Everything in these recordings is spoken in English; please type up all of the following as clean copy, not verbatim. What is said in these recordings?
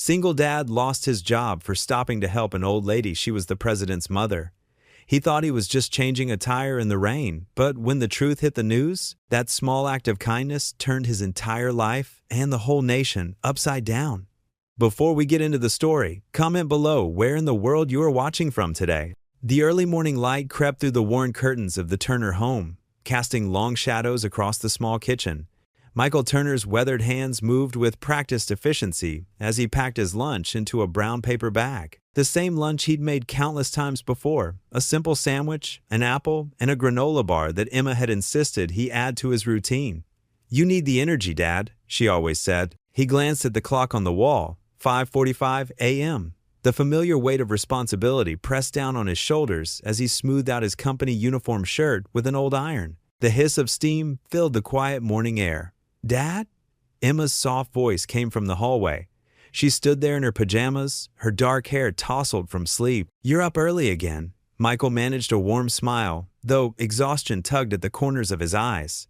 Single dad lost his job for stopping to help an old lady. She was the president's mother. He thought he was just changing a tire in the rain, but when the truth hit the news, that small act of kindness turned his entire life and the whole nation upside down. Before we get into the story, comment below where in the world you are watching from today. The early morning light crept through the worn curtains of the Turner home, casting long shadows across the small kitchen. Michael Turner's weathered hands moved with practiced efficiency as he packed his lunch into a brown paper bag. The same lunch he'd made countless times before, a simple sandwich, an apple, and a granola bar that Emma had insisted he add to his routine. "You need the energy, Dad," she always said. He glanced at the clock on the wall, 5:45 a.m. The familiar weight of responsibility pressed down on his shoulders as he smoothed out his company uniform shirt with an old iron. The hiss of steam filled the quiet morning air. "Dad?" Emma's soft voice came from the hallway. She stood there in her pajamas, her dark hair tousled from sleep. "You're up early again." Michael managed a warm smile, though exhaustion tugged at the corners of his eyes.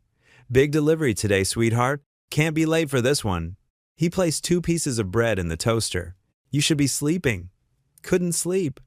"Big delivery today, sweetheart. Can't be late for this one." He placed 2 pieces of bread in the toaster. "You should be sleeping." "Couldn't sleep."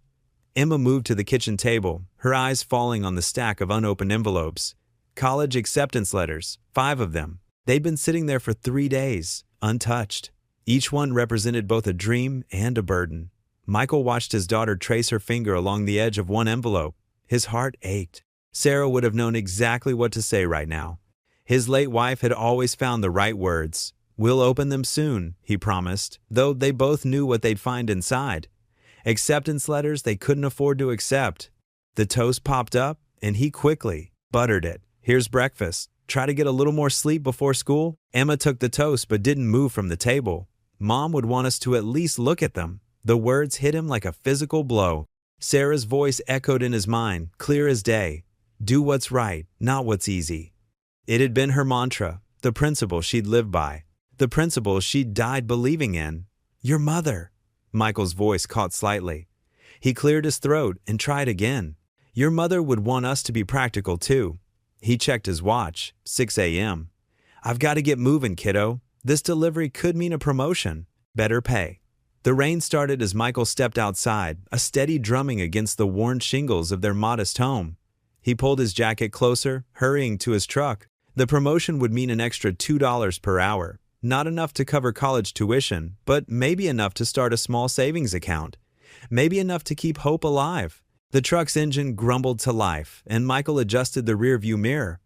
Emma moved to the kitchen table, her eyes falling on the stack of unopened envelopes. College acceptance letters, 5 of them. They'd been sitting there for 3 days, untouched. Each one represented both a dream and a burden. Michael watched his daughter trace her finger along the edge of one envelope. His heart ached. Sarah would have known exactly what to say right now. His late wife had always found the right words. "We'll open them soon," he promised, though they both knew what they'd find inside. Acceptance letters they couldn't afford to accept. The toast popped up, and he quickly buttered it. "Here's breakfast. Try to get a little more sleep before school." Emma took the toast but didn't move from the table. "Mom would want us to at least look at them." The words hit him like a physical blow. Sarah's voice echoed in his mind, clear as day. "Do what's right, not what's easy." It had been her mantra, the principle she'd lived by, the principle she'd died believing in. "Your mother." Michael's voice caught slightly. He cleared his throat and tried again. "Your mother would want us to be practical too." He checked his watch, 6 a.m. "I've got to get moving, kiddo. This delivery could mean a promotion. Better pay." The rain started as Michael stepped outside, a steady drumming against the worn shingles of their modest home. He pulled his jacket closer, hurrying to his truck. The promotion would mean an extra $2 per hour. Not enough to cover college tuition, but maybe enough to start a small savings account. Maybe enough to keep hope alive. The truck's engine grumbled to life, and Michael adjusted the rearview mirror.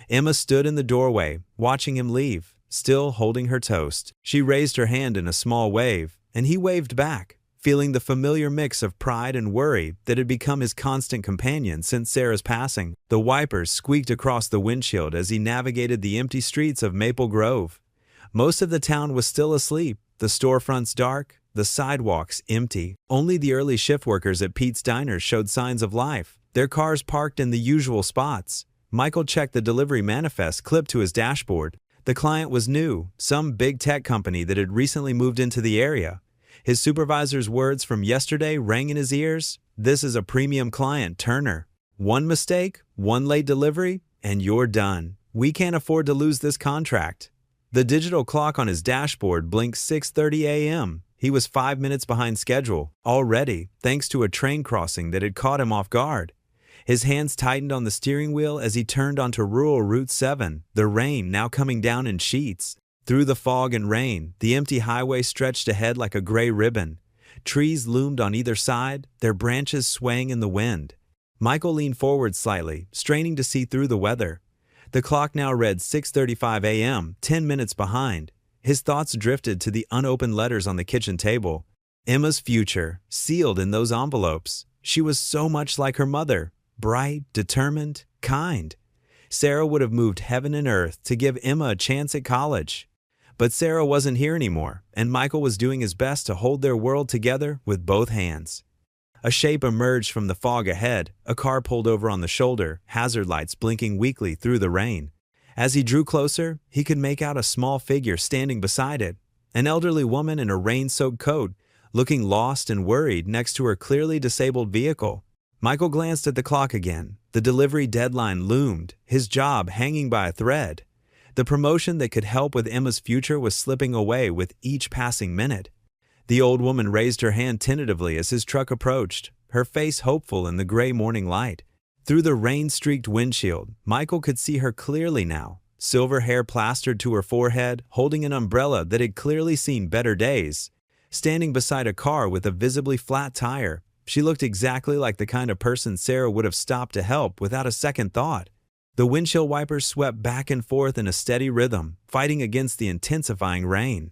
Emma stood in the doorway, watching him leave, still holding her toast. She raised her hand in a small wave, and he waved back, feeling the familiar mix of pride and worry that had become his constant companion since Sarah's passing. The wipers squeaked across the windshield as he navigated the empty streets of Maple Grove. Most of the town was still asleep, the storefronts dark, the sidewalks empty. Only the early shift workers at Pete's Diner showed signs of life, their cars parked in the usual spots. Michael checked the delivery manifest clipped to his dashboard. The client was new, some big tech company that had recently moved into the area. His supervisor's words from yesterday rang in his ears. "This is a premium client, Turner. One mistake, one late delivery, and you're done. We can't afford to lose this contract." The digital clock on his dashboard blinked 6:30 a.m. He was 5 minutes behind schedule, already, thanks to a train crossing that had caught him off guard. His hands tightened on the steering wheel as he turned onto rural Route 7, the rain now coming down in sheets. Through the fog and rain, the empty highway stretched ahead like a gray ribbon. Trees loomed on either side, their branches swaying in the wind. Michael leaned forward slightly, straining to see through the weather. The clock now read 6:35 a.m., 10 minutes behind. His thoughts drifted to the unopened letters on the kitchen table. Emma's future, sealed in those envelopes. She was so much like her mother, bright, determined, kind. Sarah would have moved heaven and earth to give Emma a chance at college. But Sarah wasn't here anymore, and Michael was doing his best to hold their world together with both hands. A shape emerged from the fog ahead. A car pulled over on the shoulder, hazard lights blinking weakly through the rain. As he drew closer, he could make out a small figure standing beside it, an elderly woman in a rain-soaked coat, looking lost and worried next to her clearly disabled vehicle. Michael glanced at the clock again. The delivery deadline loomed, his job hanging by a thread. The promotion that could help with Emma's future was slipping away with each passing minute. The old woman raised her hand tentatively as his truck approached, her face hopeful in the gray morning light. Through the rain-streaked windshield, Michael could see her clearly now, silver hair plastered to her forehead, holding an umbrella that had clearly seen better days. Standing beside a car with a visibly flat tire, she looked exactly like the kind of person Sarah would have stopped to help without a second thought. The windshield wipers swept back and forth in a steady rhythm, fighting against the intensifying rain.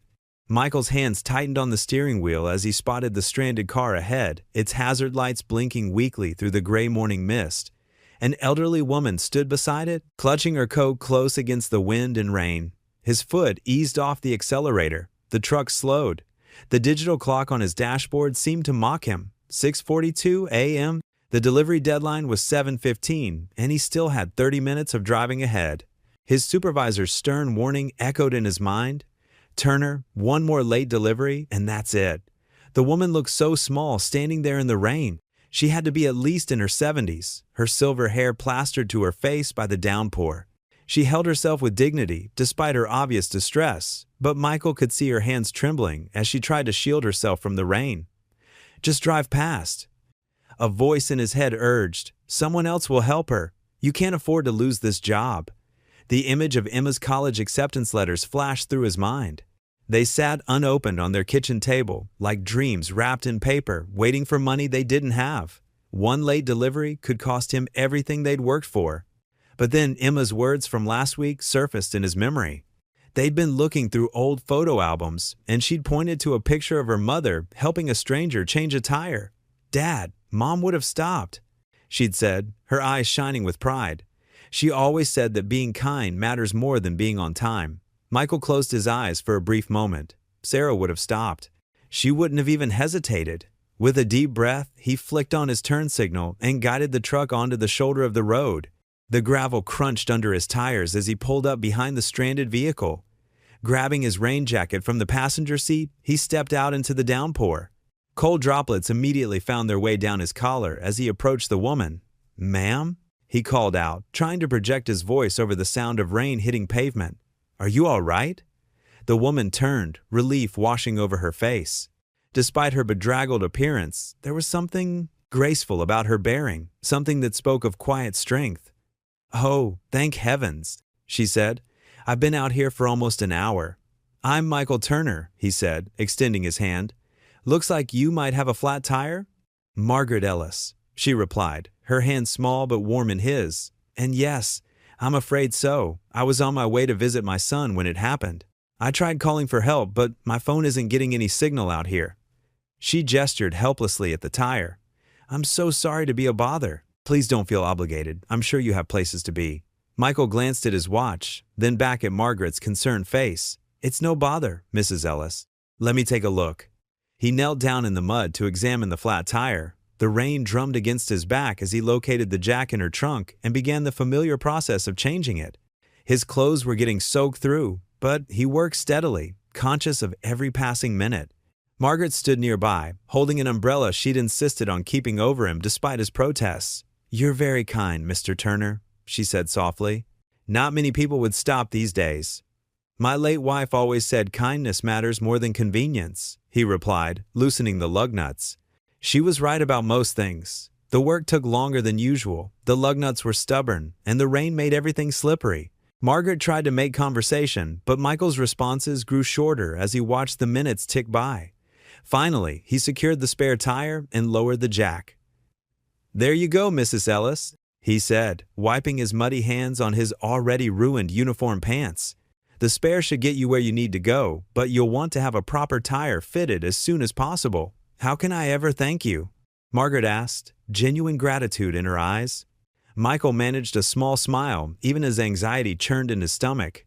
Michael's hands tightened on the steering wheel as he spotted the stranded car ahead, its hazard lights blinking weakly through the gray morning mist. An elderly woman stood beside it, clutching her coat close against the wind and rain. His foot eased off the accelerator. The truck slowed. The digital clock on his dashboard seemed to mock him. 6:42 a.m. The delivery deadline was 7:15, and he still had 30 minutes of driving ahead. His supervisor's stern warning echoed in his mind. Turner, one more late delivery, and that's it. The woman looked so small standing there in the rain. She had to be at least in her 70s, her silver hair plastered to her face by the downpour. She held herself with dignity, despite her obvious distress, but Michael could see her hands trembling as she tried to shield herself from the rain. Just drive past. A voice in his head urged, someone else will help her. You can't afford to lose this job. The image of Emma's college acceptance letters flashed through his mind. They sat unopened on their kitchen table, like dreams wrapped in paper, waiting for money they didn't have. One late delivery could cost him everything they'd worked for. But then Emma's words from last week surfaced in his memory. They'd been looking through old photo albums, and she'd pointed to a picture of her mother helping a stranger change a tire. Dad, Mom would have stopped, she'd said, her eyes shining with pride. She always said that being kind matters more than being on time. Michael closed his eyes for a brief moment. Sarah would have stopped. She wouldn't have even hesitated. With a deep breath, he flicked on his turn signal and guided the truck onto the shoulder of the road. The gravel crunched under his tires as he pulled up behind the stranded vehicle. Grabbing his rain jacket from the passenger seat, he stepped out into the downpour. Cold droplets immediately found their way down his collar as he approached the woman. "Ma'am?" he called out, trying to project his voice over the sound of rain hitting pavement. "Are you all right?" The woman turned, relief washing over her face. Despite her bedraggled appearance, there was something graceful about her bearing, something that spoke of quiet strength. "Oh, thank heavens," she said. "I've been out here for almost an hour." "I'm Michael Turner," he said, extending his hand. "Looks like you might have a flat tire?" "Margaret Ellis," she replied, her hand small but warm in his. "And yes, I'm afraid so. I was on my way to visit my son when it happened. I tried calling for help, but my phone isn't getting any signal out here." She gestured helplessly at the tire. "I'm so sorry to be a bother." "Please don't feel obligated. I'm sure you have places to be." Michael glanced at his watch, then back at Margaret's concerned face. "It's no bother, Mrs. Ellis. Let me take a look." He knelt down in the mud to examine the flat tire. The rain drummed against his back as he located the jack in her trunk and began the familiar process of changing it. His clothes were getting soaked through, but he worked steadily, conscious of every passing minute. Margaret stood nearby, holding an umbrella she'd insisted on keeping over him despite his protests. "You're very kind, Mr. Turner," she said softly. "Not many people would stop these days." "My late wife always said kindness matters more than convenience," he replied, loosening the lug nuts. She was right about most things. The work took longer than usual, the lug nuts were stubborn, and the rain made everything slippery. Margaret tried to make conversation, but Michael's responses grew shorter as he watched the minutes tick by. Finally, he secured the spare tire and lowered the jack. "There you go, Mrs. Ellis," he said, wiping his muddy hands on his already ruined uniform pants. "The spare should get you where you need to go, but you'll want to have a proper tire fitted as soon as possible." "How can I ever thank you?" Margaret asked, genuine gratitude in her eyes. Michael managed a small smile, even as anxiety churned in his stomach.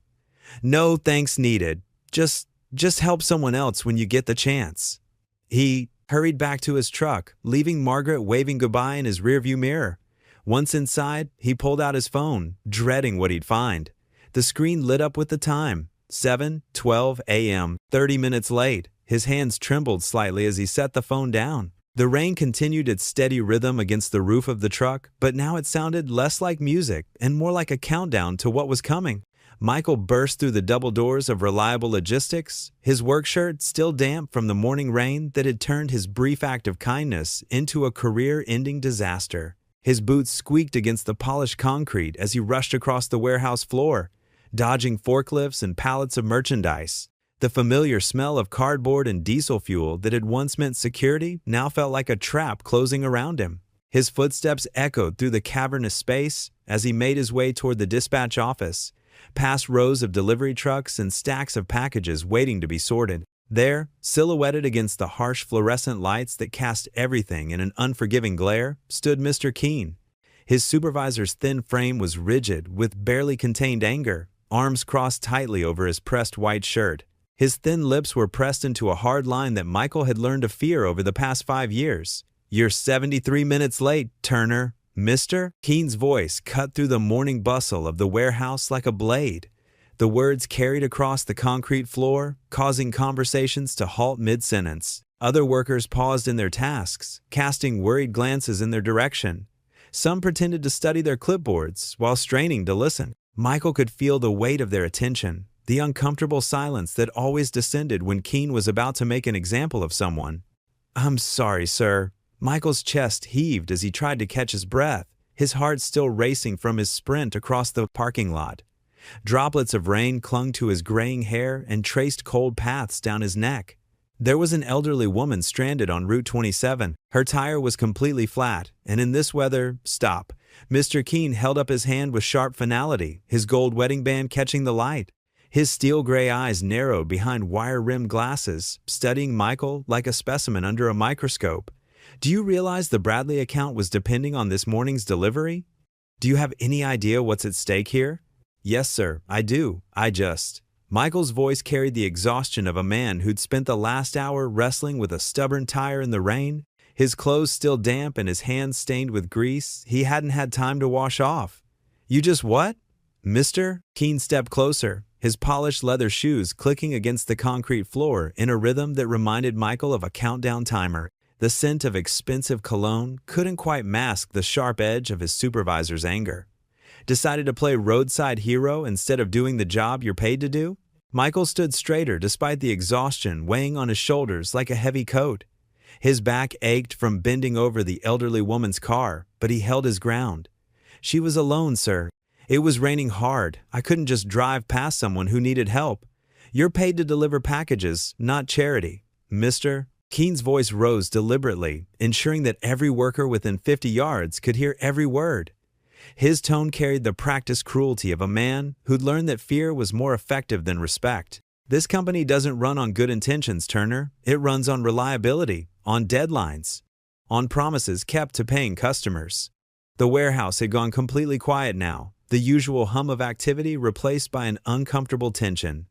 "No thanks needed. Just help someone else when you get the chance." He hurried back to his truck, leaving Margaret waving goodbye in his rearview mirror. Once inside, he pulled out his phone, dreading what he'd find. The screen lit up with the time, 7:12 a.m., 30 minutes late. His hands trembled slightly as he set the phone down. The rain continued its steady rhythm against the roof of the truck, but now it sounded less like music and more like a countdown to what was coming. Michael burst through the double doors of Reliable Logistics, his work shirt still damp from the morning rain that had turned his brief act of kindness into a career-ending disaster. His boots squeaked against the polished concrete as he rushed across the warehouse floor, dodging forklifts and pallets of merchandise. The familiar smell of cardboard and diesel fuel that had once meant security now felt like a trap closing around him. His footsteps echoed through the cavernous space as he made his way toward the dispatch office, past rows of delivery trucks and stacks of packages waiting to be sorted. There, silhouetted against the harsh fluorescent lights that cast everything in an unforgiving glare, stood Mr. Keene. His supervisor's thin frame was rigid with barely contained anger, arms crossed tightly over his pressed white shirt. His thin lips were pressed into a hard line that Michael had learned to fear over the past 5 years. "You're 73 minutes late, Turner." Mr. Keene's voice cut through the morning bustle of the warehouse like a blade. The words carried across the concrete floor, causing conversations to halt mid-sentence. Other workers paused in their tasks, casting worried glances in their direction. Some pretended to study their clipboards while straining to listen. Michael could feel the weight of their attention, the uncomfortable silence that always descended when Keene was about to make an example of someone. "I'm sorry, sir." Michael's chest heaved as he tried to catch his breath, his heart still racing from his sprint across the parking lot. Droplets of rain clung to his graying hair and traced cold paths down his neck. There was an elderly woman stranded on Route 27. Her tire was completely flat, and in this weather, stop. Mr. Keene held up his hand with sharp finality, his gold wedding band catching the light. His steel gray eyes narrowed behind wire-rimmed glasses, studying Michael like a specimen under a microscope. "Do you realize the Bradley account was depending on this morning's delivery? Do you have any idea what's at stake here?" "Yes, sir, I do. Michael's voice carried the exhaustion of a man who'd spent the last hour wrestling with a stubborn tire in the rain, his clothes still damp and his hands stained with grease he hadn't had time to wash off. "You just what?" Mr. Keene stepped closer, his polished leather shoes clicking against the concrete floor in a rhythm that reminded Michael of a countdown timer. The scent of expensive cologne couldn't quite mask the sharp edge of his supervisor's anger. "Decided to play roadside hero instead of doing the job you're paid to do?" Michael stood straighter despite the exhaustion weighing on his shoulders like a heavy coat. His back ached from bending over the elderly woman's car, but he held his ground. "She was alone, sir. It was raining hard. I couldn't just drive past someone who needed help. You're paid to deliver packages, not charity." Mr. Keene's voice rose deliberately, ensuring that every worker within 50 yards could hear every word. His tone carried the practiced cruelty of a man who'd learned that fear was more effective than respect. "This company doesn't run on good intentions, Turner. It runs on reliability, on deadlines, on promises kept to paying customers." The warehouse had gone completely quiet now, the usual hum of activity replaced by an uncomfortable tension.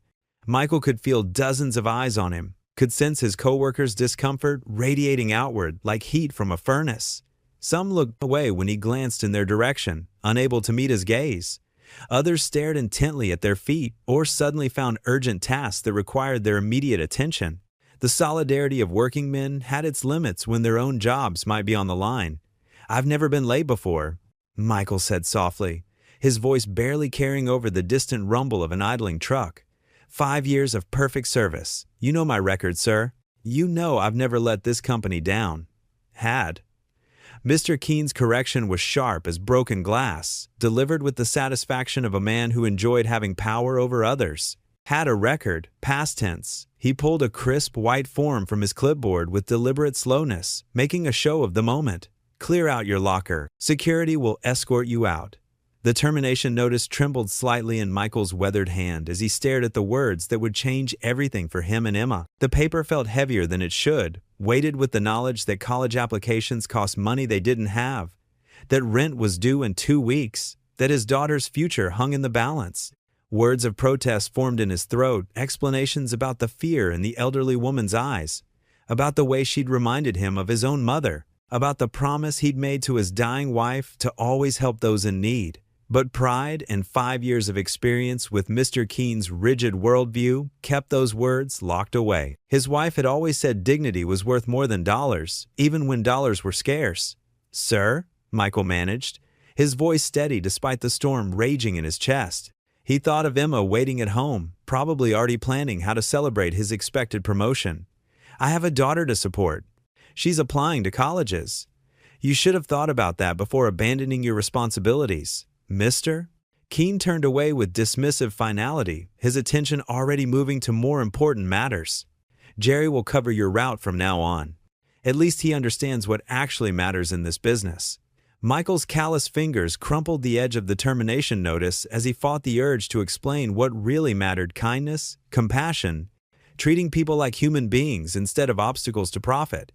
Michael could feel dozens of eyes on him, could sense his coworkers' discomfort radiating outward like heat from a furnace. Some looked away when he glanced in their direction, unable to meet his gaze. Others stared intently at their feet or suddenly found urgent tasks that required their immediate attention. The solidarity of working men had its limits when their own jobs might be on the line. "I've never been late before," Michael said softly, his voice barely carrying over the distant rumble of an idling truck. 5 years of perfect service. You know my record, sir. You know I've never let this company down." "Had." Mr. Keene's correction was sharp as broken glass, delivered with the satisfaction of a man who enjoyed having power over others. "Had a record, past tense." He pulled a crisp white form from his clipboard with deliberate slowness, making a show of the moment. "Clear out your locker. Security will escort you out." The termination notice trembled slightly in Michael's weathered hand as he stared at the words that would change everything for him and Emma. The paper felt heavier than it should, weighted with the knowledge that college applications cost money they didn't have, that rent was due in 2 weeks, that his daughter's future hung in the balance. Words of protest formed in his throat, explanations about the fear in the elderly woman's eyes, about the way she'd reminded him of his own mother, about the promise he'd made to his dying wife to always help those in need. But pride and 5 years of experience with Mr. Keene's rigid worldview kept those words locked away. His wife had always said dignity was worth more than dollars, even when dollars were scarce. "Sir?" Michael managed, his voice steady despite the storm raging in his chest. He thought of Emma waiting at home, probably already planning how to celebrate his expected promotion. I have a daughter to support. She's applying to colleges. You should have thought about that before abandoning your responsibilities, mister. Keene turned away with dismissive finality, his attention already moving to more important matters. Jerry will cover your route from now on. At least he understands what actually matters in this business. Michael's callous fingers crumpled the edge of the termination notice as he fought the urge to explain what really mattered: kindness, compassion, treating people like human beings instead of obstacles to profit.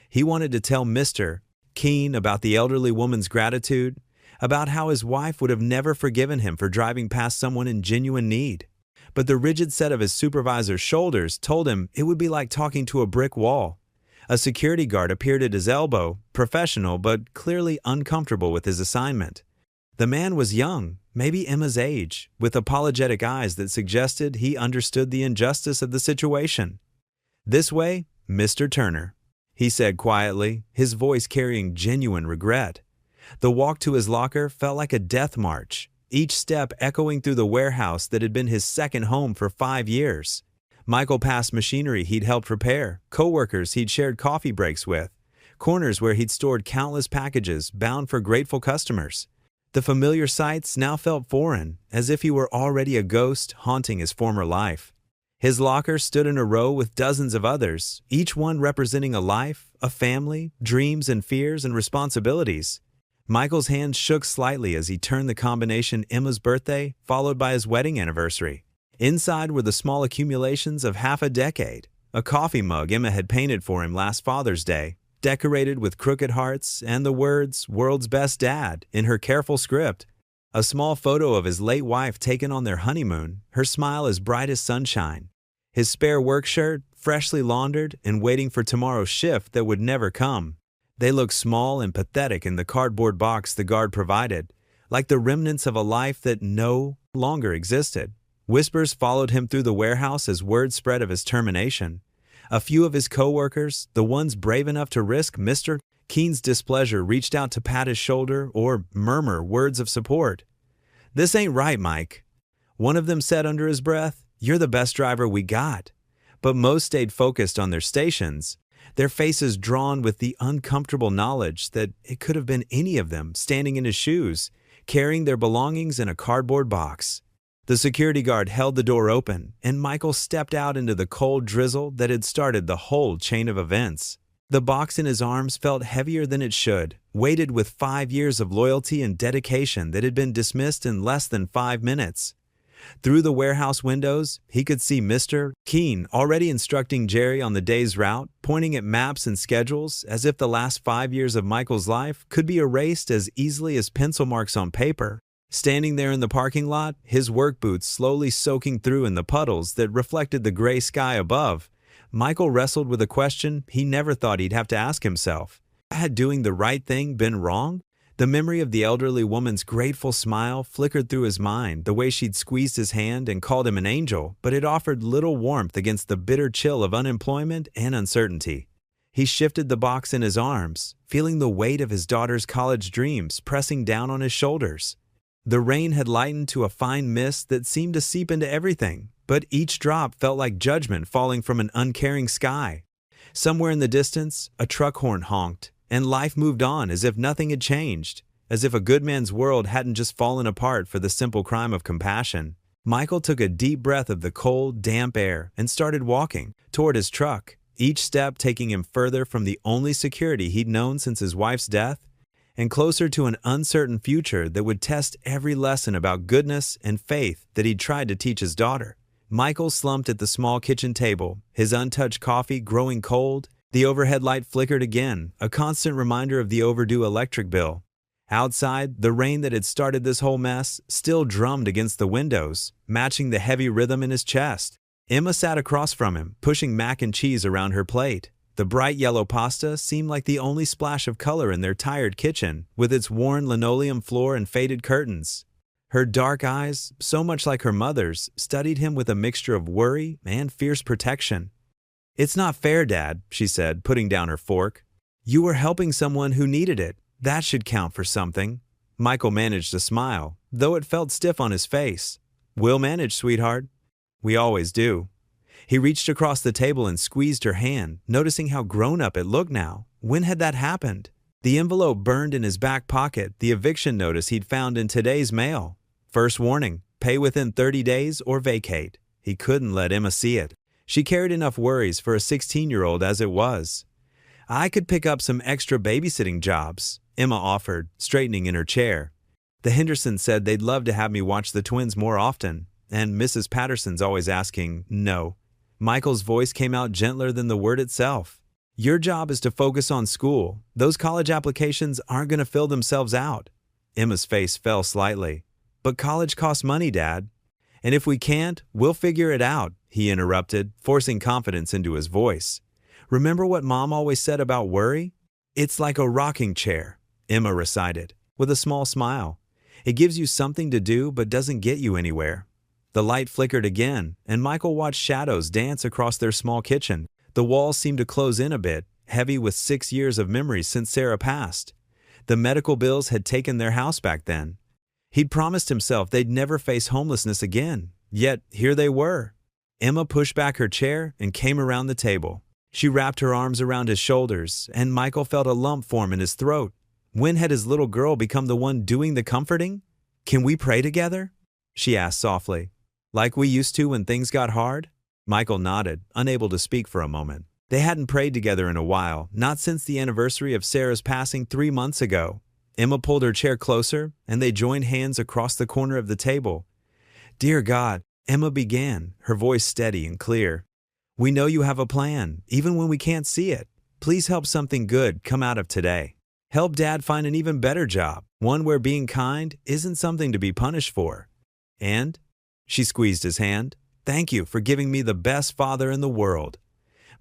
He wanted to tell Mr. Keene about the elderly woman's gratitude, about how his wife would have never forgiven him for driving past someone in genuine need. But the rigid set of his supervisor's shoulders told him it would be like talking to a brick wall. A security guard appeared at his elbow, professional but clearly uncomfortable with his assignment. The man was young, maybe Emma's age, with apologetic eyes that suggested he understood the injustice of the situation. "This way, Mr. Turner," he said quietly, his voice carrying genuine regret. The walk to his locker felt like a death march, each step echoing through the warehouse that had been his second home for 5 years. Michael passed machinery he'd helped repair, coworkers he'd shared coffee breaks with, corners where he'd stored countless packages bound for grateful customers. The familiar sights now felt foreign, as if he were already a ghost haunting his former life. His locker stood in a row with dozens of others, each one representing a life, a family, dreams and fears and responsibilities. Michael's hands shook slightly as he turned the combination Emma's birthday, followed by his wedding anniversary. Inside were the small accumulations of half a decade. A coffee mug Emma had painted for him last Father's Day, decorated with crooked hearts and the words "World's Best Dad" in her careful script. A small photo of his late wife taken on their honeymoon, her smile as bright as sunshine. His spare work shirt, freshly laundered and waiting for tomorrow's shift that would never come. They looked small and pathetic in the cardboard box the guard provided, like the remnants of a life that no longer existed. Whispers followed him through the warehouse as word spread of his termination. A few of his coworkers, the ones brave enough to risk Mr. Keene's displeasure, reached out to pat his shoulder or murmur words of support. "This ain't right, Mike." One of them said under his breath, "You're the best driver we got." But most stayed focused on their stations, their faces drawn with the uncomfortable knowledge that it could have been any of them standing in his shoes, carrying their belongings in a cardboard box. The security guard held the door open, and Michael stepped out into the cold drizzle that had started the whole chain of events. The box in his arms felt heavier than it should, weighted with 5 years of loyalty and dedication that had been dismissed in less than 5 minutes. Through the warehouse windows, he could see Mr. Keene already instructing Jerry on the day's route, pointing at maps and schedules as if the last 5 years of Michael's life could be erased as easily as pencil marks on paper. Standing there in the parking lot, his work boots slowly soaking through in the puddles that reflected the gray sky above, Michael wrestled with a question he never thought he'd have to ask himself. Had doing the right thing been wrong? The memory of the elderly woman's grateful smile flickered through his mind, the way she'd squeezed his hand and called him an angel, but it offered little warmth against the bitter chill of unemployment and uncertainty. He shifted the box in his arms, feeling the weight of his daughter's college dreams pressing down on his shoulders. The rain had lightened to a fine mist that seemed to seep into everything, but each drop felt like judgment falling from an uncaring sky. Somewhere in the distance, a truck horn honked, and life moved on as if nothing had changed, as if a good man's world hadn't just fallen apart for the simple crime of compassion. Michael took a deep breath of the cold, damp air and started walking toward his truck, each step taking him further from the only security he'd known since his wife's death, and closer to an uncertain future that would test every lesson about goodness and faith that he'd tried to teach his daughter. Michael slumped at the small kitchen table, his untouched coffee growing cold. The overhead light flickered again, a constant reminder of the overdue electric bill. Outside, the rain that had started this whole mess still drummed against the windows, matching the heavy rhythm in his chest. Emma sat across from him, pushing mac and cheese around her plate. The bright yellow pasta seemed like the only splash of color in their tired kitchen, with its worn linoleum floor and faded curtains. Her dark eyes, so much like her mother's, studied him with a mixture of worry and fierce protection. "It's not fair, Dad," she said, putting down her fork. "You were helping someone who needed it. That should count for something." Michael managed a smile, though it felt stiff on his face. "We'll manage, sweetheart." "We always do." He reached across the table and squeezed her hand, noticing how grown-up it looked now. When had that happened? The envelope burned in his back pocket, the eviction notice he'd found in today's mail. First warning, pay within 30 days or vacate. He couldn't let Emma see it. She carried enough worries for a 16-year-old as it was. "I could pick up some extra babysitting jobs," Emma offered, straightening in her chair. "The Hendersons said they'd love to have me watch the twins more often, and Mrs. Patterson's always asking, no." Michael's voice came out gentler than the word itself. "Your job is to focus on school. Those college applications aren't going to fill themselves out." Emma's face fell slightly. "But college costs money, Dad." "And if we can't, we'll figure it out," he interrupted, forcing confidence into his voice. "Remember what Mom always said about worry? It's like a rocking chair," Emma recited, with a small smile. "It gives you something to do but doesn't get you anywhere." The light flickered again, and Michael watched shadows dance across their small kitchen. The walls seemed to close in a bit, heavy with 6 years of memories since Sarah passed. The medical bills had taken their house back then. He'd promised himself they'd never face homelessness again, yet here they were. Emma pushed back her chair and came around the table. She wrapped her arms around his shoulders, and Michael felt a lump form in his throat. When had his little girl become the one doing the comforting? "Can we pray together?" she asked softly. "Like we used to when things got hard?" Michael nodded, unable to speak for a moment. They hadn't prayed together in a while, not since the anniversary of Sarah's passing 3 months ago. Emma pulled her chair closer, and they joined hands across the corner of the table. "Dear God," Emma began, her voice steady and clear. "We know you have a plan, even when we can't see it. Please help something good come out of today. Help Dad find an even better job, one where being kind isn't something to be punished for. And," she squeezed his hand, "thank you for giving me the best father in the world."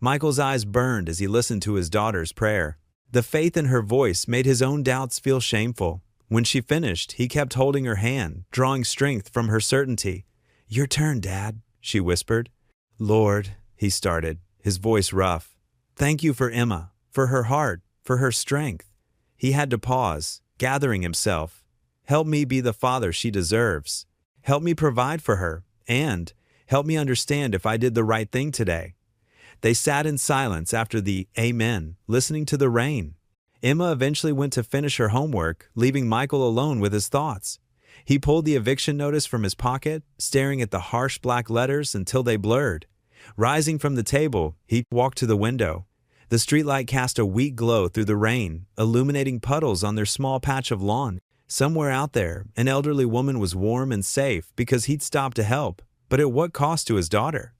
Michael's eyes burned as he listened to his daughter's prayer. The faith in her voice made his own doubts feel shameful. When she finished, he kept holding her hand, drawing strength from her certainty. "Your turn, Dad," she whispered. "Lord," he started, his voice rough. "Thank you for Emma, for her heart, for her strength." He had to pause, gathering himself. "Help me be the father she deserves. Help me provide for her, and help me understand if I did the right thing today." They sat in silence after the amen, listening to the rain. Emma eventually went to finish her homework, leaving Michael alone with his thoughts. He pulled the eviction notice from his pocket, staring at the harsh black letters until they blurred. Rising from the table, he walked to the window. The streetlight cast a weak glow through the rain, illuminating puddles on their small patch of lawn. Somewhere out there, an elderly woman was warm and safe because he'd stopped to help, but at what cost to his daughter?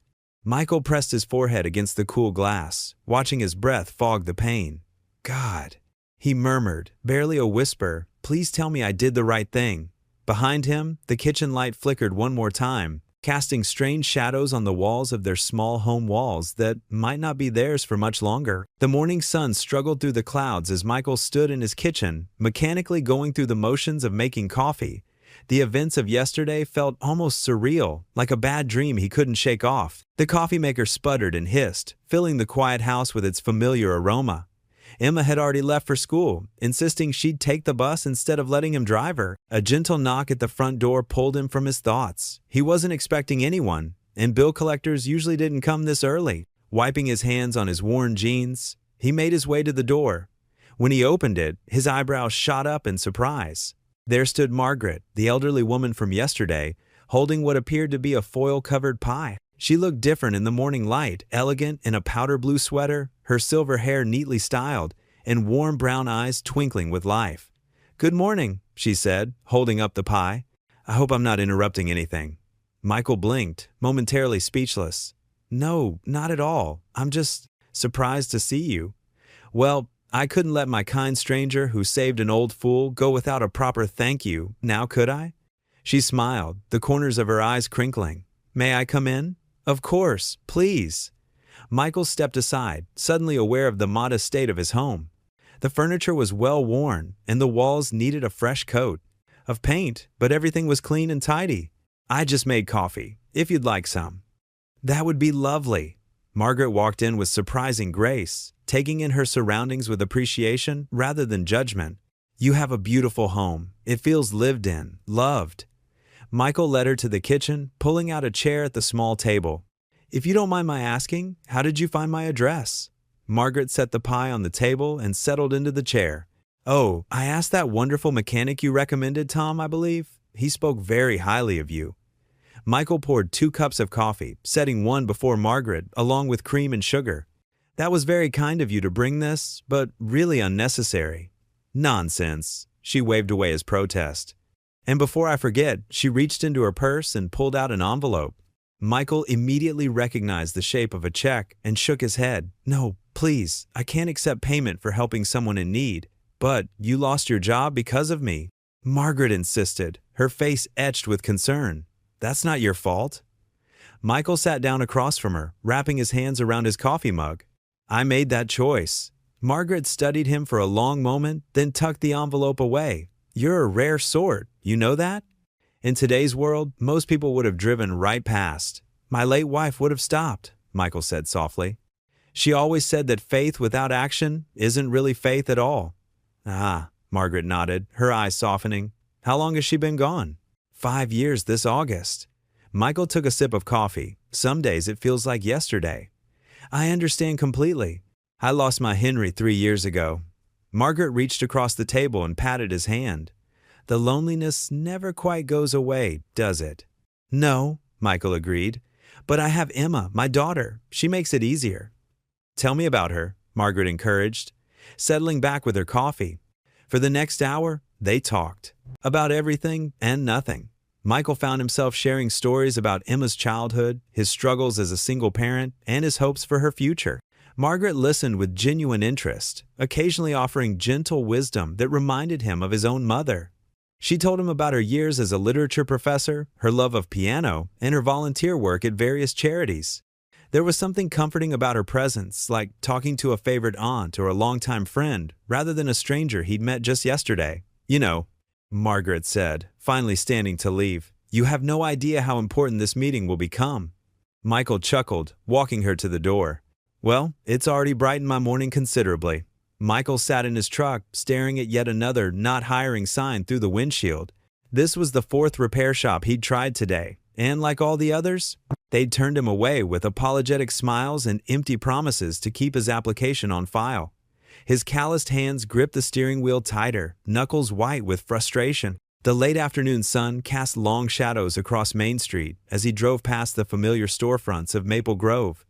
Michael pressed his forehead against the cool glass, watching his breath fog the pain. "God," he murmured, barely a whisper, "please tell me I did the right thing." Behind him, the kitchen light flickered one more time, casting strange shadows on the walls of their small home walls that might not be theirs for much longer. The morning sun struggled through the clouds as Michael stood in his kitchen, mechanically going through the motions of making coffee. The events of yesterday felt almost surreal, like a bad dream he couldn't shake off. The coffee maker sputtered and hissed, filling the quiet house with its familiar aroma. Emma had already left for school, insisting she'd take the bus instead of letting him drive her. A gentle knock at the front door pulled him from his thoughts. He wasn't expecting anyone, and bill collectors usually didn't come this early. Wiping his hands on his worn jeans, he made his way to the door. When he opened it, his eyebrows shot up in surprise. There stood Margaret, the elderly woman from yesterday, holding what appeared to be a foil-covered pie. She looked different in the morning light, elegant in a powder blue sweater, her silver hair neatly styled, and warm brown eyes twinkling with life. "Good morning," she said, holding up the pie. "I hope I'm not interrupting anything." Michael blinked, momentarily speechless. "No, not at all. I'm just surprised to see you." "Well, I couldn't let my kind stranger who saved an old fool go without a proper thank you, now could I?" She smiled, the corners of her eyes crinkling. "May I come in?" "Of course, please." Michael stepped aside, suddenly aware of the modest state of his home. The furniture was well worn, and the walls needed a fresh coat of paint, but everything was clean and tidy. "I just made coffee, if you'd like some." "That would be lovely." Margaret walked in with surprising grace, taking in her surroundings with appreciation rather than judgment. "You have a beautiful home. It feels lived in, loved." Michael led her to the kitchen, pulling out a chair at the small table. "If you don't mind my asking, how did you find my address?" Margaret set the pie on the table and settled into the chair. "Oh, I asked that wonderful mechanic you recommended, Tom, I believe. He spoke very highly of you." Michael poured 2 cups of coffee, setting one before Margaret, along with cream and sugar. "That was very kind of you to bring this, but really unnecessary." "Nonsense," she waved away his protest. And before I forget, she reached into her purse and pulled out an envelope. Michael immediately recognized the shape of a check and shook his head. "No, please, I can't accept payment for helping someone in need. But you lost your job because of me," Margaret insisted, her face etched with concern. "That's not your fault." Michael sat down across from her, wrapping his hands around his coffee mug. "I made that choice." Margaret studied him for a long moment, then tucked the envelope away. "You're a rare sort, you know that? In today's world, most people would have driven right past. My late wife would have stopped," Michael said softly. "She always said that faith without action isn't really faith at all." "Ah," Margaret nodded, her eyes softening. "How long has she been gone?" 5 years this August." Michael took a sip of coffee. "Some days it feels like yesterday." "I understand completely. I lost my Henry 3 years ago." Margaret reached across the table and patted his hand. "The loneliness never quite goes away, does it?" "No," Michael agreed. "But I have Emma, my daughter. She makes it easier." "Tell me about her," Margaret encouraged, settling back with her coffee. For the next hour, they talked. About everything and nothing. Michael found himself sharing stories about Emma's childhood, his struggles as a single parent, and his hopes for her future. Margaret listened with genuine interest, occasionally offering gentle wisdom that reminded him of his own mother. She told him about her years as a literature professor, her love of piano, and her volunteer work at various charities. There was something comforting about her presence, like talking to a favorite aunt or a longtime friend, rather than a stranger he'd met just yesterday. "You know," Margaret said, finally standing to leave, "you have no idea how important this meeting will become." Michael chuckled, walking her to the door. "Well, it's already brightened my morning considerably." Michael sat in his truck, staring at yet another not hiring sign through the windshield. This was the 4th repair shop he'd tried today, and like all the others, they'd turned him away with apologetic smiles and empty promises to keep his application on file. His calloused hands gripped the steering wheel tighter, knuckles white with frustration. The late afternoon sun cast long shadows across Main Street as he drove past the familiar storefronts of Maple Grove.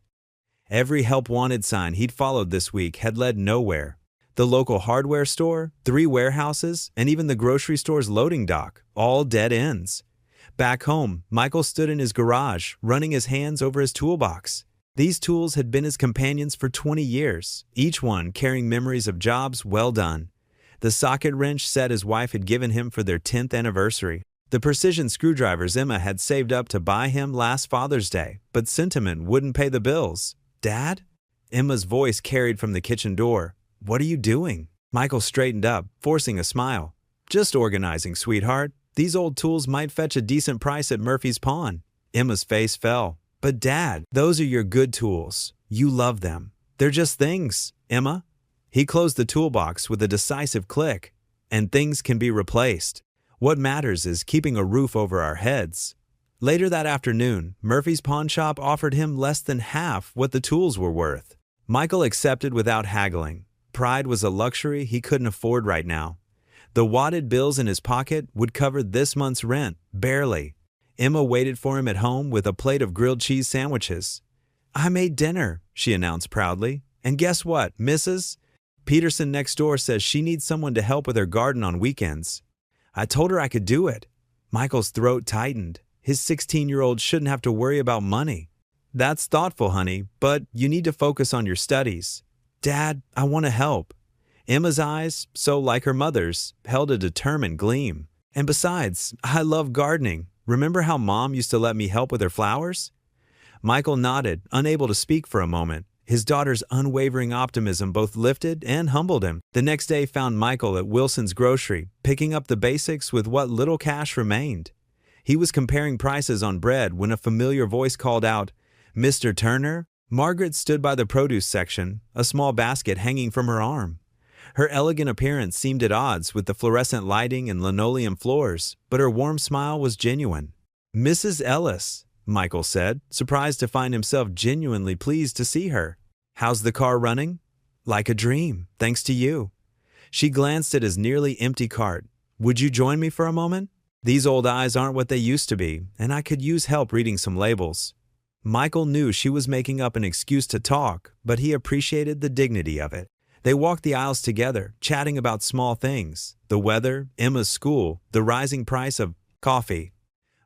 Every help wanted sign he'd followed this week had led nowhere. The local hardware store, 3 warehouses, and even the grocery store's loading dock, all dead ends. Back home, Michael stood in his garage, running his hands over his toolbox. These tools had been his companions for 20 years, each one carrying memories of jobs well done. The socket wrench set his wife had given him for their 10th anniversary. The precision screwdrivers Emma had saved up to buy him last Father's Day, but sentiment wouldn't pay the bills. "Dad?" Emma's voice carried from the kitchen door. "What are you doing?" Michael straightened up, forcing a smile. "Just organizing, sweetheart. These old tools might fetch a decent price at Murphy's Pawn." Emma's face fell. "But Dad, those are your good tools. You love them. They're just things, Emma." He closed the toolbox with a decisive click. "And things can be replaced. What matters is keeping a roof over our heads." Later that afternoon, Murphy's pawn shop offered him less than half what the tools were worth. Michael accepted without haggling. Pride was a luxury he couldn't afford right now. The wadded bills in his pocket would cover this month's rent, barely. Emma waited for him at home with a plate of grilled cheese sandwiches. "I made dinner," she announced proudly. "And guess what, Mrs. Peterson next door says she needs someone to help with her garden on weekends." I told her I could do it. Michael's throat tightened. His 16-year-old shouldn't have to worry about money. "That's thoughtful, honey, but you need to focus on your studies." "Dad, I want to help." Emma's eyes, so like her mother's, held a determined gleam. "And besides, I love gardening. Remember how Mom used to let me help with her flowers?" Michael nodded, unable to speak for a moment. His daughter's unwavering optimism both lifted and humbled him. The next day found Michael at Wilson's Grocery, picking up the basics with what little cash remained. He was comparing prices on bread when a familiar voice called out, "Mr. Turner?" Margaret stood by the produce section, a small basket hanging from her arm. Her elegant appearance seemed at odds with the fluorescent lighting and linoleum floors, but her warm smile was genuine. Mrs. Ellis, Michael said, surprised to find himself genuinely pleased to see her. How's the car running? Like a dream, thanks to you. She glanced at his nearly empty cart. Would you join me for a moment? These old eyes aren't what they used to be, and I could use help reading some labels. Michael knew she was making up an excuse to talk, but he appreciated the dignity of it. They walked the aisles together, chatting about small things, the weather, Emma's school, the rising price of coffee.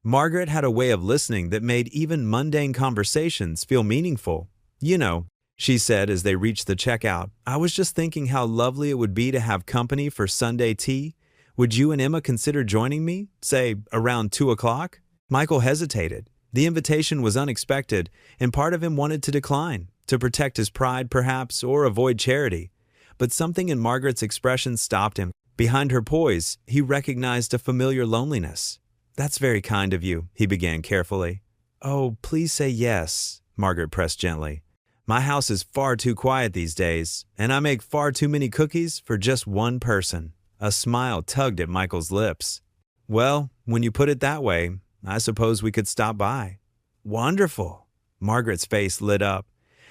Margaret had a way of listening that made even mundane conversations feel meaningful. You know, she said as they reached the checkout, I was just thinking how lovely it would be to have company for Sunday tea. Would you and Emma consider joining me, say, around 2 o'clock? Michael hesitated. The invitation was unexpected, and part of him wanted to decline, to protect his pride perhaps, or avoid charity. But something in Margaret's expression stopped him. Behind her poise, he recognized a familiar loneliness. That's very kind of you, he began carefully. Oh, please say yes, Margaret pressed gently. My house is far too quiet these days, and I make far too many cookies for just one person. A smile tugged at Michael's lips. Well, when you put it that way, I suppose we could stop by. Wonderful. Margaret's face lit up.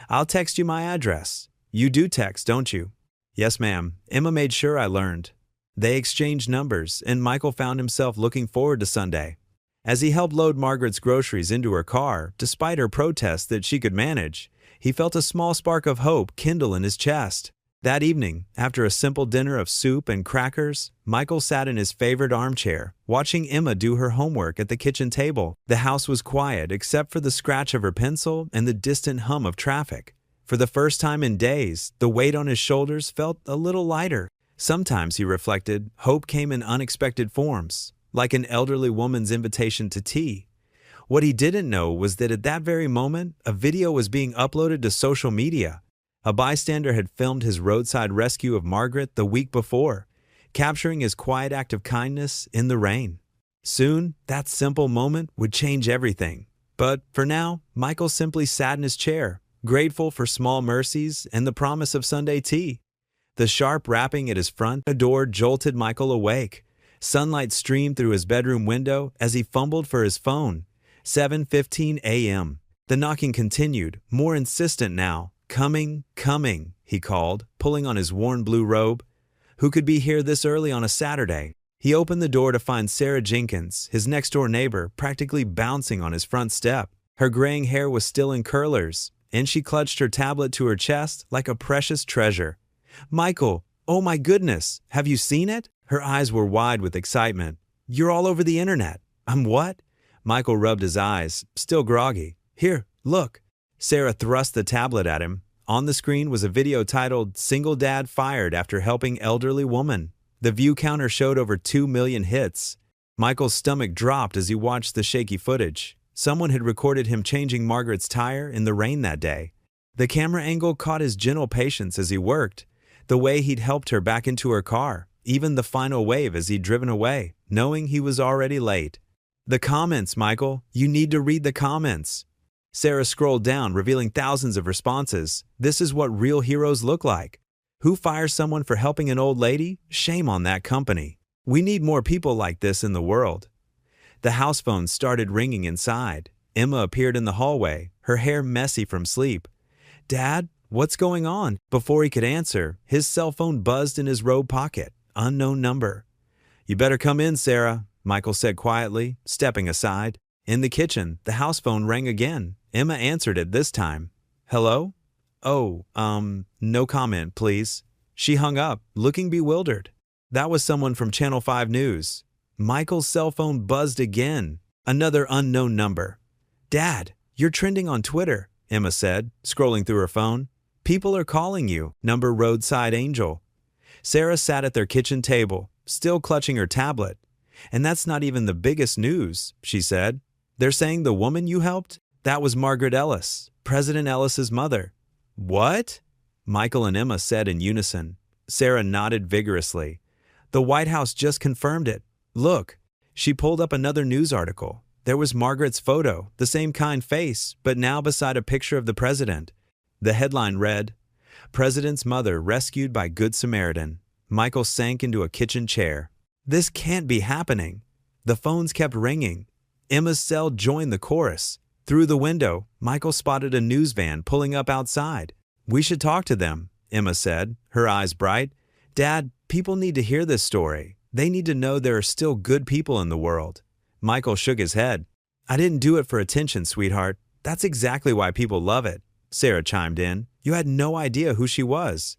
I'll text you my address. You do text, don't you? Yes, ma'am. Emma made sure I learned. They exchanged numbers, and Michael found himself looking forward to Sunday. As he helped load Margaret's groceries into her car, despite her protest that she could manage, he felt a small spark of hope kindle in his chest. That evening, after a simple dinner of soup and crackers, Michael sat in his favorite armchair, watching Emma do her homework at the kitchen table. The house was quiet except for the scratch of her pencil and the distant hum of traffic. For the first time in days, the weight on his shoulders felt a little lighter. Sometimes, he reflected, hope came in unexpected forms, like an elderly woman's invitation to tea. What he didn't know was that at that very moment, a video was being uploaded to social media. A bystander had filmed his roadside rescue of Margaret the week before, capturing his quiet act of kindness in the rain. Soon, that simple moment would change everything. But for now, Michael simply sat in his chair, grateful for small mercies and the promise of Sunday tea. The sharp rapping at his front door jolted Michael awake. Sunlight streamed through his bedroom window as he fumbled for his phone. 7:15 a.m. The knocking continued, more insistent now. Coming, he called, pulling on his worn blue robe. Who could be here this early on a Saturday? He opened the door to find Sarah Jenkins, his next-door neighbor, practically bouncing on his front step. Her graying hair was still in curlers, and she clutched her tablet to her chest like a precious treasure. Michael, oh my goodness, have you seen it? Her eyes were wide with excitement. You're all over the internet. I'm what? Michael rubbed his eyes, still groggy. Here, look. Sarah thrust the tablet at him. On the screen was a video titled, Single Dad Fired After Helping Elderly Woman. The view counter showed over 2 million hits. Michael's stomach dropped as he watched the shaky footage. Someone had recorded him changing Margaret's tire in the rain that day. The camera angle caught his gentle patience as he worked, the way he'd helped her back into her car, even the final wave as he'd driven away, knowing he was already late. The comments, Michael. You need to read the comments. Sarah scrolled down, revealing thousands of responses. This is what real heroes look like. Who fires someone for helping an old lady? Shame on that company. We need more people like this in the world. The house phone started ringing inside. Emma appeared in the hallway, her hair messy from sleep. Dad, what's going on? Before he could answer, his cell phone buzzed in his robe pocket. Unknown number. You better come in, Sarah, Michael said quietly, stepping aside. In the kitchen, the house phone rang again. Emma answered it this time. Hello? Oh, no comment, please. She hung up, looking bewildered. That was someone from Channel 5 News. Michael's cell phone buzzed again. Another unknown number. Dad, you're trending on Twitter, Emma said, scrolling through her phone. People are calling you, number Roadside Angel. Sarah sat at their kitchen table, still clutching her tablet. And that's not even the biggest news, she said. They're saying the woman you helped? That was Margaret Ellis, President Ellis's mother. What? Michael and Emma said in unison. Sarah nodded vigorously. The White House just confirmed it. Look, she pulled up another news article. There was Margaret's photo, the same kind face, but now beside a picture of the president. The headline read, President's mother rescued by Good Samaritan. Michael sank into a kitchen chair. This can't be happening. The phones kept ringing. Emma's cell joined the chorus. Through the window, Michael spotted a news van pulling up outside. "We should talk to them," Emma said, her eyes bright. "Dad, people need to hear this story. They need to know there are still good people in the world." Michael shook his head. "I didn't do it for attention, sweetheart. That's exactly why people love it," Sarah chimed in. "You had no idea who she was.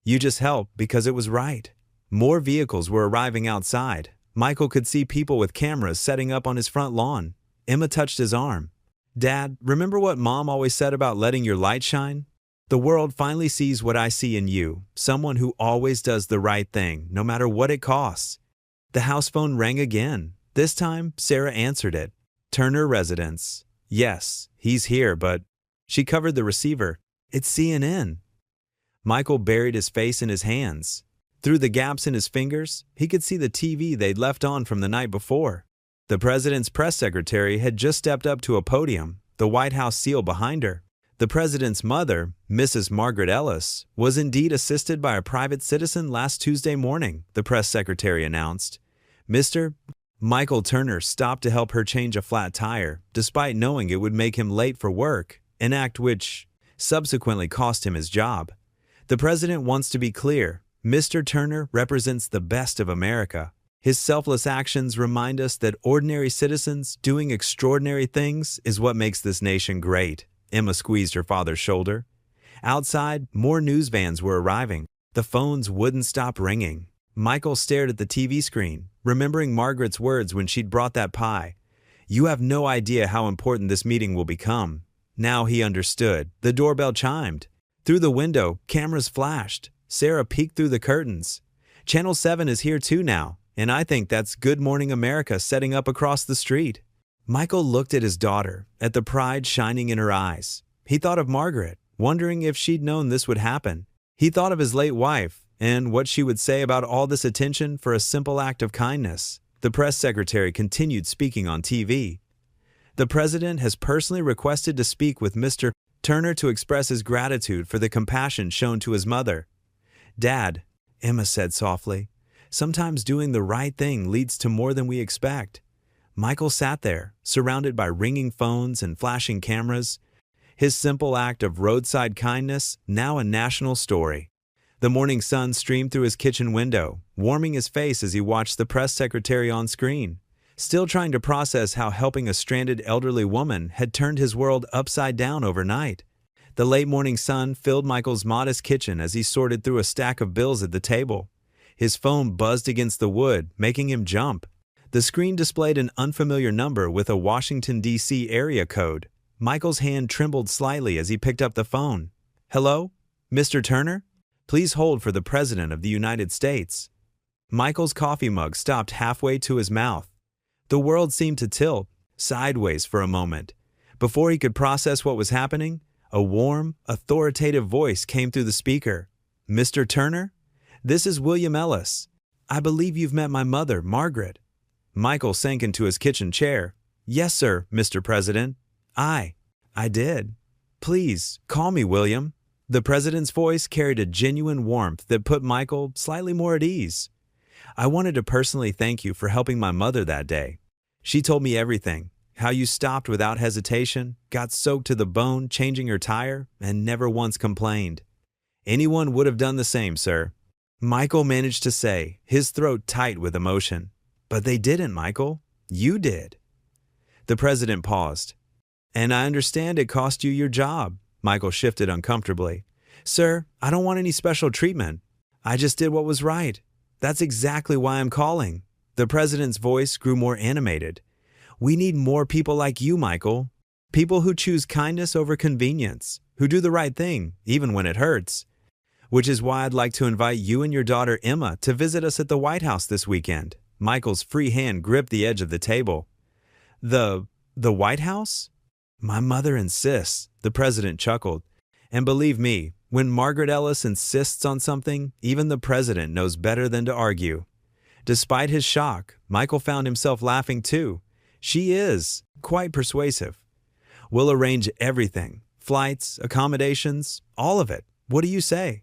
You just helped because it was right." More vehicles were arriving outside. Michael could see people with cameras setting up on his front lawn. Emma touched his arm. "Dad, remember what Mom always said about letting your light shine? The world finally sees what I see in you, someone who always does the right thing, no matter what it costs." The house phone rang again. This time, Sarah answered it. "Turner Residence." "Yes, he's here, but—" She covered the receiver. "It's CNN." Michael buried his face in his hands. Through the gaps in his fingers, he could see the TV they'd left on from the night before. The president's press secretary had just stepped up to a podium, the White House seal behind her. The president's mother, Mrs. Margaret Ellis, was indeed assisted by a private citizen last Tuesday morning, the press secretary announced. Mr. Michael Turner stopped to help her change a flat tire, despite knowing it would make him late for work, an act which subsequently cost him his job. The president wants to be clear. Mr. Turner represents the best of America. His selfless actions remind us that ordinary citizens doing extraordinary things is what makes this nation great. Emma squeezed her father's shoulder. Outside, more news vans were arriving. The phones wouldn't stop ringing. Michael stared at the TV screen, remembering Margaret's words when she'd brought that pie. "You have no idea how important this meeting will become." Now he understood. The doorbell chimed. Through the window, cameras flashed. Sarah peeked through the curtains. "Channel 7 is here too now, and I think that's Good Morning America setting up across the street." Michael looked at his daughter, at the pride shining in her eyes. He thought of Margaret, wondering if she'd known this would happen. He thought of his late wife, and what she would say about all this attention for a simple act of kindness. The press secretary continued speaking on TV. "The president has personally requested to speak with Mr. Turner to express his gratitude for the compassion shown to his mother." "Dad," Emma said softly, "sometimes doing the right thing leads to more than we expect." Michael sat there, surrounded by ringing phones and flashing cameras. His simple act of roadside kindness, now a national story. The morning sun streamed through his kitchen window, warming his face as he watched the press secretary on screen, still trying to process how helping a stranded elderly woman had turned his world upside down overnight. The late morning sun filled Michael's modest kitchen as he sorted through a stack of bills at the table. His phone buzzed against the wood, making him jump. The screen displayed an unfamiliar number with a Washington, D.C. area code. Michael's hand trembled slightly as he picked up the phone. "Hello? Mr. Turner? Please hold for the President of the United States." Michael's coffee mug stopped halfway to his mouth. The world seemed to tilt sideways for a moment. Before he could process what was happening, a warm, authoritative voice came through the speaker. "Mr. Turner? This is William Ellis. I believe you've met my mother, Margaret." Michael sank into his kitchen chair. "Yes, sir, Mr. President. I did. Please, call me William." The president's voice carried a genuine warmth that put Michael slightly more at ease. "I wanted to personally thank you for helping my mother that day. She told me everything, how you stopped without hesitation, got soaked to the bone changing her tire, and never once complained. Anyone would have done the same, sir." Michael managed to say, his throat tight with emotion. "But they didn't, Michael. You did." The president paused. "And I understand it cost you your job." Michael shifted uncomfortably. "Sir, I don't want any special treatment. I just did what was right. That's exactly why I'm calling." The president's voice grew more animated. "We need more people like you, Michael. People who choose kindness over convenience, who do the right thing, even when it hurts. Which is why I'd like to invite you and your daughter Emma to visit us at the White House this weekend." Michael's free hand gripped the edge of the table. The White House?" "My mother insists," the president chuckled. "And believe me, when Margaret Ellis insists on something, even the president knows better than to argue." Despite his shock, Michael found himself laughing too. "She is quite persuasive. We'll arrange everything. Flights, accommodations, all of it. What do you say?"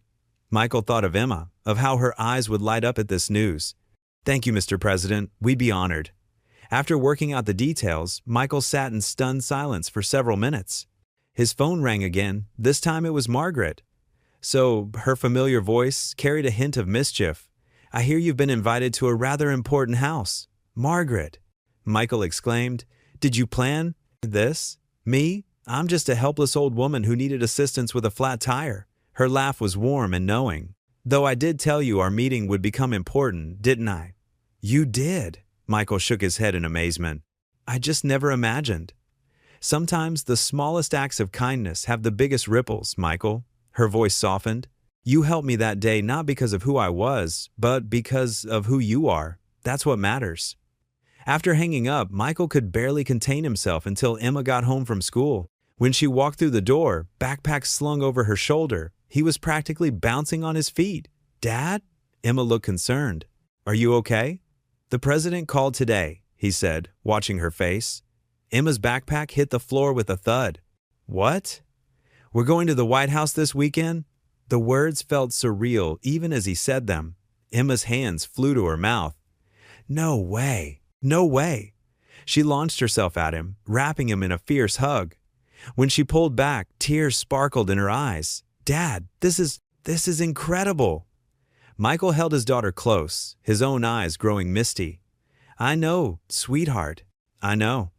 Michael thought of Emma, of how her eyes would light up at this news. "Thank you, Mr. President. We'd be honored." After working out the details, Michael sat in stunned silence for several minutes. His phone rang again. This time it was Margaret. So, her familiar voice carried a hint of mischief. "I hear you've been invited to a rather important house." "Margaret," Michael exclaimed, "did you plan this? Me? I'm just a helpless old woman who needed assistance with a flat tire." Her laugh was warm and knowing. "Though I did tell you our meeting would become important, didn't I?" "You did?" Michael shook his head in amazement. "I just never imagined." "Sometimes the smallest acts of kindness have the biggest ripples, Michael." Her voice softened. "You helped me that day not because of who I was, but because of who you are. That's what matters." After hanging up, Michael could barely contain himself until Emma got home from school. When she walked through the door, backpack slung over her shoulder, he was practically bouncing on his feet. "Dad?" Emma looked concerned. "Are you okay?" "The president called today," he said, watching her face. Emma's backpack hit the floor with a thud. "What? We're going to the White House this weekend?" The words felt surreal even as he said them. Emma's hands flew to her mouth. "No way. No way." She launched herself at him, wrapping him in a fierce hug. When she pulled back, tears sparkled in her eyes. "Dad, this is incredible." Michael held his daughter close, his own eyes growing misty. "I know, sweetheart. I know."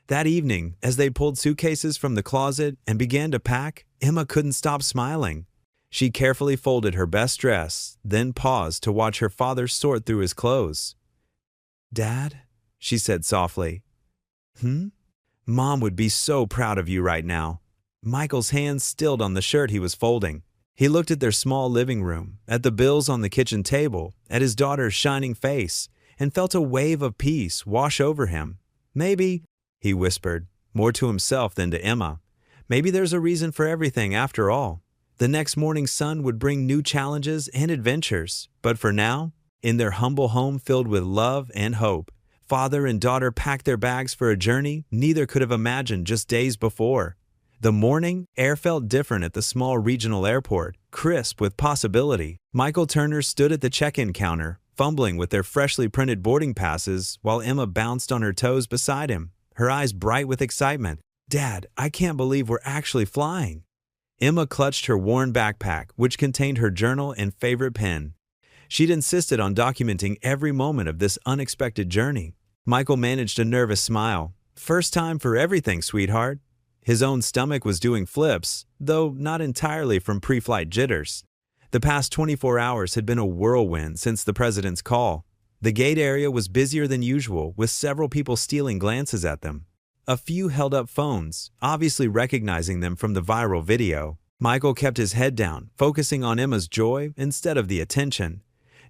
That evening, as they pulled suitcases from the closet and began to pack, Emma couldn't stop smiling. She carefully folded her best dress, then paused to watch her father sort through his clothes. "Dad?" she said softly. "Mom would be so proud of you right now." Michael's hands stilled on the shirt he was folding. He looked at their small living room, at the bills on the kitchen table, at his daughter's shining face, and felt a wave of peace wash over him. "Maybe," he whispered, more to himself than to Emma, "maybe there's a reason for everything after all." The next morning's sun would bring new challenges and adventures, but for now, in their humble home filled with love and hope, father and daughter packed their bags for a journey neither could have imagined just days before. The morning air felt different at the small regional airport, crisp with possibility. Michael Turner stood at the check-in counter, fumbling with their freshly printed boarding passes while Emma bounced on her toes beside him, her eyes bright with excitement. "Dad, I can't believe we're actually flying." Emma clutched her worn backpack, which contained her journal and favorite pen. She'd insisted on documenting every moment of this unexpected journey. Michael managed a nervous smile. "First time for everything, sweetheart." His own stomach was doing flips, though not entirely from pre-flight jitters. The past 24 hours had been a whirlwind since the president's call. The gate area was busier than usual, with several people stealing glances at them. A few held up phones, obviously recognizing them from the viral video. Michael kept his head down, focusing on Emma's joy instead of the attention.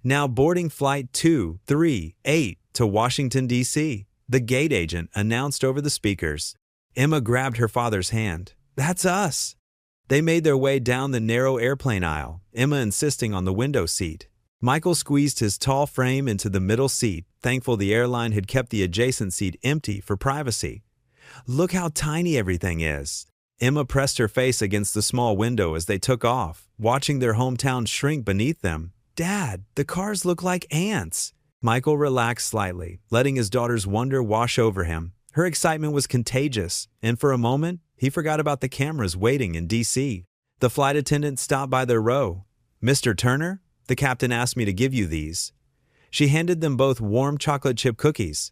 "Now boarding flight 238 to Washington, D.C., the gate agent announced over the speakers. Emma grabbed her father's hand. "That's us." They made their way down the narrow airplane aisle, Emma insisting on the window seat. Michael squeezed his tall frame into the middle seat, thankful the airline had kept the adjacent seat empty for privacy. "Look how tiny everything is." Emma pressed her face against the small window as they took off, watching their hometown shrink beneath them. "Dad, the cars look like ants." Michael relaxed slightly, letting his daughter's wonder wash over him. Her excitement was contagious, and for a moment, he forgot about the cameras waiting in D.C. The flight attendant stopped by their row. "Mr. Turner, the captain asked me to give you these." She handed them both warm chocolate chip cookies.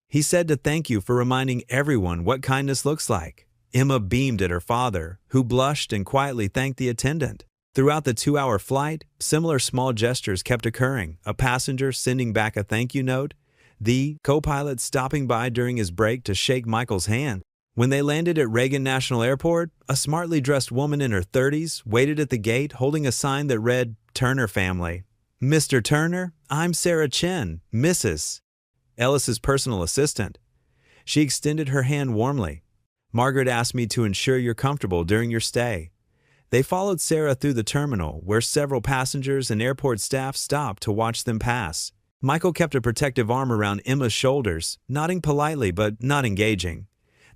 "He said to thank you for reminding everyone what kindness looks like." Emma beamed at her father, who blushed and quietly thanked the attendant. Throughout the 2-hour flight, similar small gestures kept occurring, a passenger sending back a thank you note, the co-pilot stopping by during his break to shake Michael's hand. When they landed at Reagan National Airport, a smartly dressed woman in her 30s waited at the gate holding a sign that read, "Turner Family." "Mr. Turner, I'm Sarah Chen, Mrs. Ellis's personal assistant." She extended her hand warmly. "Margaret asked me to ensure you're comfortable during your stay." They followed Sarah through the terminal, where several passengers and airport staff stopped to watch them pass. Michael kept a protective arm around Emma's shoulders, nodding politely but not engaging.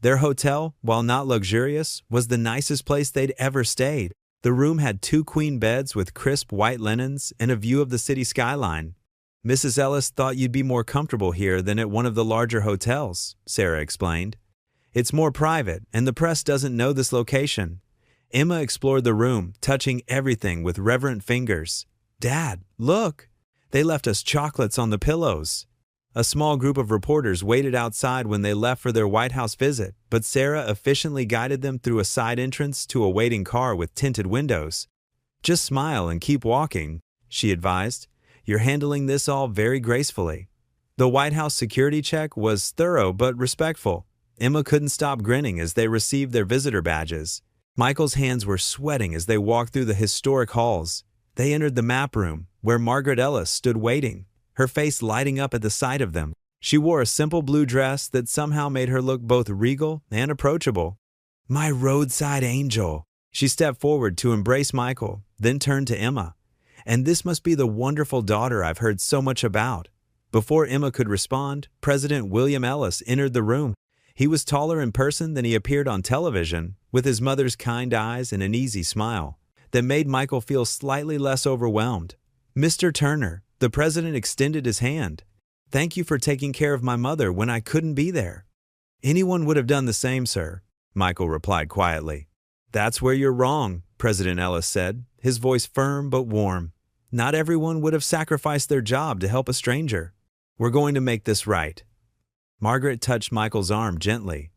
Their hotel, while not luxurious, was the nicest place they'd ever stayed. The room had 2 queen beds with crisp white linens and a view of the city skyline. Mrs. Ellis thought you'd be more comfortable here than at one of the larger hotels, Sarah explained. It's more private, and the press doesn't know this location. Emma explored the room, touching everything with reverent fingers. Dad, look! They left us chocolates on the pillows. A small group of reporters waited outside when they left for their White House visit, but Sarah efficiently guided them through a side entrance to a waiting car with tinted windows. Just smile and keep walking, she advised. You're handling this all very gracefully. The White House security check was thorough but respectful. Emma couldn't stop grinning as they received their visitor badges. Michael's hands were sweating as they walked through the historic halls. They entered the map room, where Margaret Ellis stood waiting, her face lighting up at the sight of them. She wore a simple blue dress that somehow made her look both regal and approachable. My roadside angel. She stepped forward to embrace Michael, then turned to Emma. And this must be the wonderful daughter I've heard so much about. Before Emma could respond, President William Ellis entered the room. He was taller in person than he appeared on television, with his mother's kind eyes and an easy smile that made Michael feel slightly less overwhelmed. Mr. Turner, the president extended his hand. Thank you for taking care of my mother when I couldn't be there. Anyone would have done the same, sir, Michael replied quietly. That's where you're wrong, President Ellis said, his voice firm but warm. Not everyone would have sacrificed their job to help a stranger. We're going to make this right. Margaret touched Michael's arm gently.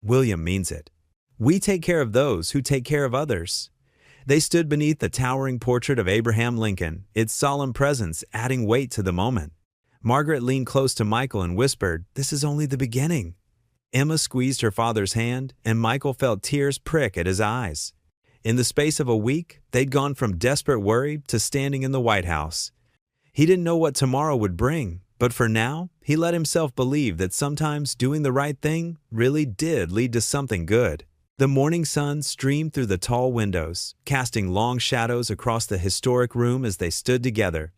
William means it. We take care of those who take care of others. They stood beneath the towering portrait of Abraham Lincoln, its solemn presence adding weight to the moment. Margaret leaned close to Michael and whispered, This is only the beginning. Emma squeezed her father's hand, and Michael felt tears prick at his eyes. In the space of a week, they'd gone from desperate worry to standing in the White House. He didn't know what tomorrow would bring, but for now, he let himself believe that sometimes doing the right thing really did lead to something good. The morning sun streamed through the tall windows, casting long shadows across the historic room as they stood together,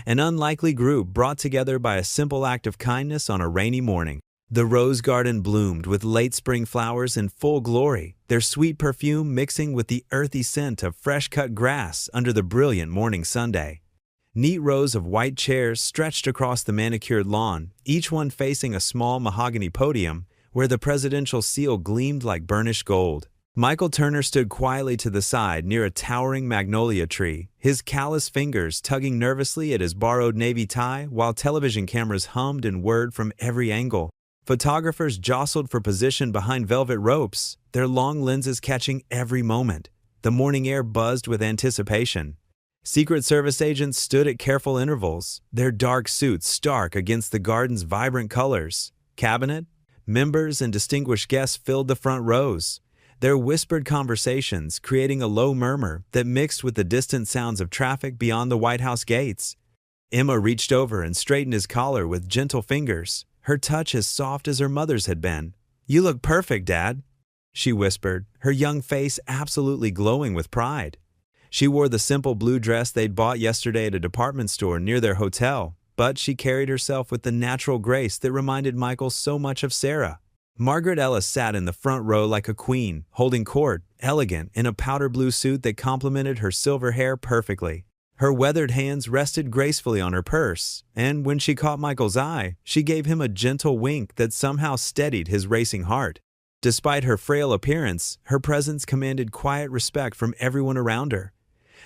an unlikely group brought together by a simple act of kindness on a rainy morning. The rose garden bloomed with late spring flowers in full glory, their sweet perfume mixing with the earthy scent of fresh-cut grass under the brilliant morning sunday. Neat rows of white chairs stretched across the manicured lawn, each one facing a small mahogany podium where the presidential seal gleamed like burnished gold. Michael Turner stood quietly to the side near a towering magnolia tree, his callous fingers tugging nervously at his borrowed navy tie while television cameras hummed and whirred from every angle. Photographers jostled for position behind velvet ropes, their long lenses catching every moment. The morning air buzzed with anticipation. Secret Service agents stood at careful intervals, their dark suits stark against the garden's vibrant colors. Cabinet, members, and distinguished guests filled the front rows, their whispered conversations creating a low murmur that mixed with the distant sounds of traffic beyond the White House gates. Emma reached over and straightened his collar with gentle fingers, her touch as soft as her mother's had been. You look perfect, Dad, she whispered, her young face absolutely glowing with pride. She wore the simple blue dress they'd bought yesterday at a department store near their hotel, but she carried herself with the natural grace that reminded Michael so much of Sarah. Margaret Ellis sat in the front row like a queen, holding court, elegant, in a powder blue suit that complemented her silver hair perfectly. Her weathered hands rested gracefully on her purse, and when she caught Michael's eye, she gave him a gentle wink that somehow steadied his racing heart. Despite her frail appearance, her presence commanded quiet respect from everyone around her.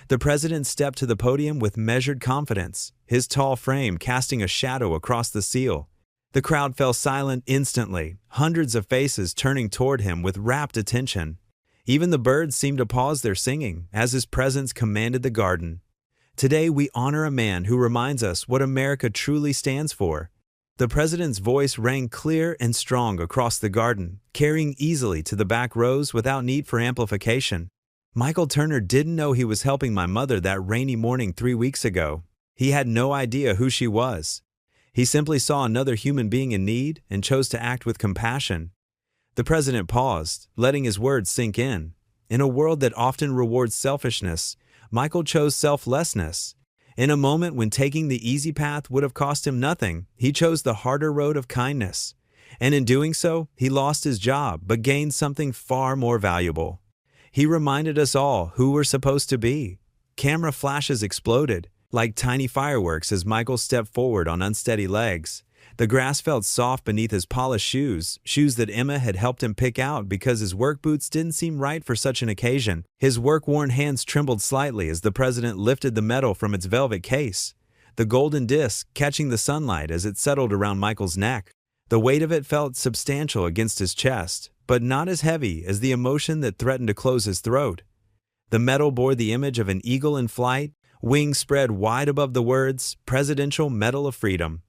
The president stepped to the podium with measured confidence, his tall frame casting a shadow across the seal. The crowd fell silent instantly, hundreds of faces turning toward him with rapt attention. Even the birds seemed to pause their singing as his presence commanded the garden. Today we honor a man who reminds us what America truly stands for. The president's voice rang clear and strong across the garden, carrying easily to the back rows without need for amplification. Michael Turner didn't know he was helping my mother that rainy morning 3 weeks ago. He had no idea who she was. He simply saw another human being in need and chose to act with compassion. The president paused, letting his words sink in. In a world that often rewards selfishness, Michael chose selflessness. In a moment when taking the easy path would have cost him nothing, he chose the harder road of kindness. And in doing so, he lost his job but gained something far more valuable. He reminded us all who we're supposed to be. Camera flashes exploded. like tiny fireworks as Michael stepped forward on unsteady legs. The grass felt soft beneath his polished shoes, shoes that Emma had helped him pick out because his work boots didn't seem right for such an occasion. His work-worn hands trembled slightly as the president lifted the medal from its velvet case, the golden disc catching the sunlight as it settled around Michael's neck. The weight of it felt substantial against his chest, but not as heavy as the emotion that threatened to close his throat. The medal bore the image of an eagle in flight, wings spread wide above the words, Presidential Medal of Freedom.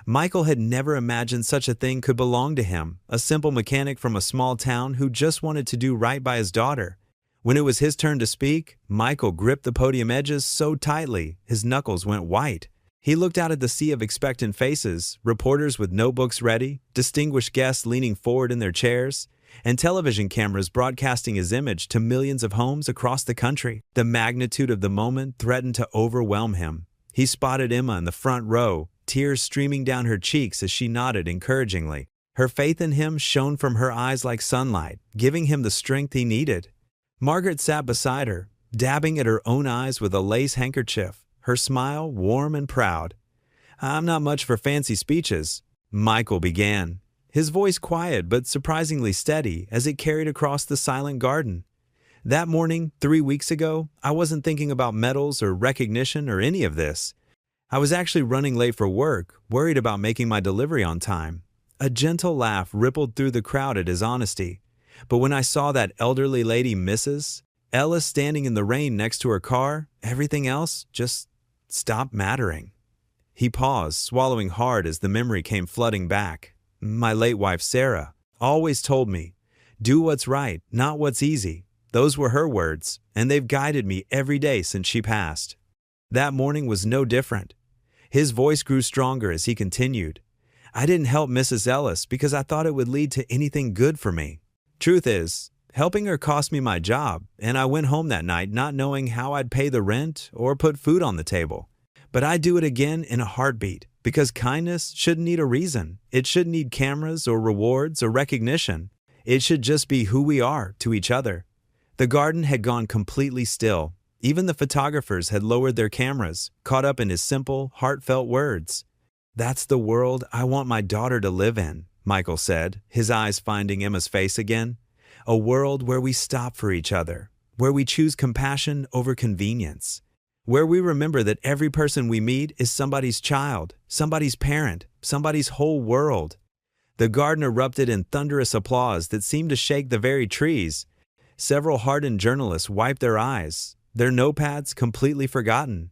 Michael had never imagined such a thing could belong to him, a simple mechanic from a small town who just wanted to do right by his daughter. When it was his turn to speak, Michael gripped the podium edges so tightly his knuckles went white. He looked out at the sea of expectant faces, reporters with notebooks ready, distinguished guests leaning forward in their chairs, and television cameras broadcasting his image to millions of homes across the country. The magnitude of the moment threatened to overwhelm him. He spotted Emma in the front row, tears streaming down her cheeks as she nodded encouragingly. Her faith in him shone from her eyes like sunlight, giving him the strength he needed. Margaret sat beside her, dabbing at her own eyes with a lace handkerchief, her smile warm and proud. "I'm not much for fancy speeches," Michael began, his voice quiet but surprisingly steady as it carried across the silent garden. "That morning, 3 weeks ago, I wasn't thinking about medals or recognition or any of this. I was actually running late for work, worried about making my delivery on time." A gentle laugh rippled through the crowd at his honesty. "But when I saw that elderly lady, Mrs. Ellis, standing in the rain next to her car, everything else just stopped mattering." He paused, swallowing hard as the memory came flooding back. "My late wife, Sarah, always told me, 'Do what's right, not what's easy.' Those were her words, and they've guided me every day since she passed." That morning was no different. His voice grew stronger as he continued. "I didn't help Mrs. Ellis because I thought it would lead to anything good for me. Truth is, helping her cost me my job, and I went home that night not knowing how I'd pay the rent or put food on the table. But I'd do it again in a heartbeat, because kindness shouldn't need a reason. It shouldn't need cameras or rewards or recognition. It should just be who we are to each other." The garden had gone completely still. Even the photographers had lowered their cameras, caught up in his simple, heartfelt words. "That's the world I want my daughter to live in," Michael said, his eyes finding Emma's face again. "A world where we stop for each other, where we choose compassion over convenience, where we remember that every person we meet is somebody's child, somebody's parent, somebody's whole world." The garden erupted in thunderous applause that seemed to shake the very trees. Several hardened journalists wiped their eyes, their notepads completely forgotten.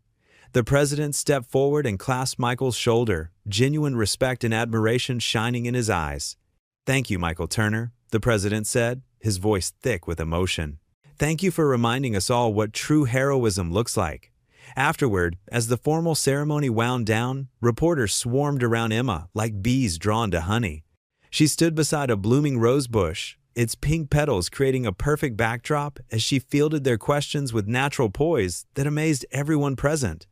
The president stepped forward and clasped Michael's shoulder, genuine respect and admiration shining in his eyes. "Thank you, Michael Turner," the president said, his voice thick with emotion. "Thank you for reminding us all what true heroism looks like." Afterward, as the formal ceremony wound down, reporters swarmed around Emma like bees drawn to honey. She stood beside a blooming rose bush, its pink petals creating a perfect backdrop as she fielded their questions with natural poise that amazed everyone present.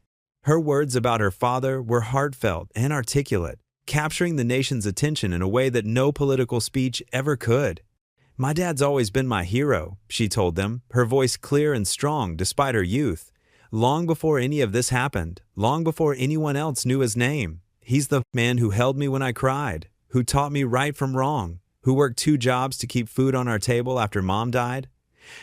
Her words about her father were heartfelt and articulate, capturing the nation's attention in a way that no political speech ever could. "My dad's always been my hero," she told them, her voice clear and strong despite her youth. "Long before any of this happened, long before anyone else knew his name, he's the man who held me when I cried, who taught me right from wrong, who worked 2 jobs to keep food on our table after Mom died.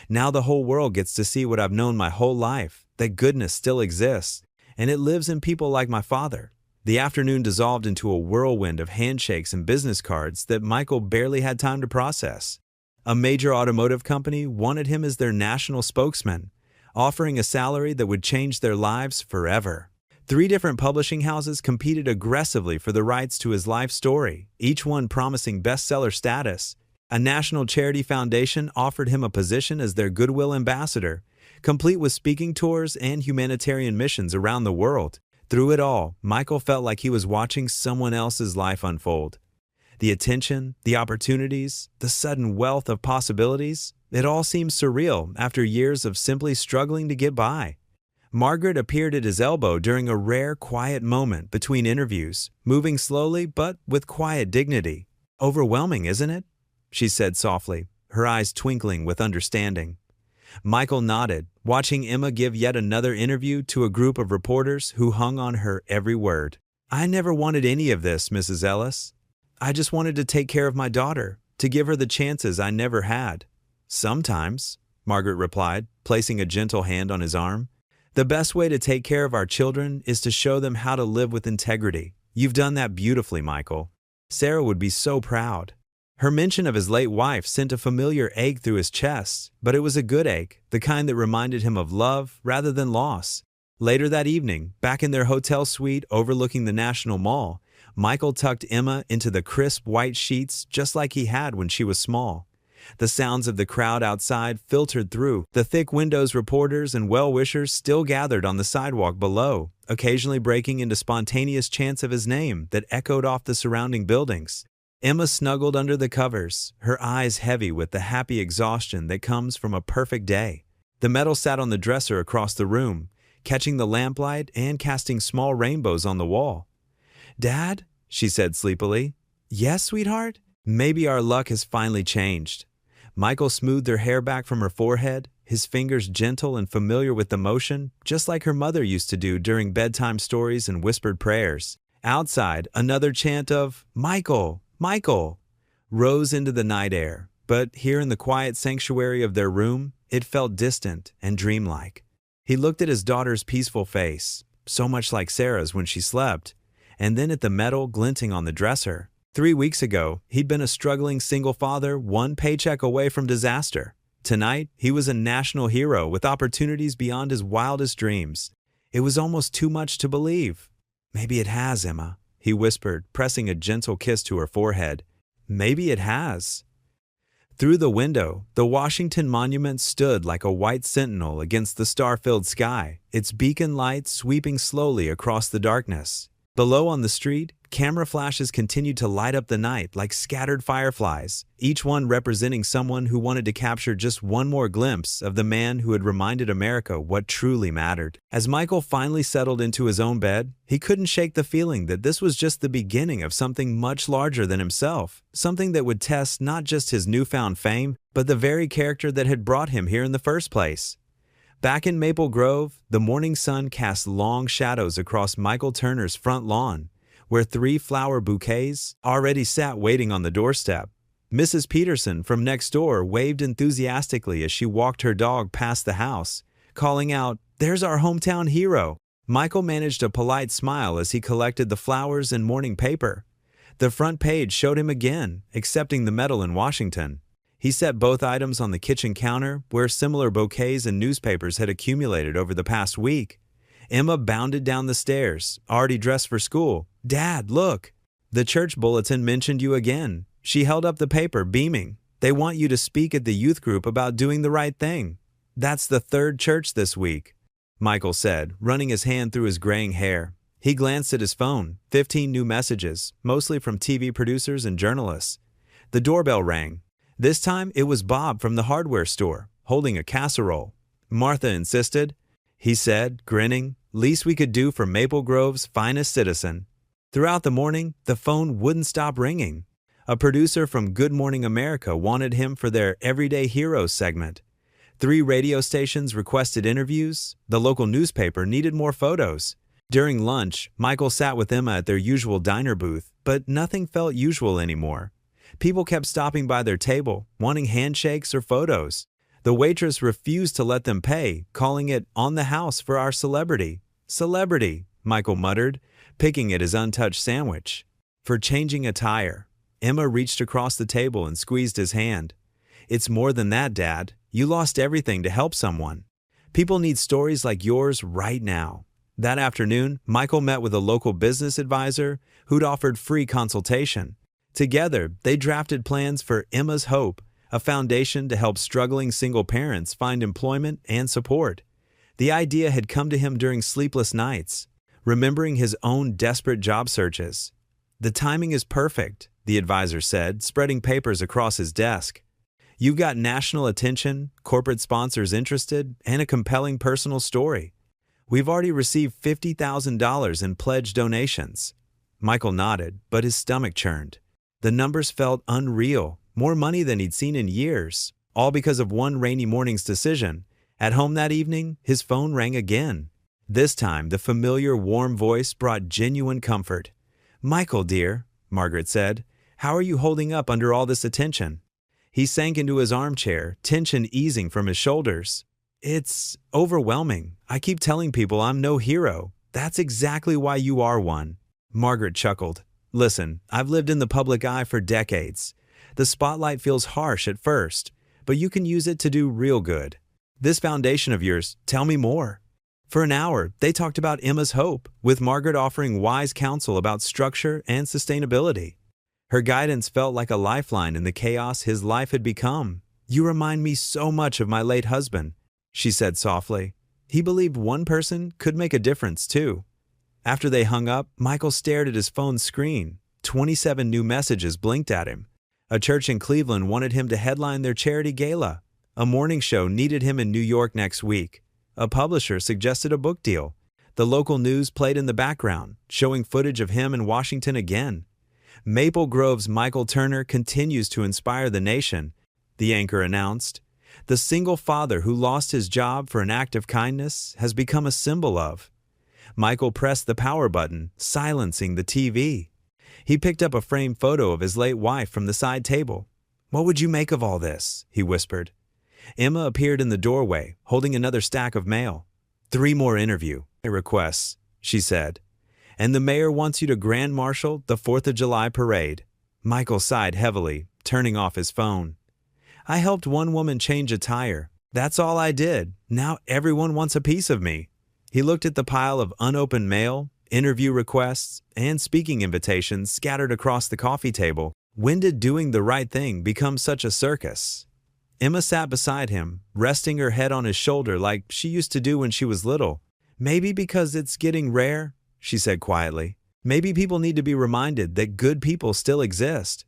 Now the whole world gets to see what I've known my whole life, that goodness still exists, and it lives in people like my father." The afternoon dissolved into a whirlwind of handshakes and business cards that Michael barely had time to process. A major automotive company wanted him as their national spokesman, offering a salary that would change their lives forever. 3 different publishing houses competed aggressively for the rights to his life story, each one promising bestseller status. A national charity foundation offered him a position as their goodwill ambassador, complete with speaking tours and humanitarian missions around the world. Through it all, Michael felt like he was watching someone else's life unfold. The attention, the opportunities, the sudden wealth of possibilities, it all seemed surreal after years of simply struggling to get by. Margaret appeared at his elbow during a rare, quiet moment between interviews, moving slowly but with quiet dignity. "Overwhelming, isn't it?" she said softly, her eyes twinkling with understanding. Michael nodded, watching Emma give yet another interview to a group of reporters who hung on her every word. "I never wanted any of this, Mrs. Ellis. I just wanted to take care of my daughter, to give her the chances I never had." "Sometimes," Margaret replied, placing a gentle hand on his arm. "The best way to take care of our children is to show them how to live with integrity. You've done that beautifully, Michael. Sarah would be so proud." Her mention of his late wife sent a familiar ache through his chest, but it was a good ache, the kind that reminded him of love rather than loss. Later that evening, back in their hotel suite overlooking the National Mall, Michael tucked Emma into the crisp white sheets just like he had when she was small. The sounds of the crowd outside filtered through the thick windows. Reporters and well-wishers still gathered on the sidewalk below, occasionally breaking into spontaneous chants of his name that echoed off the surrounding buildings. Emma snuggled under the covers, her eyes heavy with the happy exhaustion that comes from a perfect day. The medal sat on the dresser across the room, catching the lamplight and casting small rainbows on the wall. "Dad?" she said sleepily. "Yes, sweetheart?" "Maybe our luck has finally changed." Michael smoothed her hair back from her forehead, his fingers gentle and familiar with the motion, just like her mother used to do during bedtime stories and whispered prayers. Outside, another chant of "Michael! Michael!" rose into the night air, but here in the quiet sanctuary of their room, it felt distant and dreamlike. He looked at his daughter's peaceful face, so much like Sarah's when she slept, and then at the medal glinting on the dresser. 3 weeks ago, he'd been a struggling single father, one paycheck away from disaster. Tonight, he was a national hero with opportunities beyond his wildest dreams. It was almost too much to believe. "Maybe it has, Emma," he whispered, pressing a gentle kiss to her forehead. "Maybe it has." Through the window, the Washington Monument stood like a white sentinel against the star-filled sky, its beacon light sweeping slowly across the darkness. Below on the street, camera flashes continued to light up the night like scattered fireflies, each one representing someone who wanted to capture just one more glimpse of the man who had reminded America what truly mattered. As Michael finally settled into his own bed, he couldn't shake the feeling that this was just the beginning of something much larger than himself, something that would test not just his newfound fame, but the very character that had brought him here in the first place. Back in Maple Grove, the morning sun cast long shadows across Michael Turner's front lawn, where 3 flower bouquets already sat waiting on the doorstep. Mrs. Peterson from next door waved enthusiastically as she walked her dog past the house, calling out, "There's our hometown hero." Michael managed a polite smile as he collected the flowers and morning paper. The front page showed him again, accepting the medal in Washington. He set both items on the kitchen counter, where similar bouquets and newspapers had accumulated over the past week. Emma bounded down the stairs, already dressed for school. "Dad, look! The church bulletin mentioned you again." She held up the paper, beaming. "They want you to speak at the youth group about doing the right thing." "That's the 3rd church this week," Michael said, running his hand through his graying hair. He glanced at his phone, 15 new messages, mostly from TV producers and journalists. The doorbell rang. This time, it was Bob from the hardware store, holding a casserole. "Martha insisted," he said, grinning. "Least we could do for Maple Grove's finest citizen." Throughout the morning, the phone wouldn't stop ringing. A producer from Good Morning America wanted him for their Everyday Heroes segment. 3 radio stations requested interviews. The local newspaper needed more photos. During lunch, Michael sat with Emma at their usual diner booth, but nothing felt usual anymore. People kept stopping by their table, wanting handshakes or photos. The waitress refused to let them pay, calling it "on the house for our celebrity." "Celebrity," Michael muttered, picking at his untouched sandwich. "For changing a tire." Emma reached across the table and squeezed his hand. "It's more than that, Dad. You lost everything to help someone. People need stories like yours right now." That afternoon, Michael met with a local business advisor who'd offered free consultation. Together, they drafted plans for Emma's Hope, a foundation to help struggling single parents find employment and support. The idea had come to him during sleepless nights, remembering his own desperate job searches. "The timing is perfect," the advisor said, spreading papers across his desk. "You've got national attention, corporate sponsors interested, and a compelling personal story. We've already received $50,000 in pledged donations." Michael nodded, but his stomach churned. The numbers felt unreal, more money than he'd seen in years. all because of one rainy morning's decision. At home that evening, his phone rang again. This time, the familiar warm voice brought genuine comfort. "Michael, dear," Margaret said, "how are you holding up under all this attention?" He sank into his armchair, tension easing from his shoulders. "It's overwhelming. I keep telling people I'm no hero. That's exactly why you are one." Margaret chuckled. "Listen, I've lived in the public eye for decades. The spotlight feels harsh at first, but you can use it to do real good. This foundation of yours, tell me more." For an hour, they talked about Emma's hope, with Margaret offering wise counsel about structure and sustainability. Her guidance felt like a lifeline in the chaos his life had become. "You remind me so much of my late husband," she said softly. He believed one person could make a difference, too. After they hung up, Michael stared at his phone's screen. 27 new messages blinked at him. A church in Cleveland wanted him to headline their charity gala. A morning show needed him in New York next week. A publisher suggested a book deal. The local news played in the background, showing footage of him in Washington again. "Maple Grove's Michael Turner continues to inspire the nation," the anchor announced. "The single father who lost his job for an act of kindness has become a symbol of." Michael pressed the power button, silencing the TV. He picked up a framed photo of his late wife from the side table. "What would you make of all this?" he whispered. Emma appeared in the doorway, holding another stack of mail. "3 more interview requests," she said. "And the mayor wants you to grand marshal the 4th of July parade." Michael sighed heavily, turning off his phone. "I helped one woman change a tire. That's all I did. Now everyone wants a piece of me." He looked at the pile of unopened mail, interview requests, and speaking invitations scattered across the coffee table. When did doing the right thing become such a circus? Emma sat beside him, resting her head on his shoulder like she used to do when she was little. "Maybe because it's getting rare," she said quietly. "Maybe people need to be reminded that good people still exist."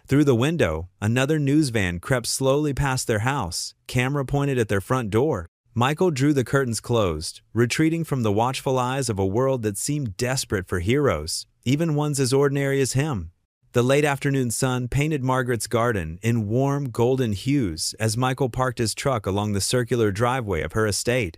Through the window, another news van crept slowly past their house, camera pointed at their front door. Michael drew the curtains closed, retreating from the watchful eyes of a world that seemed desperate for heroes, even ones as ordinary as him. The late afternoon sun painted Margaret's garden in warm, golden hues as Michael parked his truck along the circular driveway of her estate.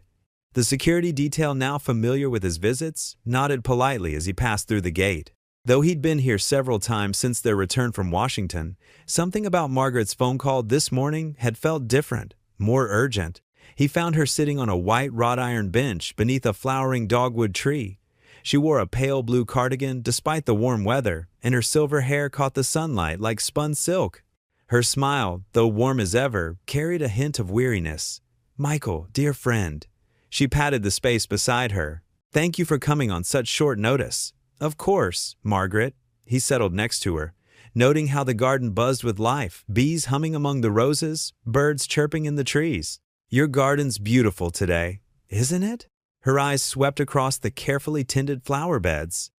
The security detail, now familiar with his visits, nodded politely as he passed through the gate. Though he'd been here several times since their return from Washington, something about Margaret's phone call this morning had felt different, more urgent. He found her sitting on a white wrought iron bench beneath a flowering dogwood tree. She wore a pale blue cardigan despite the warm weather, and her silver hair caught the sunlight like spun silk. Her smile, though warm as ever, carried a hint of weariness. "Michael, dear friend." She patted the space beside her. "Thank you for coming on such short notice." "Of course, Margaret." He settled next to her, noting how the garden buzzed with life, bees humming among the roses, birds chirping in the trees. "Your garden's beautiful today, isn't it?" Her eyes swept across the carefully tended flower beds.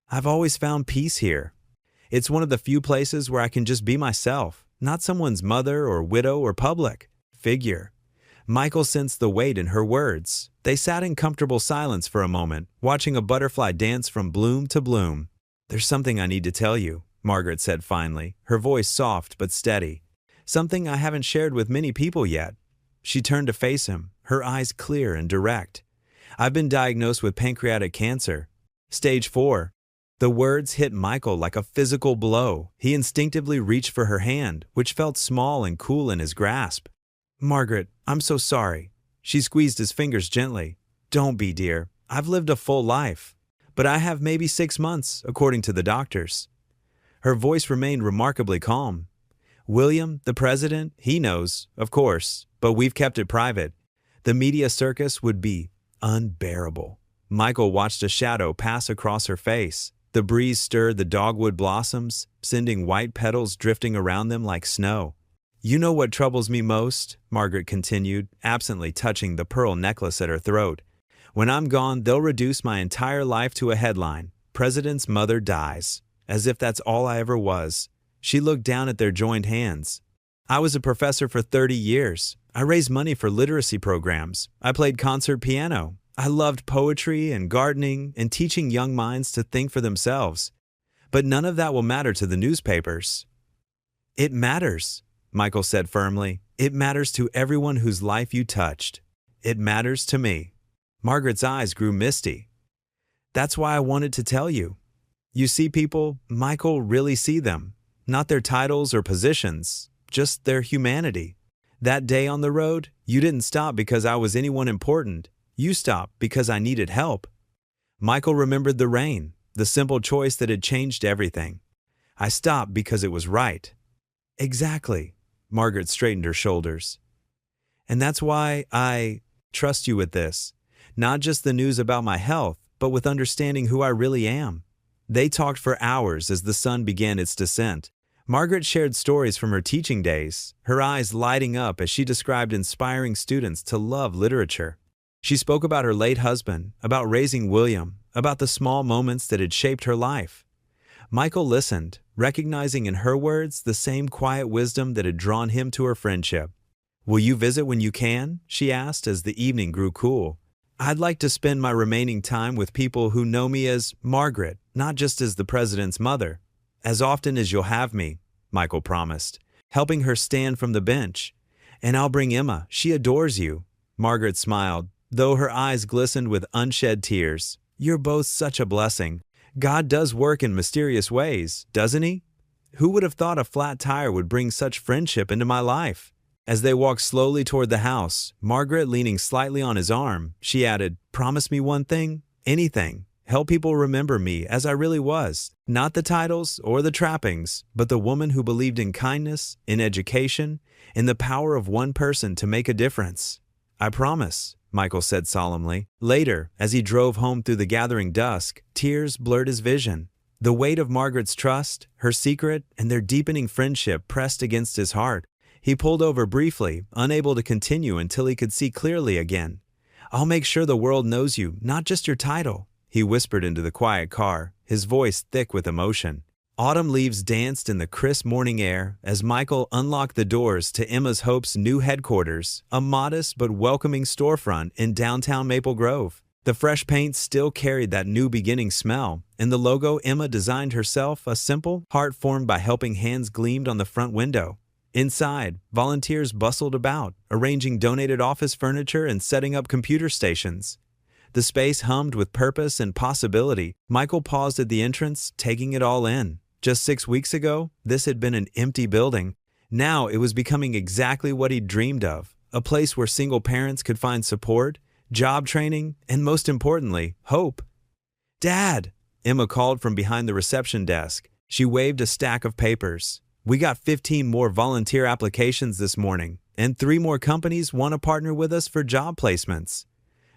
"I've always found peace here. It's one of the few places where I can just be myself, not someone's mother or widow or public figure." Michael sensed the weight in her words. They sat in comfortable silence for a moment, watching a butterfly dance from bloom to bloom. "There's something I need to tell you," Margaret said finally, her voice soft but steady. "Something I haven't shared with many people yet." She turned to face him, her eyes clear and direct. "I've been diagnosed with pancreatic cancer. Stage 4. The words hit Michael like a physical blow. He instinctively reached for her hand, which felt small and cool in his grasp. "Margaret, I'm so sorry." She squeezed his fingers gently. "Don't be, dear. I've lived a full life. But I have maybe 6 months, according to the doctors." Her voice remained remarkably calm. "William, the president, he knows, of course, but we've kept it private. The media circus would be unbearable." Michael watched a shadow pass across her face. The breeze stirred the dogwood blossoms, sending white petals drifting around them like snow. "You know what troubles me most," Margaret continued, absently touching the pearl necklace at her throat. "When I'm gone, they'll reduce my entire life to a headline. President's mother dies. As if that's all I ever was." She looked down at their joined hands. "I was a professor for 30 years. I raised money for literacy programs. I played concert piano. I loved poetry and gardening and teaching young minds to think for themselves. But none of that will matter to the newspapers." "It matters." Michael said firmly. "It matters to everyone whose life you touched. It matters to me." Margaret's eyes grew misty. "That's why I wanted to tell you. You see people, Michael, really see them. Not their titles or positions, just their humanity. That day on the road, you didn't stop because I was anyone important. You stopped because I needed help." Michael remembered the rain, the simple choice that had changed everything. "I stopped because it was right." "Exactly." Margaret straightened her shoulders. "And that's why I trust you with this. Not just the news about my health, but with understanding who I really am." They talked for hours as the sun began its descent. Margaret shared stories from her teaching days, her eyes lighting up as she described inspiring students to love literature. She spoke about her late husband, about raising William, about the small moments that had shaped her life. Michael listened, recognizing in her words the same quiet wisdom that had drawn him to her friendship. "Will you visit when you can?" she asked as the evening grew cool. "I'd like to spend my remaining time with people who know me as Margaret, not just as the president's mother." "As often as you'll have me," Michael promised, helping her stand from the bench. "And I'll bring Emma. She adores you." Margaret smiled, though her eyes glistened with unshed tears. "You're both such a blessing. God does work in mysterious ways, doesn't he? Who would have thought a flat tire would bring such friendship into my life?" As they walked slowly toward the house, Margaret leaning slightly on his arm, she added, "Promise me one thing, anything. Help people remember me as I really was. Not the titles or the trappings, but the woman who believed in kindness, in education, in the power of one person to make a difference." "I promise," Michael said solemnly. Later, as he drove home through the gathering dusk, tears blurred his vision. The weight of Margaret's trust, her secret, and their deepening friendship pressed against his heart. He pulled over briefly, unable to continue until he could see clearly again. "I'll make sure the world knows you, not just your title," he whispered into the quiet car, his voice thick with emotion. Autumn leaves danced in the crisp morning air as Michael unlocked the doors to Emma's Hope's new headquarters, a modest but welcoming storefront in downtown Maple Grove. The fresh paint still carried that new beginning smell, and the logo Emma designed herself, a simple heart formed by helping hands, gleamed on the front window. Inside, volunteers bustled about, arranging donated office furniture and setting up computer stations. The space hummed with purpose and possibility. Michael paused at the entrance, taking it all in. Just 6 weeks ago, this had been an empty building. Now it was becoming exactly what he'd dreamed of, a place where single parents could find support, job training, and most importantly, hope. "Dad!" Emma called from behind the reception desk. She waved a stack of papers. "We got 15 more volunteer applications this morning, and 3 more companies want to partner with us for job placements."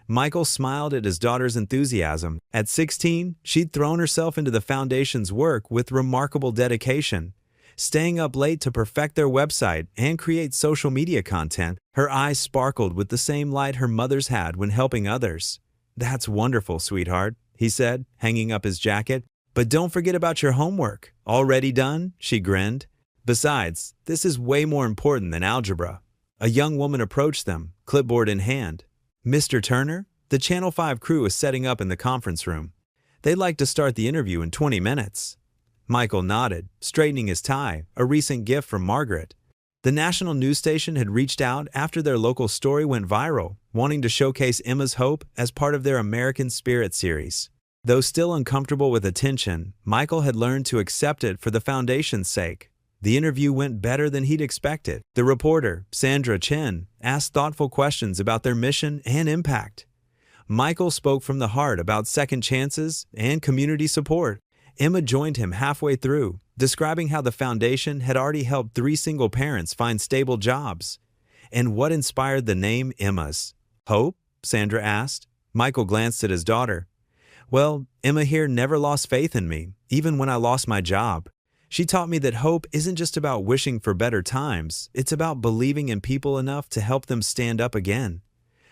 Michael smiled at his daughter's enthusiasm. At 16, she'd thrown herself into the foundation's work with remarkable dedication. Staying up late to perfect their website and create social media content, her eyes sparkled with the same light her mother's had when helping others. "That's wonderful, sweetheart," he said, hanging up his jacket. "But don't forget about your homework." "Already done?" she grinned. "Besides, this is way more important than algebra." A young woman approached them, clipboard in hand. "Mr. Turner, the Channel 5 crew is setting up in the conference room. They'd like to start the interview in 20 minutes. Michael nodded, straightening his tie, a recent gift from Margaret. The national news station had reached out after their local story went viral, wanting to showcase Emma's Hope as part of their American Spirit series. Though still uncomfortable with attention, Michael had learned to accept it for the foundation's sake. The interview went better than he'd expected. The reporter, Sandra Chen, asked thoughtful questions about their mission and impact. Michael spoke from the heart about second chances and community support. Emma joined him halfway through, describing how the foundation had already helped 3 single parents find stable jobs. "And what inspired the name Emma's?" "Hope?" Sandra asked. Michael glanced at his daughter. "Well, Emma here never lost faith in me, even when I lost my job. She taught me that hope isn't just about wishing for better times, it's about believing in people enough to help them stand up again."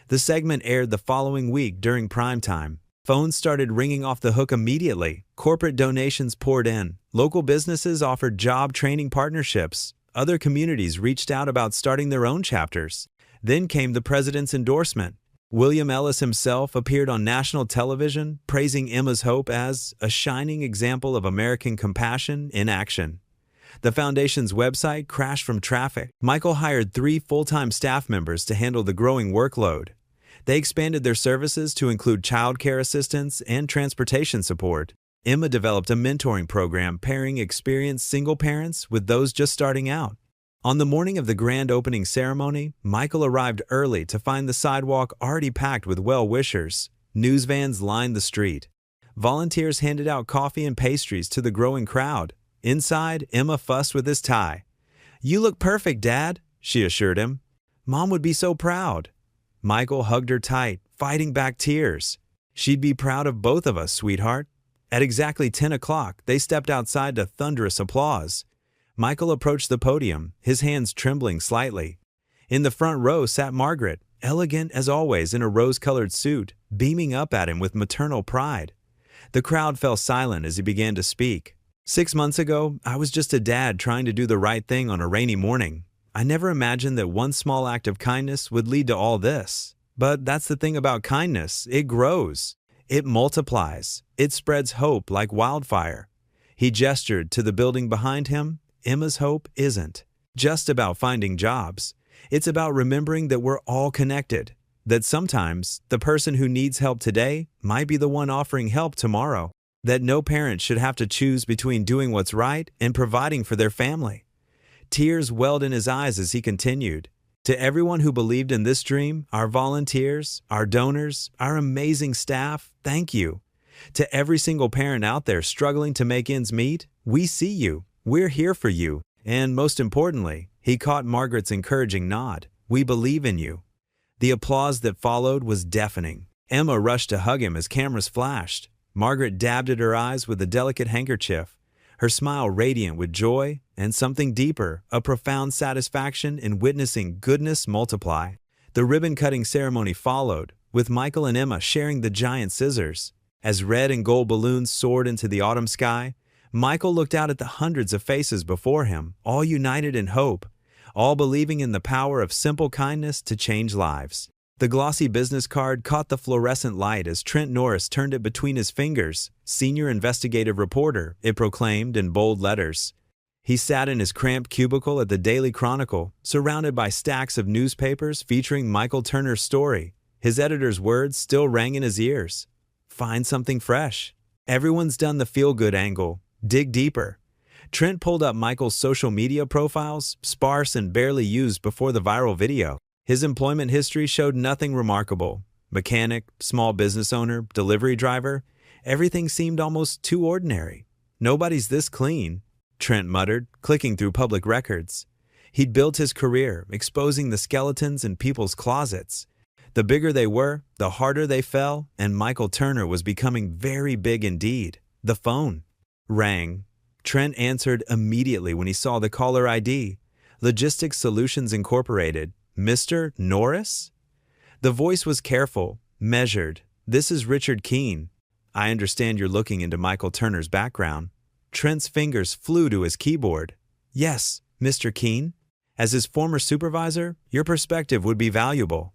The segment aired the following week during prime time. Phones started ringing off the hook immediately. Corporate donations poured in. Local businesses offered job training partnerships. Other communities reached out about starting their own chapters. Then came the president's endorsement. William Ellis himself appeared on national television, praising Emma's Hope as a shining example of American compassion in action. The foundation's website crashed from traffic. Michael hired 3 full-time staff members to handle the growing workload. They expanded their services to include childcare assistance and transportation support. Emma developed a mentoring program pairing experienced single parents with those just starting out. On the morning of the grand opening ceremony, Michael arrived early to find the sidewalk already packed with well-wishers. News vans lined the street. Volunteers handed out coffee and pastries to the growing crowd. Inside, Emma fussed with his tie. "You look perfect, Dad," she assured him. "Mom would be so proud." Michael hugged her tight, fighting back tears. "She'd be proud of both of us, sweetheart." At exactly 10 o'clock, they stepped outside to thunderous applause. Michael approached the podium, his hands trembling slightly. In the front row sat Margaret, elegant as always in a rose-colored suit, beaming up at him with maternal pride. The crowd fell silent as he began to speak. "6 months ago, I was just a dad trying to do the right thing on a rainy morning. I never imagined that one small act of kindness would lead to all this. But that's the thing about kindness. It grows. It multiplies. It spreads hope like wildfire." He gestured to the building behind him. Emma's hope isn't just about finding jobs. It's about remembering that we're all connected. That sometimes the person who needs help today might be the one offering help tomorrow. That no parent should have to choose between doing what's right and providing for their family. Tears welled in his eyes as he continued. "To everyone who believed in this dream, our volunteers, our donors, our amazing staff, thank you. To every single parent out there struggling to make ends meet, we see you. We're here for you. And most importantly," he caught Margaret's encouraging nod, "we believe in you." The applause that followed was deafening. Emma rushed to hug him as cameras flashed. Margaret dabbed at her eyes with a delicate handkerchief, her smile radiant with joy and something deeper, a profound satisfaction in witnessing goodness multiply. The ribbon-cutting ceremony followed, with Michael and Emma sharing the giant scissors. As red and gold balloons soared into the autumn sky, Michael looked out at the hundreds of faces before him, all united in hope, all believing in the power of simple kindness to change lives. The glossy business card caught the fluorescent light as Trent Norris turned it between his fingers. "Senior investigative reporter," it proclaimed in bold letters. He sat in his cramped cubicle at the Daily Chronicle, surrounded by stacks of newspapers featuring Michael Turner's story. His editor's words still rang in his ears. "Find something fresh. Everyone's done the feel-good angle. Dig deeper." Trent pulled up Michael's social media profiles, sparse and barely used before the viral video. His employment history showed nothing remarkable. Mechanic, small business owner, delivery driver, everything seemed almost too ordinary. "Nobody's this clean," Trent muttered, clicking through public records. He'd built his career, exposing the skeletons in people's closets. The bigger they were, the harder they fell, and Michael Turner was becoming very big indeed. The phone rang. Trent answered immediately when he saw the caller ID. Logistics Solutions Incorporated. "Mr. Norris?" The voice was careful, measured. "This is Richard Keene. I understand you're looking into Michael Turner's background." Trent's fingers flew to his keyboard. "Yes, Mr. Keene. As his former supervisor, your perspective would be valuable."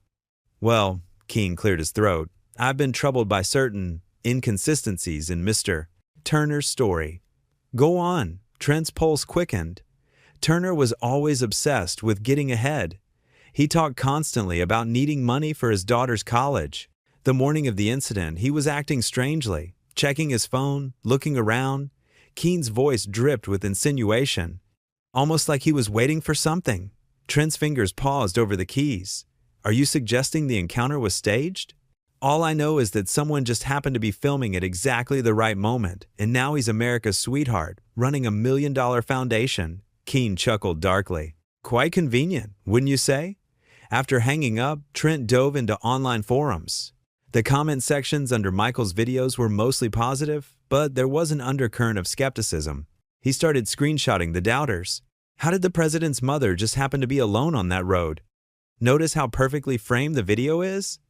"Well," Keene cleared his throat, "I've been troubled by certain inconsistencies in Mr. Turner's story." "Go on." Trent's pulse quickened. Turner was always obsessed with getting ahead. He talked constantly about needing money for his daughter's college. The morning of the incident, he was acting strangely, checking his phone, looking around. Keene's voice dripped with insinuation, almost like he was waiting for something. Trent's fingers paused over the keys. "Are you suggesting the encounter was staged?" "All I know is that someone just happened to be filming at exactly the right moment, and now he's America's sweetheart, running $1 million foundation." Keene chuckled darkly. "Quite convenient, wouldn't you say?" After hanging up, Trent dove into online forums. The comment sections under Michael's videos were mostly positive, but there was an undercurrent of skepticism. He started screenshotting the doubters. How did the president's mother just happen to be alone on that road? Notice how perfectly framed the video is?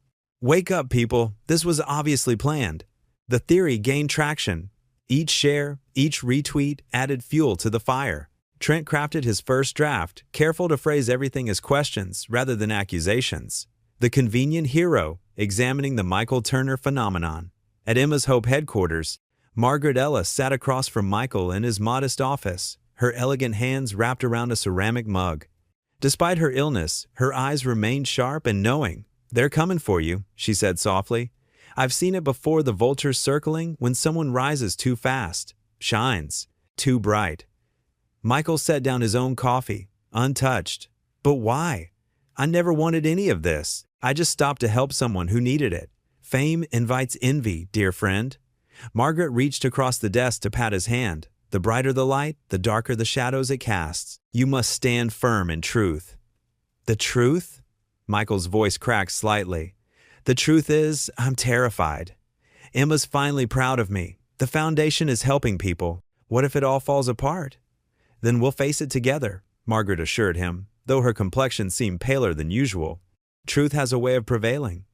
Wake up, people. This was obviously planned. The theory gained traction. Each share, each retweet added fuel to the fire. Trent crafted his first draft, careful to phrase everything as questions rather than accusations. The convenient hero, examining the Michael Turner phenomenon. At Emma's Hope headquarters, Margaret Ellis sat across from Michael in his modest office, her elegant hands wrapped around a ceramic mug. Despite her illness, her eyes remained sharp and knowing. "They're coming for you," she said softly. "I've seen it before, the vultures circling when someone rises too fast, shines too bright." Michael set down his own coffee, untouched. "But why? I never wanted any of this. I just stopped to help someone who needed it. Fame invites envy, dear friend." Margaret reached across the desk to pat his hand. "The brighter the light, the darker the shadows it casts. You must stand firm in truth." "The truth?" Michael's voice cracked slightly. "The truth is, I'm terrified. Emma's finally proud of me. The foundation is helping people. What if it all falls apart?" "Then we'll face it together," Margaret assured him, though her complexion seemed paler than usual. Truth has a way of prevailing.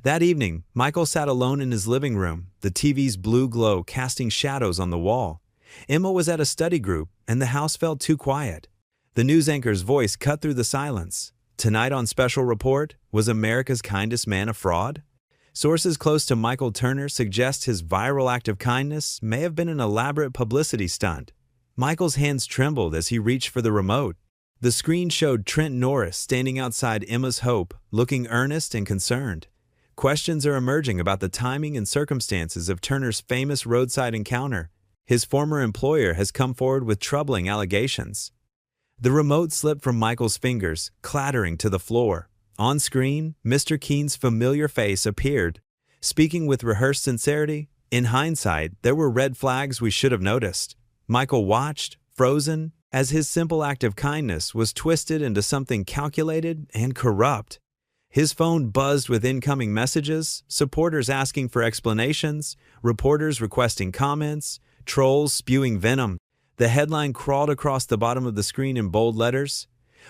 That evening, Michael sat alone in his living room, the TV's blue glow casting shadows on the wall. Emma was at a study group, and the house felt too quiet. The news anchor's voice cut through the silence. Tonight on Special Report, was America's kindest man a fraud? Sources close to Michael Turner suggest his viral act of kindness may have been an elaborate publicity stunt. Michael's hands trembled as he reached for the remote. The screen showed Trent Norris standing outside Emma's Hope, looking earnest and concerned. Questions are emerging about the timing and circumstances of Turner's famous roadside encounter. His former employer has come forward with troubling allegations. The remote slipped from Michael's fingers, clattering to the floor. On screen, Mr. Keene's familiar face appeared. Speaking with rehearsed sincerity, "In hindsight, there were red flags we should have noticed." Michael watched, frozen, as his simple act of kindness was twisted into something calculated and corrupt. His phone buzzed with incoming messages, supporters asking for explanations, reporters requesting comments, trolls spewing venom. The headline crawled across the bottom of the screen in bold letters.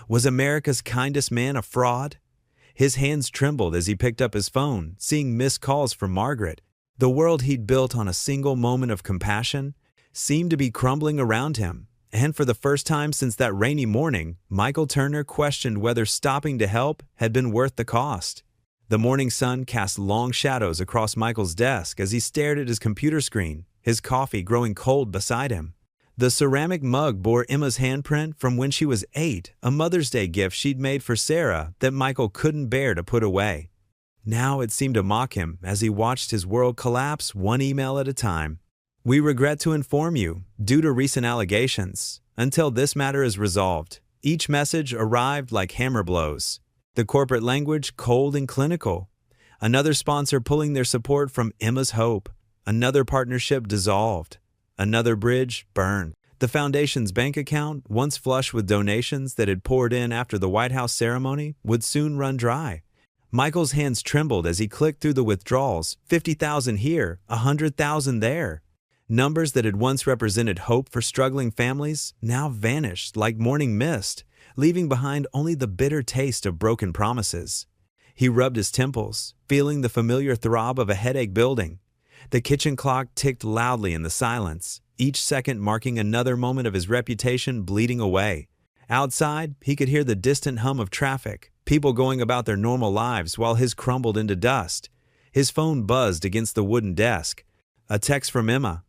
Was America's kindest man a fraud? His hands trembled as he picked up his phone, seeing missed calls from Margaret. The world he'd built on a single moment of compassion seemed to be crumbling around him. And for the first time since that rainy morning, Michael Turner questioned whether stopping to help had been worth the cost. The morning sun cast long shadows across Michael's desk as he stared at his computer screen, his coffee growing cold beside him. The ceramic mug bore Emma's handprint from when she was 8, a Mother's Day gift she'd made for Sarah that Michael couldn't bear to put away. Now it seemed to mock him as he watched his world collapse one email at a time. "We regret to inform you, due to recent allegations, until this matter is resolved." Each message arrived like hammer blows. The corporate language cold and clinical. Another sponsor pulling their support from Emma's Hope. Another partnership dissolved. Another bridge burned. The foundation's bank account, once flush with donations that had poured in after the White House ceremony, would soon run dry. Michael's hands trembled as he clicked through the withdrawals. 50,000 here, 100,000 there. Numbers that had once represented hope for struggling families now vanished like morning mist, leaving behind only the bitter taste of broken promises. He rubbed his temples, feeling the familiar throb of a headache building. The kitchen clock ticked loudly in the silence, each second marking another moment of his reputation bleeding away. Outside, he could hear the distant hum of traffic, people going about their normal lives while his crumbled into dust. His phone buzzed against the wooden desk. A text from Emma.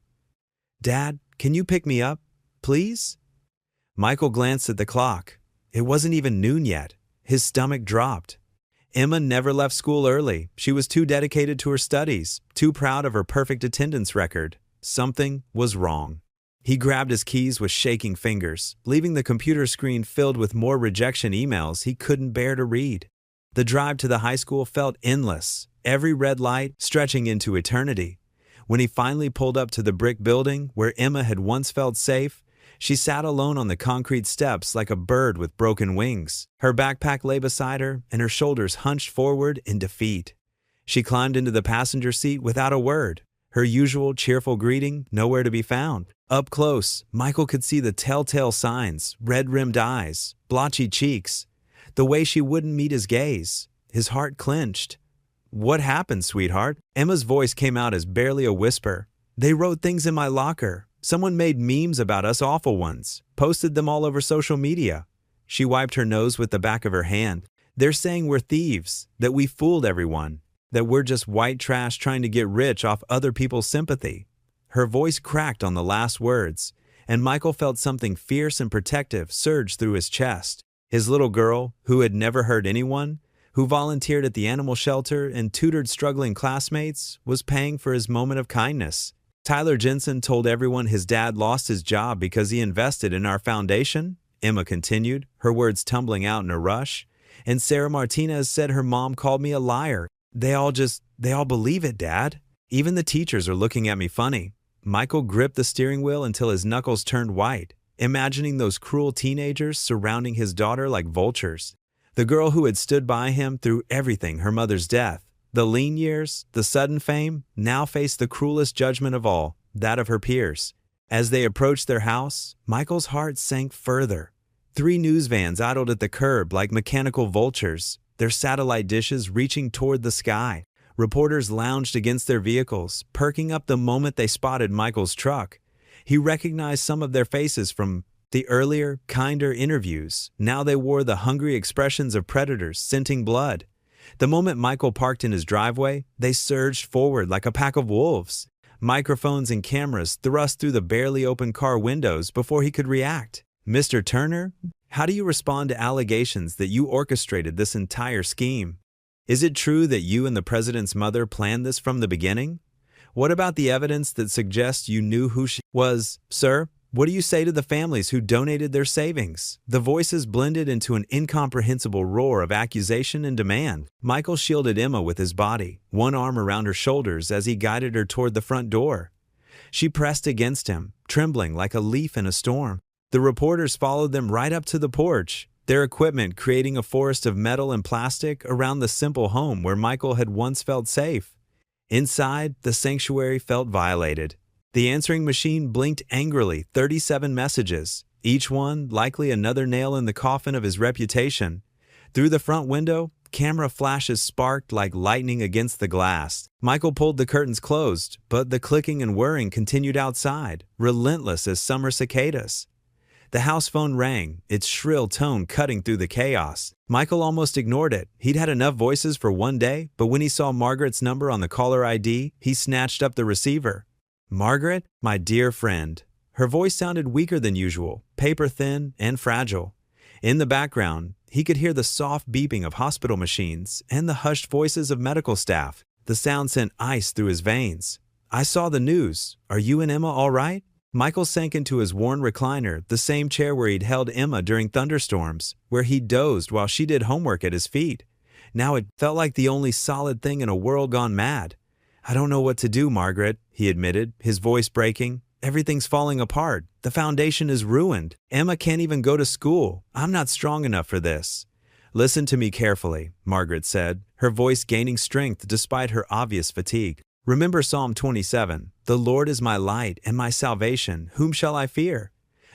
"Dad, can you pick me up, please?" Michael glanced at the clock. It wasn't even noon yet. His stomach dropped. Emma never left school early. She was too dedicated to her studies, too proud of her perfect attendance record. Something was wrong. He grabbed his keys with shaking fingers, leaving the computer screen filled with more rejection emails he couldn't bear to read. The drive to the high school felt endless, every red light stretching into eternity. When he finally pulled up to the brick building where Emma had once felt safe, she sat alone on the concrete steps like a bird with broken wings. Her backpack lay beside her, and her shoulders hunched forward in defeat. She climbed into the passenger seat without a word, her usual cheerful greeting nowhere to be found. Up close, Michael could see the telltale signs, red-rimmed eyes, blotchy cheeks, the way she wouldn't meet his gaze. His heart clenched. "What happened, sweetheart?" Emma's voice came out as barely a whisper. "They wrote things in my locker. Someone made memes about us awful ones, posted them all over social media." She wiped her nose with the back of her hand. "They're saying we're thieves, that we fooled everyone, that we're just white trash trying to get rich off other people's sympathy." Her voice cracked on the last words, and Michael felt something fierce and protective surge through his chest. His little girl, who had never hurt anyone, who volunteered at the animal shelter and tutored struggling classmates, was paying for his moment of kindness. Tyler Jensen told everyone his dad lost his job because he invested in our foundation, Emma continued, her words tumbling out in a rush. And Sarah Martinez said her mom called me a liar. They all believe it, Dad. Even the teachers are looking at me funny. Michael gripped the steering wheel until his knuckles turned white, imagining those cruel teenagers surrounding his daughter like vultures. The girl who had stood by him through everything, her mother's death, the lean years, the sudden fame, now faced the cruelest judgment of all, that of her peers. As they approached their house, Michael's heart sank further. 3 news vans idled at the curb like mechanical vultures, their satellite dishes reaching toward the sky. Reporters lounged against their vehicles, perking up the moment they spotted Michael's truck. He recognized some of their faces from the earlier, kinder interviews. Now they wore the hungry expressions of predators scenting blood. The moment Michael parked in his driveway, they surged forward like a pack of wolves. Microphones and cameras thrust through the barely open car windows before he could react. Mr. Turner, how do you respond to allegations that you orchestrated this entire scheme? Is it true that you and the president's mother planned this from the beginning? What about the evidence that suggests you knew who she was? Sir, what do you say to the families who donated their savings? The voices blended into an incomprehensible roar of accusation and demand. Michael shielded Emma with his body, one arm around her shoulders as he guided her toward the front door. She pressed against him, trembling like a leaf in a storm. The reporters followed them right up to the porch, their equipment creating a forest of metal and plastic around the simple home where Michael had once felt safe. Inside, the sanctuary felt violated. The answering machine blinked angrily, 37 messages, each one likely another nail in the coffin of his reputation. Through the front window, camera flashes sparked like lightning against the glass. Michael pulled the curtains closed, but the clicking and whirring continued outside, relentless as summer cicadas. The house phone rang, its shrill tone cutting through the chaos. Michael almost ignored it. He'd had enough voices for one day, but when he saw Margaret's number on the caller ID, he snatched up the receiver. Margaret, my dear friend. Her voice sounded weaker than usual, paper-thin and fragile. In the background, he could hear the soft beeping of hospital machines and the hushed voices of medical staff. The sound sent ice through his veins. I saw the news. Are you and Emma all right? Michael sank into his worn recliner, the same chair where he'd held Emma during thunderstorms, where he dozed while she did homework at his feet. Now it felt like the only solid thing in a world gone mad. I don't know what to do, Margaret, he admitted, his voice breaking. Everything's falling apart. The foundation is ruined. Emma can't even go to school. I'm not strong enough for this. Listen to me carefully, Margaret said, her voice gaining strength despite her obvious fatigue. Remember Psalm 27, "The Lord is my light and my salvation, whom shall I fear?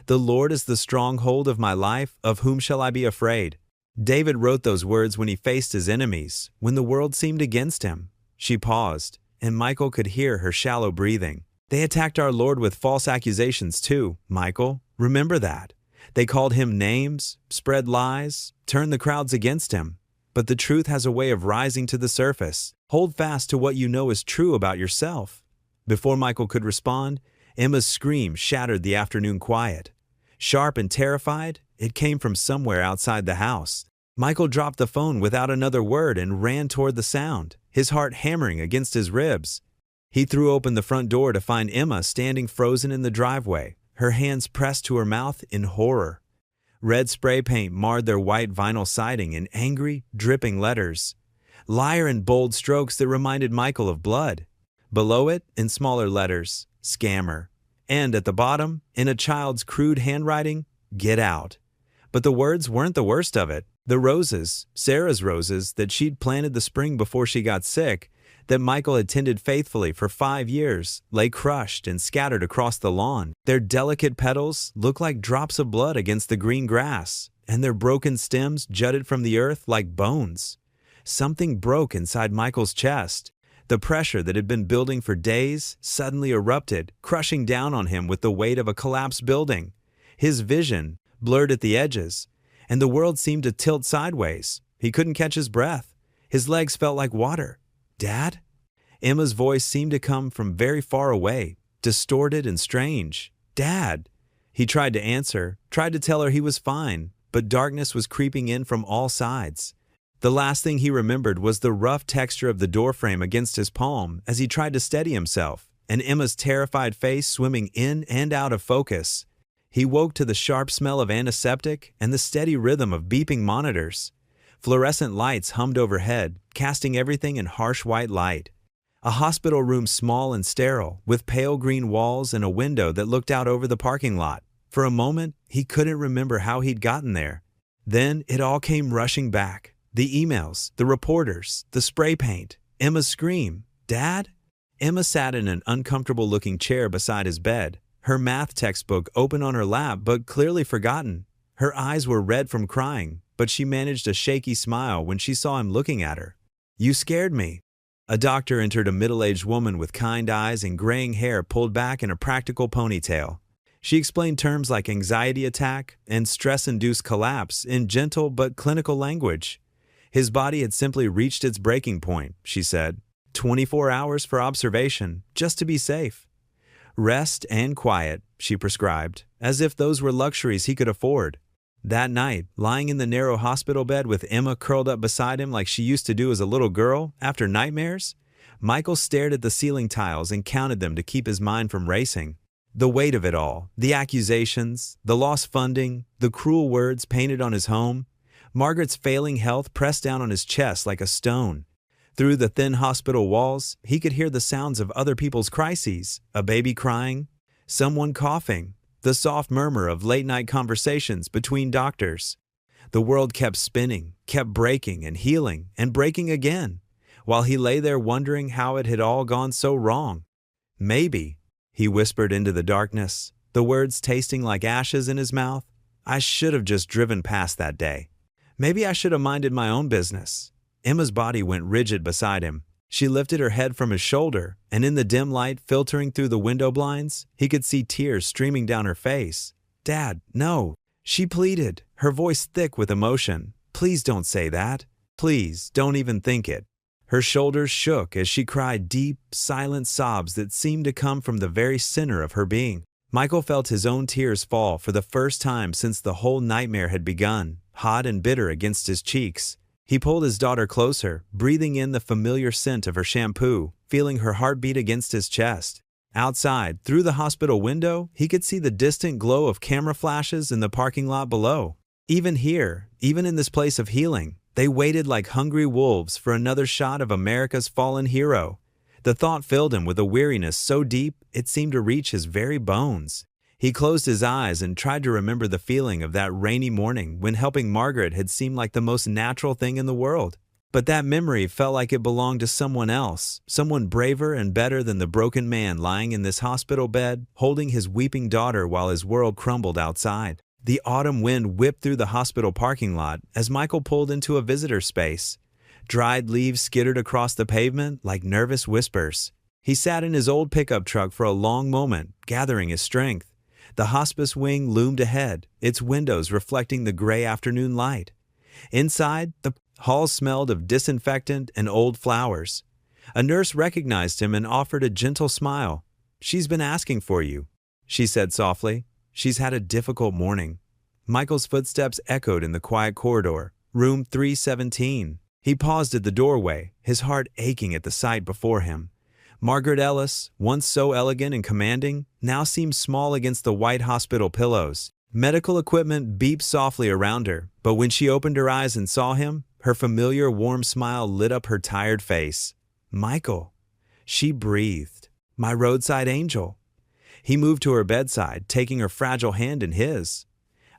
The Lord is the stronghold of my life, of whom shall I be afraid?" David wrote those words when he faced his enemies, when the world seemed against him. She paused, and Michael could hear her shallow breathing. They attacked our Lord with false accusations too, Michael. Remember that. They called him names, spread lies, turned the crowds against him. But the truth has a way of rising to the surface. Hold fast to what you know is true about yourself. Before Michael could respond, Emma's scream shattered the afternoon quiet. Sharp and terrified, it came from somewhere outside the house. Michael dropped the phone without another word and ran toward the sound, his heart hammering against his ribs. He threw open the front door to find Emma standing frozen in the driveway, her hands pressed to her mouth in horror. Red spray paint marred their white vinyl siding in angry, dripping letters. Liar in bold strokes that reminded Michael of blood. Below it, in smaller letters, scammer. And at the bottom, in a child's crude handwriting, get out. But the words weren't the worst of it. The roses, Sarah's roses that she'd planted the spring before she got sick, that Michael had tended faithfully for 5 years, lay crushed and scattered across the lawn. Their delicate petals looked like drops of blood against the green grass, and their broken stems jutted from the earth like bones. Something broke inside Michael's chest. The pressure that had been building for days suddenly erupted, crushing down on him with the weight of a collapsed building. His vision blurred at the edges, and the world seemed to tilt sideways. He couldn't catch his breath. His legs felt like water. Dad? Emma's voice seemed to come from very far away, distorted and strange. Dad! He tried to answer, tried to tell her he was fine, but darkness was creeping in from all sides. The last thing he remembered was the rough texture of the doorframe against his palm as he tried to steady himself, and Emma's terrified face swimming in and out of focus. He woke to the sharp smell of antiseptic and the steady rhythm of beeping monitors. Fluorescent lights hummed overhead, casting everything in harsh white light. A hospital room small and sterile, with pale green walls and a window that looked out over the parking lot. For a moment, he couldn't remember how he'd gotten there. Then it all came rushing back. The emails, the reporters, the spray paint, Emma's scream, "Dad?" Emma sat in an uncomfortable-looking chair beside his bed, her math textbook open on her lap but clearly forgotten. Her eyes were red from crying, but she managed a shaky smile when she saw him looking at her. "You scared me." A doctor entered, a middle-aged woman with kind eyes and graying hair pulled back in a practical ponytail. She explained terms like anxiety attack and stress-induced collapse in gentle but clinical language. His body had simply reached its breaking point, she said. 24 hours for observation, just to be safe. Rest and quiet, she prescribed, as if those were luxuries he could afford. That night, lying in the narrow hospital bed with Emma curled up beside him like she used to do as a little girl after nightmares, Michael stared at the ceiling tiles and counted them to keep his mind from racing. The weight of it all, the accusations, the lost funding, the cruel words painted on his home, Margaret's failing health pressed down on his chest like a stone. Through the thin hospital walls, he could hear the sounds of other people's crises, a baby crying, someone coughing, the soft murmur of late-night conversations between doctors. The world kept spinning, kept breaking and healing and breaking again, while he lay there wondering how it had all gone so wrong. "Maybe," he whispered into the darkness, the words tasting like ashes in his mouth, "I should have just driven past that day. Maybe I should have minded my own business." Emma's body went rigid beside him. She lifted her head from his shoulder, and in the dim light filtering through the window blinds, he could see tears streaming down her face. "Dad, no," she pleaded, her voice thick with emotion. "Please don't say that. Please, don't even think it." Her shoulders shook as she cried deep, silent sobs that seemed to come from the very center of her being. Michael felt his own tears fall for the first time since the whole nightmare had begun, hot and bitter against his cheeks. He pulled his daughter closer, breathing in the familiar scent of her shampoo, feeling her heartbeat against his chest. Outside, through the hospital window, he could see the distant glow of camera flashes in the parking lot below. Even here, even in this place of healing, they waited like hungry wolves for another shot of America's fallen hero. The thought filled him with a weariness so deep it seemed to reach his very bones. He closed his eyes and tried to remember the feeling of that rainy morning when helping Margaret had seemed like the most natural thing in the world. But that memory felt like it belonged to someone else, someone braver and better than the broken man lying in this hospital bed, holding his weeping daughter while his world crumbled outside. The autumn wind whipped through the hospital parking lot as Michael pulled into a visitor space. Dried leaves skittered across the pavement like nervous whispers. He sat in his old pickup truck for a long moment, gathering his strength. The hospice wing loomed ahead, its windows reflecting the gray afternoon light. Inside, the hall smelled of disinfectant and old flowers. A nurse recognized him and offered a gentle smile. "She's been asking for you," she said softly. "She's had a difficult morning." Michael's footsteps echoed in the quiet corridor, room 317. He paused at the doorway, his heart aching at the sight before him. Margaret Ellis, once so elegant and commanding, now seemed small against the white hospital pillows. Medical equipment beeped softly around her, but when she opened her eyes and saw him, her familiar warm smile lit up her tired face. "Michael," she breathed. "My roadside angel." He moved to her bedside, taking her fragile hand in his.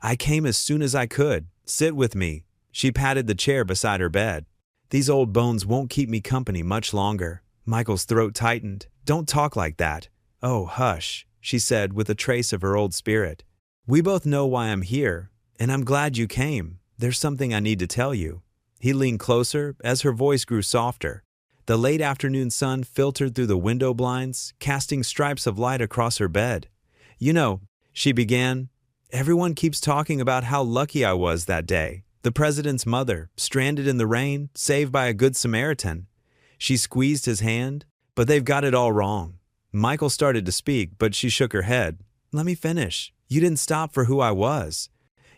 "I came as soon as I could. Sit with me." She patted the chair beside her bed. "These old bones won't keep me company much longer." Michael's throat tightened. "Don't talk like that." "Oh, hush," she said with a trace of her old spirit. "We both know why I'm here, and I'm glad you came. There's something I need to tell you." He leaned closer as her voice grew softer. The late afternoon sun filtered through the window blinds, casting stripes of light across her bed. "You know," she began, "everyone keeps talking about how lucky I was that day. The president's mother, stranded in the rain, saved by a good Samaritan." She squeezed his hand, "But they've got it all wrong." Michael started to speak, but she shook her head. let me finish. You didn't stop for who I was.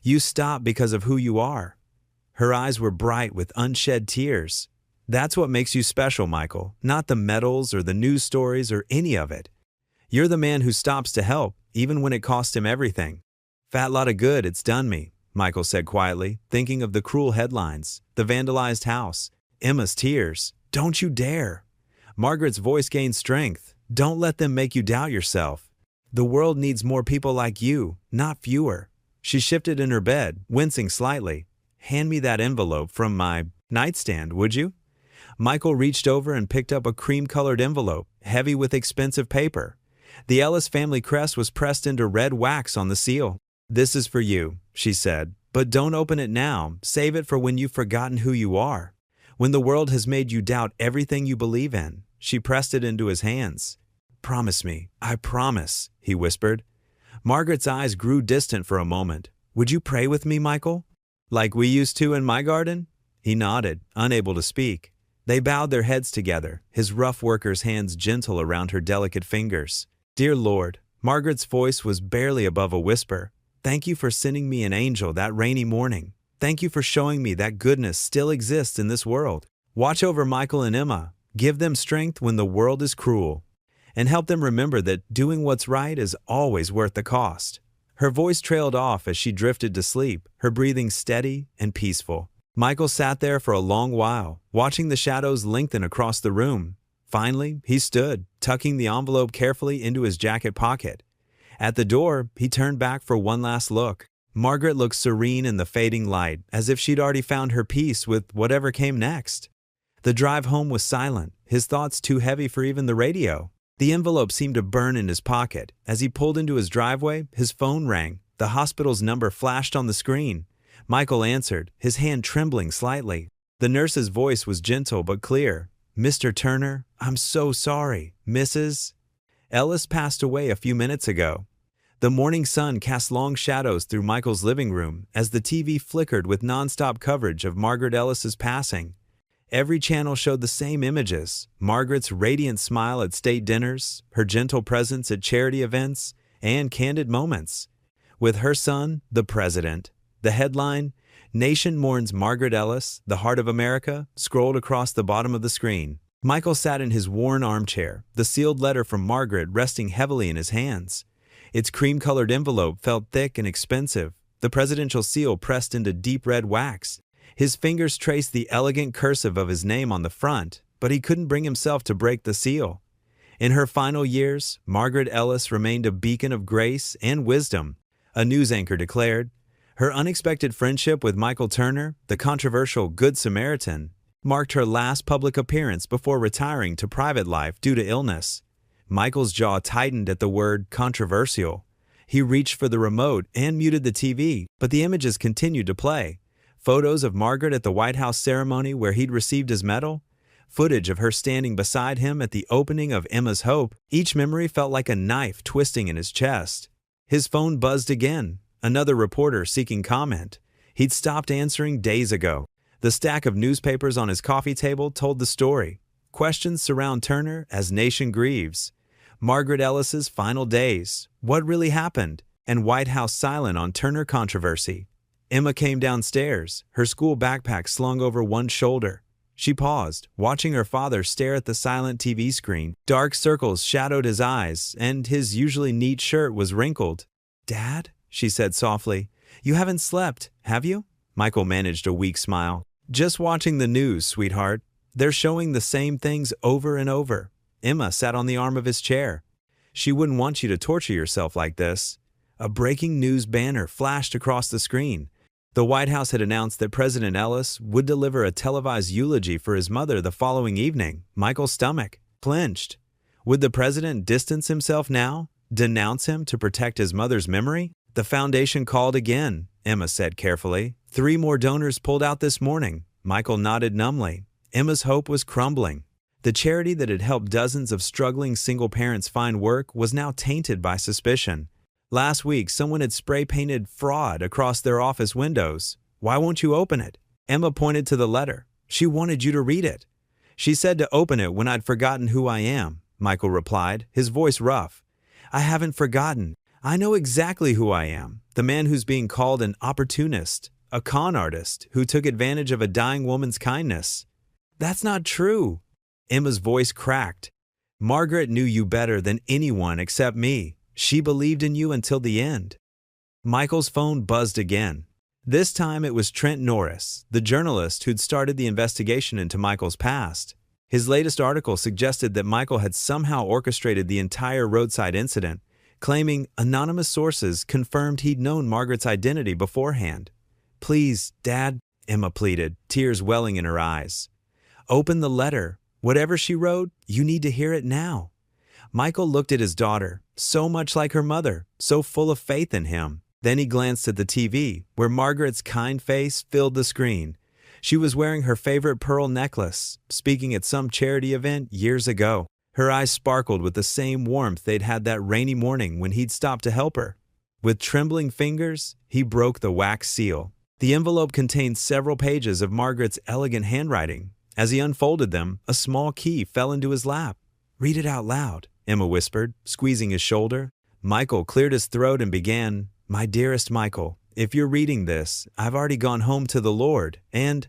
You stopped because of who you are." Her eyes were bright with unshed tears. "That's what makes you special, Michael, not the medals or the news stories or any of it. You're the man who stops to help, even when it cost him everything." "Fat lot of good it's done me," Michael said quietly, thinking of the cruel headlines, the vandalized house, Emma's tears. "Don't you dare." Margaret's voice gained strength. "Don't let them make you doubt yourself. The world needs more people like you, not fewer." She shifted in her bed, wincing slightly. "Hand me that envelope from my nightstand, would you?" Michael reached over and picked up a cream-colored envelope, heavy with expensive paper. The Ellis family crest was pressed into red wax on the seal. "This is for you," she said, "but don't open it now. Save it for when you've forgotten who you are. When the world has made you doubt everything you believe in." She pressed it into his hands. "Promise me, I promise," he whispered. Margaret's eyes grew distant for a moment. "Would you pray with me, Michael? Like we used to in my garden?" He nodded, unable to speak. They bowed their heads together, his rough worker's hands gentle around her delicate fingers. "Dear Lord," Margaret's voice was barely above a whisper, "thank you for sending me an angel that rainy morning. Thank you for showing me that goodness still exists in this world. Watch over Michael and Emma. Give them strength when the world is cruel. And help them remember that doing what's right is always worth the cost." Her voice trailed off as she drifted to sleep, her breathing steady and peaceful. Michael sat there for a long while, watching the shadows lengthen across the room. Finally, he stood, tucking the envelope carefully into his jacket pocket. At the door, he turned back for one last look. Margaret looked serene in the fading light, as if she'd already found her peace with whatever came next. The drive home was silent, his thoughts too heavy for even the radio. The envelope seemed to burn in his pocket. As he pulled into his driveway, his phone rang. The hospital's number flashed on the screen. Michael answered, his hand trembling slightly. The nurse's voice was gentle but clear. "Mr. Turner, I'm so sorry. Mrs. Ellis passed away a few minutes ago." The morning sun cast long shadows through Michael's living room as the TV flickered with nonstop coverage of Margaret Ellis's passing. Every channel showed the same images: Margaret's radiant smile at state dinners, her gentle presence at charity events, and candid moments with her son, the president. The headline, "Nation Mourns Margaret Ellis, the Heart of America," scrolled across the bottom of the screen. Michael sat in his worn armchair, the sealed letter from Margaret resting heavily in his hands. Its cream-colored envelope felt thick and expensive, the presidential seal pressed into deep red wax. His fingers traced the elegant cursive of his name on the front, but he couldn't bring himself to break the seal. In her final years, Margaret Ellis remained a beacon of grace and wisdom, a news anchor declared. Her unexpected friendship with Michael Turner, the controversial Good Samaritan, marked her last public appearance before retiring to private life due to illness. Michael's jaw tightened at the word controversial. He reached for the remote and muted the TV, but the images continued to play. Photos of Margaret at the White House ceremony where he'd received his medal, footage of her standing beside him at the opening of Emma's Hope. Each memory felt like a knife twisting in his chest. His phone buzzed again. Another reporter seeking comment. He'd stopped answering days ago. The stack of newspapers on his coffee table told the story. Questions surround Turner as nation grieves. Margaret Ellis's final days. What really happened? And White House silent on Turner controversy. Emma came downstairs, her school backpack slung over one shoulder. She paused, watching her father stare at the silent TV screen. Dark circles shadowed his eyes, and his usually neat shirt was wrinkled. "Dad?" she said softly. "You haven't slept, have you?" Michael managed a weak smile. "Just watching the news, sweetheart. They're showing the same things over and over." Emma sat on the arm of his chair. "She wouldn't want you to torture yourself like this." A breaking news banner flashed across the screen. The White House had announced that President Ellis would deliver a televised eulogy for his mother the following evening. Michael's stomach clenched. Would the president distance himself now? Denounce him to protect his mother's memory? "The foundation called again," Emma said carefully. 3 more donors pulled out this morning." Michael nodded numbly. Emma's hope was crumbling. The charity that had helped dozens of struggling single parents find work was now tainted by suspicion. Last week, someone had spray-painted fraud across their office windows. "Why won't you open it?" Emma pointed to the letter. "She wanted you to read it." "She said to open it when I'd forgotten who I am," Michael replied, his voice rough. "I haven't forgotten. I know exactly who I am, the man who's being called an opportunist, a con artist who took advantage of a dying woman's kindness. That's not true. Emma's voice cracked. Margaret knew you better than anyone except me. She believed in you until the end. Michael's phone buzzed again. This time it was Trent Norris, the journalist who'd started the investigation into Michael's past. His latest article suggested that Michael had somehow orchestrated the entire roadside incident, claiming anonymous sources confirmed he'd known Margaret's identity beforehand. "Please, Dad," Emma pleaded, tears welling in her eyes. "Open the letter. Whatever she wrote, you need to hear it now." Michael looked at his daughter, so much like her mother, so full of faith in him. Then he glanced at the TV, where Margaret's kind face filled the screen. She was wearing her favorite pearl necklace, speaking at some charity event years ago. Her eyes sparkled with the same warmth they'd had that rainy morning when he'd stopped to help her. With trembling fingers, he broke the wax seal. The envelope contained several pages of Margaret's elegant handwriting. As he unfolded them, a small key fell into his lap. "Read it out loud," Emma whispered, squeezing his shoulder. Michael cleared his throat and began, "My dearest Michael, if you're reading this, I've already gone home to the Lord, and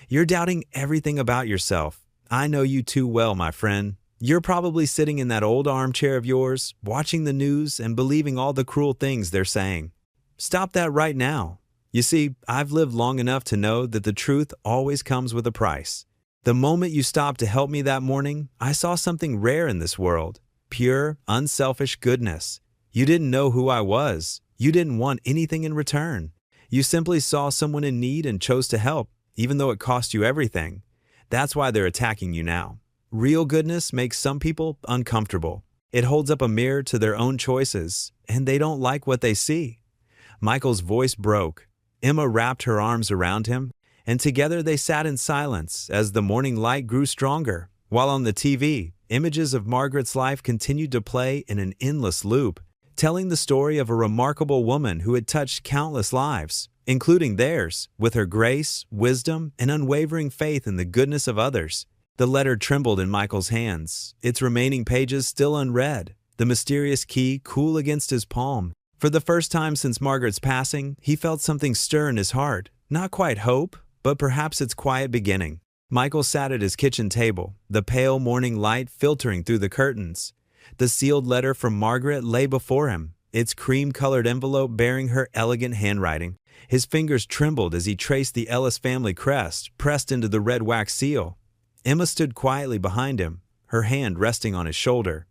you're doubting everything about yourself. I know you too well, my friend. You're probably sitting in that old armchair of yours, watching the news and believing all the cruel things they're saying. Stop that right now. You see, I've lived long enough to know that the truth always comes with a price. The moment you stopped to help me that morning, I saw something rare in this world. Pure, unselfish goodness. You didn't know who I was. You didn't want anything in return. You simply saw someone in need and chose to help, even though it cost you everything. That's why they're attacking you now. Real goodness makes some people uncomfortable. It holds up a mirror to their own choices, and they don't like what they see." Michael's voice broke. Emma wrapped her arms around him, and together they sat in silence as the morning light grew stronger, while on the TV, images of Margaret's life continued to play in an endless loop, telling the story of a remarkable woman who had touched countless lives, including theirs, with her grace, wisdom, and unwavering faith in the goodness of others. The letter trembled in Michael's hands, its remaining pages still unread, the mysterious key cool against his palm. For the first time since Margaret's passing, he felt something stir in his heart. Not quite hope, but perhaps its quiet beginning. Michael sat at his kitchen table, the pale morning light filtering through the curtains. The sealed letter from Margaret lay before him, its cream-colored envelope bearing her elegant handwriting. His fingers trembled as he traced the Ellis family crest pressed into the red wax seal. Emma stood quietly behind him, her hand resting on his shoulder.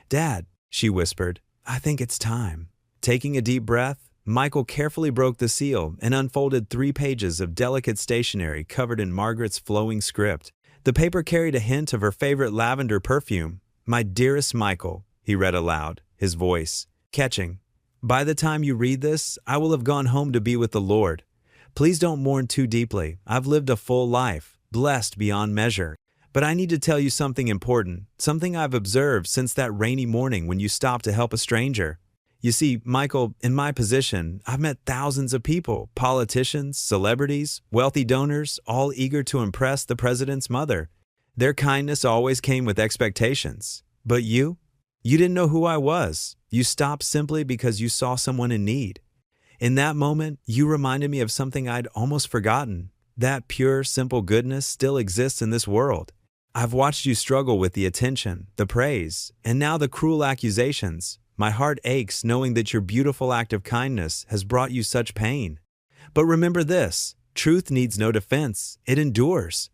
"Dad," she whispered, "I think it's time." Taking a deep breath, Michael carefully broke the seal and unfolded 3 pages of delicate stationery covered in Margaret's flowing script. The paper carried a hint of her favorite lavender perfume. "My dearest Michael," he read aloud, his voice catching. "By the time you read this, I will have gone home to be with the Lord. Please don't mourn too deeply. I've lived a full life, blessed beyond measure. But I need to tell you something important, something I've observed since that rainy morning when you stopped to help a stranger. You see, Michael, in my position, I've met thousands of people, politicians, celebrities, wealthy donors, all eager to impress the president's mother. Their kindness always came with expectations. But you didn't know who I was. You stopped simply because you saw someone in need. In that moment, you reminded me of something I'd almost forgotten. That pure, simple goodness still exists in this world. I've watched you struggle with the attention, the praise, and now the cruel accusations. My heart aches knowing that your beautiful act of kindness has brought you such pain. But remember this, truth needs no defense, it endures.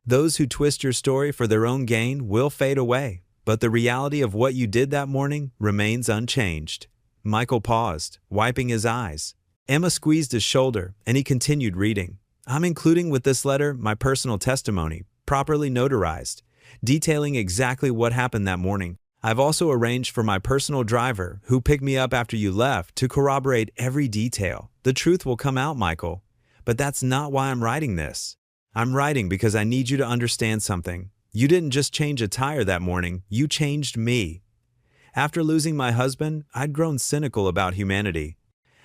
Those who twist your story for their own gain will fade away, but the reality of what you did that morning remains unchanged." Michael paused, wiping his eyes. Emma squeezed his shoulder, and he continued reading. "I'm including with this letter my personal testimony, properly notarized, detailing exactly what happened that morning. I've also arranged for my personal driver, who picked me up after you left, to corroborate every detail. The truth will come out, Michael. But that's not why I'm writing this. I'm writing because I need you to understand something. You didn't just change a tire that morning, you changed me. After losing my husband, I'd grown cynical about humanity.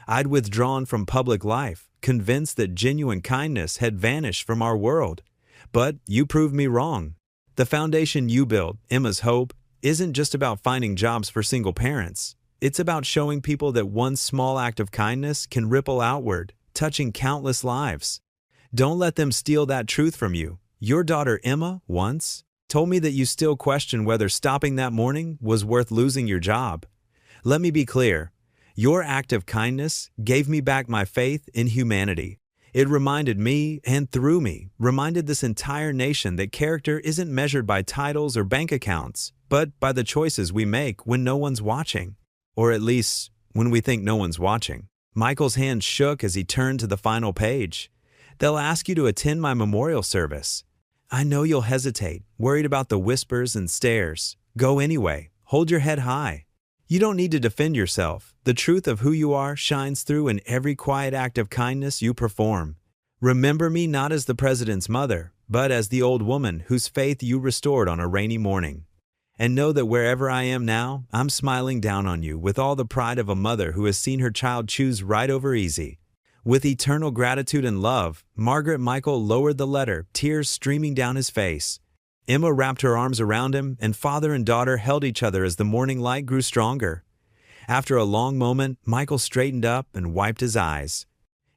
I'd withdrawn from public life, convinced that genuine kindness had vanished from our world. But you proved me wrong. The foundation you built, Emma's hope, isn't just about finding jobs for single parents. It's about showing people that one small act of kindness can ripple outward, touching countless lives. Don't let them steal that truth from you. Your daughter Emma, once, told me that you still question whether stopping that morning was worth losing your job. Let me be clear. Your act of kindness gave me back my faith in humanity. It reminded me, and through me, reminded this entire nation that character isn't measured by titles or bank accounts, but by the choices we make when no one's watching. Or at least, when we think no one's watching. Michael's hand shook as he turned to the final page. They'll ask you to attend my memorial service. I know you'll hesitate, worried about the whispers and stares. Go anyway. Hold your head high. You don't need to defend yourself. The truth of who you are shines through in every quiet act of kindness you perform. Remember me not as the president's mother, but as the old woman whose faith you restored on a rainy morning. And know that wherever I am now, I'm smiling down on you with all the pride of a mother who has seen her child choose right over easy. With eternal gratitude and love, Margaret Michael lowered the letter, tears streaming down his face. Emma wrapped her arms around him, and father and daughter held each other as the morning light grew stronger. After a long moment, Michael straightened up and wiped his eyes.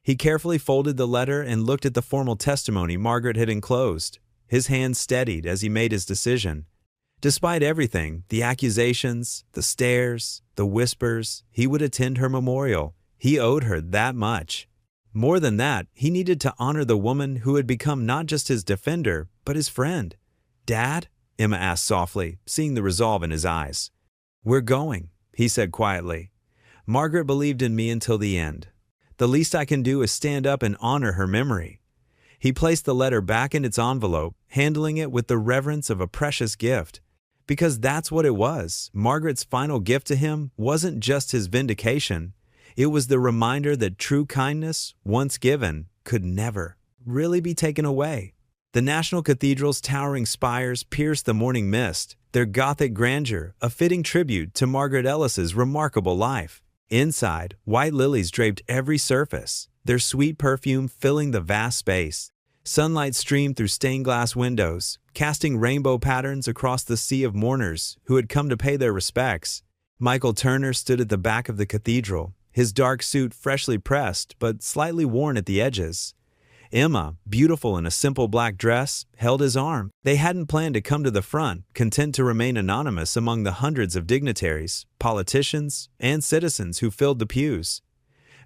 He carefully folded the letter and looked at the formal testimony Margaret had enclosed. His hand steadied as he made his decision. Despite everything, the accusations, the stares, the whispers, he would attend her memorial. He owed her that much. More than that, he needed to honor the woman who had become not just his defender, but his friend. Dad? Emma asked softly, seeing the resolve in his eyes. We're going, he said quietly. Margaret believed in me until the end. The least I can do is stand up and honor her memory. He placed the letter back in its envelope, handling it with the reverence of a precious gift. Because that's what it was. Margaret's final gift to him wasn't just his vindication. It was the reminder that true kindness, once given, could never really be taken away. The National Cathedral's towering spires pierced the morning mist, their Gothic grandeur a fitting tribute to Margaret Ellis's remarkable life. Inside, white lilies draped every surface, their sweet perfume filling the vast space. Sunlight streamed through stained glass windows, casting rainbow patterns across the sea of mourners who had come to pay their respects. Michael Turner stood at the back of the cathedral, his dark suit freshly pressed but slightly worn at the edges. Emma, beautiful in a simple black dress, held his arm. They hadn't planned to come to the front, content to remain anonymous among the hundreds of dignitaries, politicians, and citizens who filled the pews.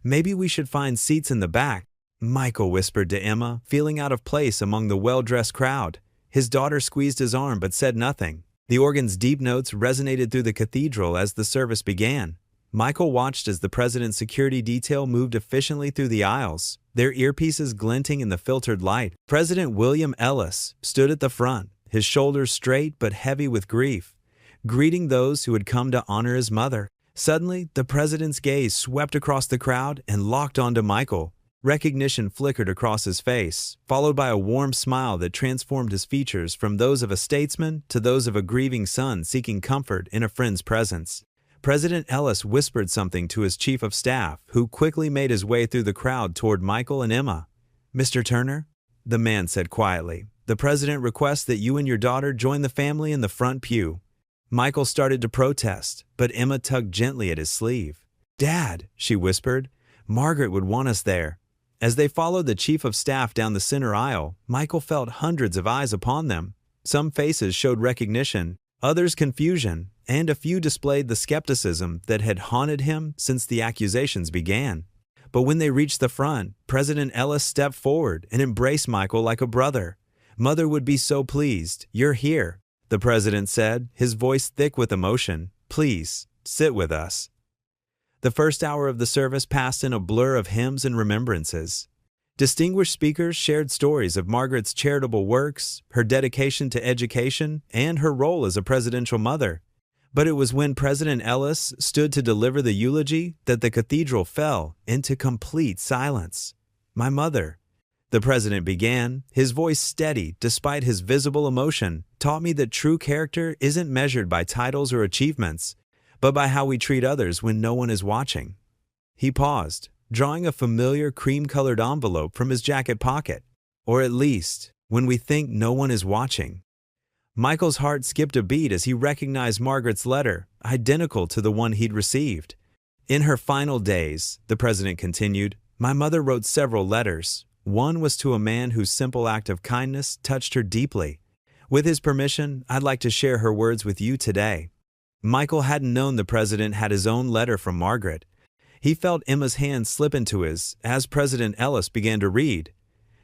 Maybe we should find seats in the back, Michael whispered to Emma, feeling out of place among the well-dressed crowd. His daughter squeezed his arm but said nothing. The organ's deep notes resonated through the cathedral as the service began. Michael watched as the president's security detail moved efficiently through the aisles, their earpieces glinting in the filtered light. President William Ellis stood at the front, his shoulders straight but heavy with grief, greeting those who had come to honor his mother. Suddenly, the president's gaze swept across the crowd and locked onto Michael. Recognition flickered across his face, followed by a warm smile that transformed his features from those of a statesman to those of a grieving son seeking comfort in a friend's presence. President Ellis whispered something to his chief of staff, who quickly made his way through the crowd toward Michael and Emma. Mr. Turner, the man said quietly, the president requests that you and your daughter join the family in the front pew. Michael started to protest, but Emma tugged gently at his sleeve. Dad, she whispered, Margaret would want us there. As they followed the chief of staff down the center aisle, Michael felt hundreds of eyes upon them. Some faces showed recognition, others confusion, and a few displayed the skepticism that had haunted him since the accusations began. But when they reached the front, President Ellis stepped forward and embraced Michael like a brother. Mother would be so pleased. You're here, the president said, his voice thick with emotion. Please, sit with us. The first hour of the service passed in a blur of hymns and remembrances. Distinguished speakers shared stories of Margaret's charitable works, her dedication to education, and her role as a presidential mother. But it was when President Ellis stood to deliver the eulogy that the cathedral fell into complete silence. My mother, the president began, his voice steady despite his visible emotion, taught me that true character isn't measured by titles or achievements, but by how we treat others when no one is watching. He paused, drawing a familiar cream-colored envelope from his jacket pocket. Or at least, when we think no one is watching. Michael's heart skipped a beat as he recognized Margaret's letter. identical to the one he'd received. In her final days, the president continued, my mother wrote several letters. One was to a man whose simple act of kindness touched her deeply. With his permission, I'd like to share her words with you today. Michael hadn't known the president had his own letter from Margaret. He felt Emma's hand slip into his as President Ellis began to read.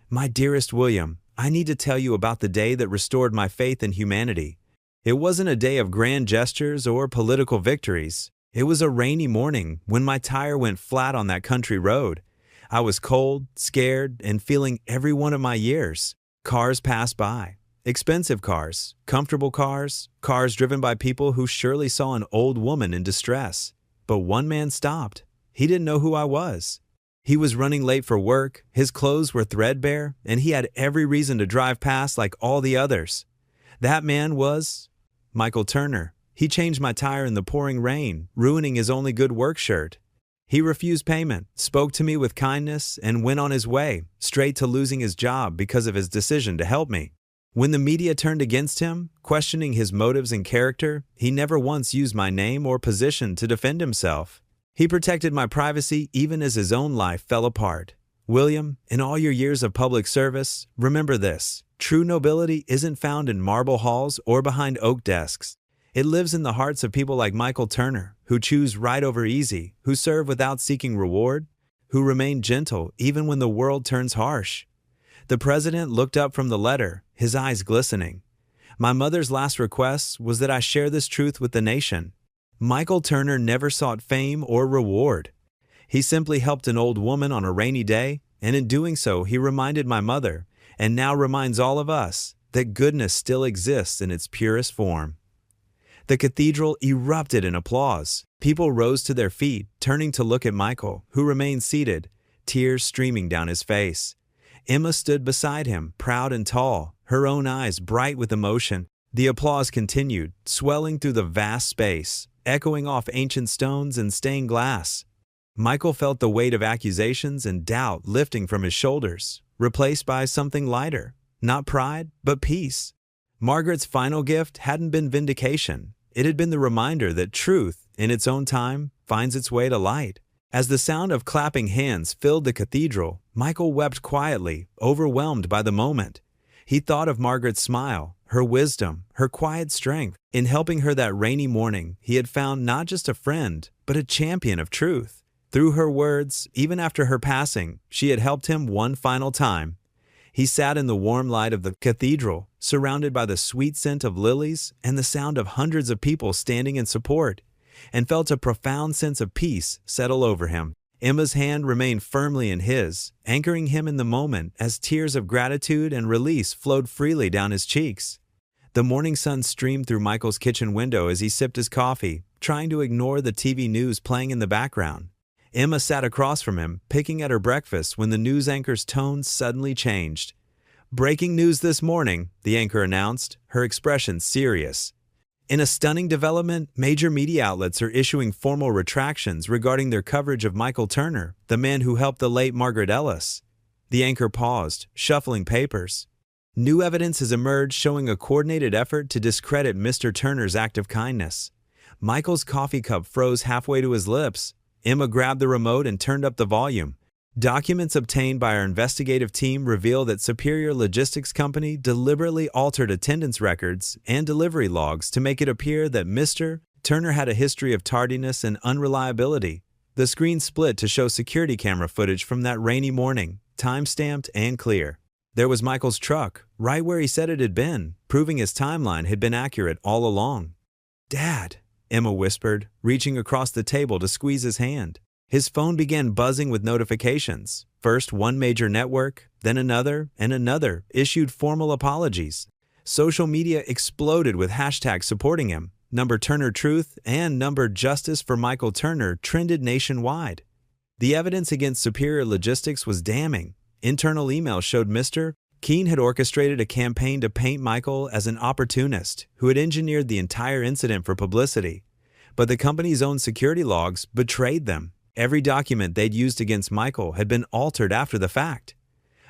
My dearest William, I need to tell you about the day that restored my faith in humanity. It wasn't a day of grand gestures or political victories. It was a rainy morning when my tire went flat on that country road. I was cold, scared, and feeling every one of my years. Cars passed by. Expensive cars, comfortable cars, cars driven by people who surely saw an old woman in distress. But one man stopped. He didn't know who I was. He was running late for work, his clothes were threadbare, and he had every reason to drive past like all the others. That man was Michael Turner. He changed my tire in the pouring rain, ruining his only good work shirt. He refused payment, spoke to me with kindness, and went on his way, straight to losing his job because of his decision to help me. When the media turned against him, questioning his motives and character, he never once used my name or position to defend himself. He protected my privacy even as his own life fell apart. William, in all your years of public service, remember this. True nobility isn't found in marble halls or behind oak desks. It lives in the hearts of people like Michael Turner, who choose right over easy, who serve without seeking reward, who remain gentle even when the world turns harsh. The president looked up from the letter, his eyes glistening. My mother's last request was that I share this truth with the nation. Michael Turner never sought fame or reward. He simply helped an old woman on a rainy day, and in doing so he reminded my mother, and now reminds all of us, that goodness still exists in its purest form. The cathedral erupted in applause. People rose to their feet, turning to look at Michael, who remained seated, tears streaming down his face. Emma stood beside him, proud and tall, her own eyes bright with emotion. The applause continued, swelling through the vast space, echoing off ancient stones and stained glass. Michael felt the weight of accusations and doubt lifting from his shoulders, replaced by something lighter, not pride, but peace. Margaret's final gift hadn't been vindication. It had been the reminder that truth, in its own time, finds its way to light. As the sound of clapping hands filled the cathedral, Michael wept quietly, overwhelmed by the moment. He thought of Margaret's smile, her wisdom, her quiet strength. In helping her that rainy morning, he had found not just a friend, but a champion of truth. Through her words, even after her passing, she had helped him one final time. He sat in the warm light of the cathedral, surrounded by the sweet scent of lilies and the sound of hundreds of people standing in support, and felt a profound sense of peace settle over him. Emma's hand remained firmly in his, anchoring him in the moment as tears of gratitude and release flowed freely down his cheeks. The morning sun streamed through Michael's kitchen window as he sipped his coffee, trying to ignore the TV news playing in the background. Emma sat across from him, picking at her breakfast when the news anchor's tone suddenly changed. Breaking news this morning, the anchor announced, her expression serious. In a stunning development, major media outlets are issuing formal retractions regarding their coverage of Michael Turner, the man who helped the late Margaret Ellis. The anchor paused, shuffling papers. New evidence has emerged showing a coordinated effort to discredit Mr. Turner's act of kindness. Michael's coffee cup froze halfway to his lips. Emma grabbed the remote and turned up the volume. Documents obtained by our investigative team reveal that Superior Logistics Company deliberately altered attendance records and delivery logs to make it appear that Mr. Turner had a history of tardiness and unreliability. The screen split to show security camera footage from that rainy morning, time-stamped and clear. There was Michael's truck, right where he said it had been, proving his timeline had been accurate all along. "Dad," Emma whispered, reaching across the table to squeeze his hand. His phone began buzzing with notifications. First one major network, then another and another issued formal apologies. Social media exploded with hashtags supporting him. Number Turner Truth and number Justice for Michael Turner trended nationwide. The evidence against Superior Logistics was damning. Internal emails showed Mr. Keene had orchestrated a campaign to paint Michael as an opportunist who had engineered the entire incident for publicity. But the company's own security logs betrayed them. Every document they'd used against Michael had been altered after the fact.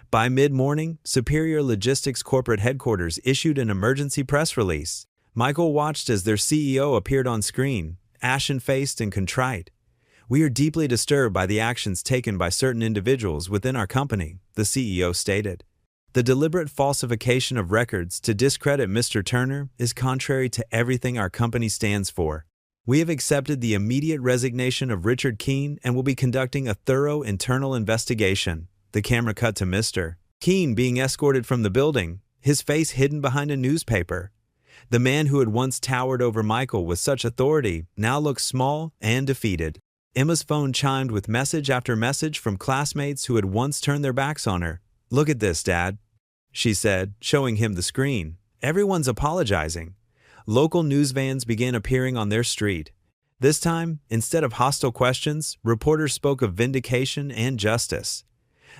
By mid-morning, Superior Logistics corporate headquarters issued an emergency press release. Michael watched as their CEO appeared on screen, ashen-faced and contrite. "We are deeply disturbed by the actions taken by certain individuals within our company," the CEO stated. "The deliberate falsification of records to discredit Mr. Turner is contrary to everything our company stands for. We have accepted the immediate resignation of Richard Keene and will be conducting a thorough internal investigation." The camera cut to Mr. Keene being escorted from the building, his face hidden behind a newspaper. The man who had once towered over Michael with such authority now looked small and defeated. Emma's phone chimed with message after message from classmates who had once turned their backs on her. "Look at this, Dad," she said, showing him the screen. "Everyone's apologizing." Local news vans began appearing on their street. This time, instead of hostile questions, reporters spoke of vindication and justice.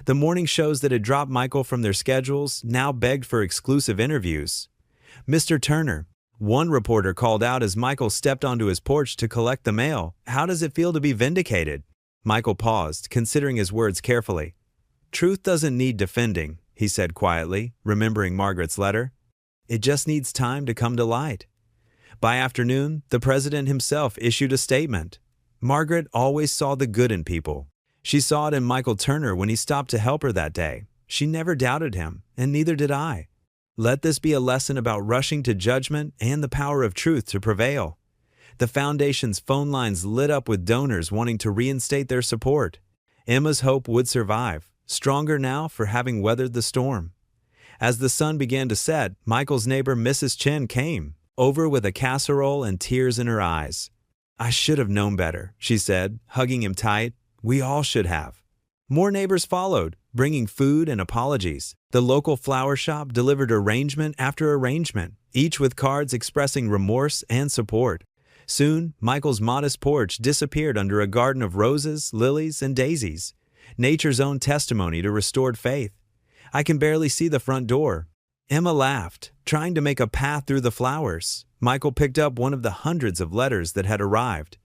The morning shows that had dropped Michael from their schedules now begged for exclusive interviews. "Mr. Turner," one reporter called out as Michael stepped onto his porch to collect the mail, "how does it feel to be vindicated?" Michael paused, considering his words carefully. "Truth doesn't need defending," he said quietly, remembering Margaret's letter. "It just needs time to come to light." By afternoon, the president himself issued a statement. Margaret always saw the good in people. She saw it in Michael Turner when he stopped to help her that day. She never doubted him, and neither did I. Let this be a lesson about rushing to judgment and the power of truth to prevail. The foundation's phone lines lit up with donors wanting to reinstate their support. Emma's hope would survive, stronger now for having weathered the storm. As the sun began to set, Michael's neighbor Mrs. Chen came, over with a casserole and tears in her eyes. "I should have known better," she said, hugging him tight. "We all should have." More neighbors followed, bringing food and apologies. The local flower shop delivered arrangement after arrangement, each with cards expressing remorse and support. Soon, Michael's modest porch disappeared under a garden of roses, lilies, and daisies, nature's own testimony to restored faith. "I can barely see the front door." Emma laughed, trying to make a path through the flowers. Michael picked up one of the hundreds of letters that had arrived.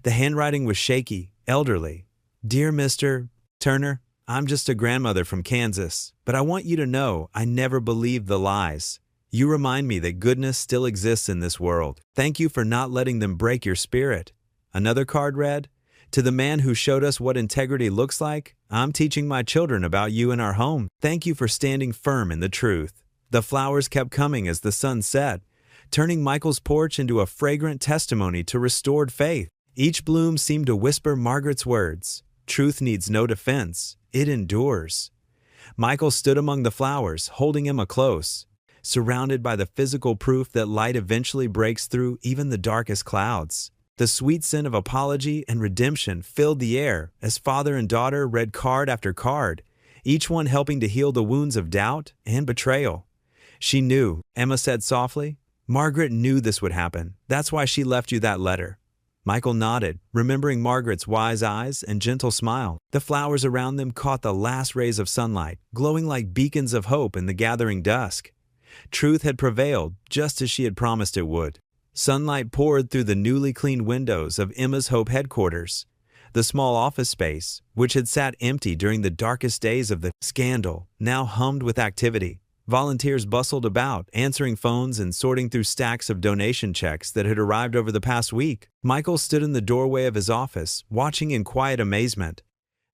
The handwriting was shaky, elderly. "Dear Mr. Turner, I'm just a grandmother from Kansas, but I want you to know I never believed the lies. You remind me that goodness still exists in this world. Thank you for not letting them break your spirit." Another card read, "To the man who showed us what integrity looks like, I'm teaching my children about you in our home. Thank you for standing firm in the truth." The flowers kept coming as the sun set, turning Michael's porch into a fragrant testimony to restored faith. Each bloom seemed to whisper Margaret's words. Truth needs no defense. It endures. Michael stood among the flowers, holding Emma close, surrounded by the physical proof that light eventually breaks through even the darkest clouds. The sweet scent of apology and redemption filled the air as father and daughter read card after card, each one helping to heal the wounds of doubt and betrayal. "She knew," Emma said softly. "Margaret knew this would happen. That's why she left you that letter." Michael nodded, remembering Margaret's wise eyes and gentle smile. The flowers around them caught the last rays of sunlight, glowing like beacons of hope in the gathering dusk. Truth had prevailed, just as she had promised it would. Sunlight poured through the newly cleaned windows of Emma's Hope headquarters. The small office space, which had sat empty during the darkest days of the scandal, now hummed with activity. Volunteers bustled about, answering phones and sorting through stacks of donation checks that had arrived over the past week. Michael stood in the doorway of his office, watching in quiet amazement.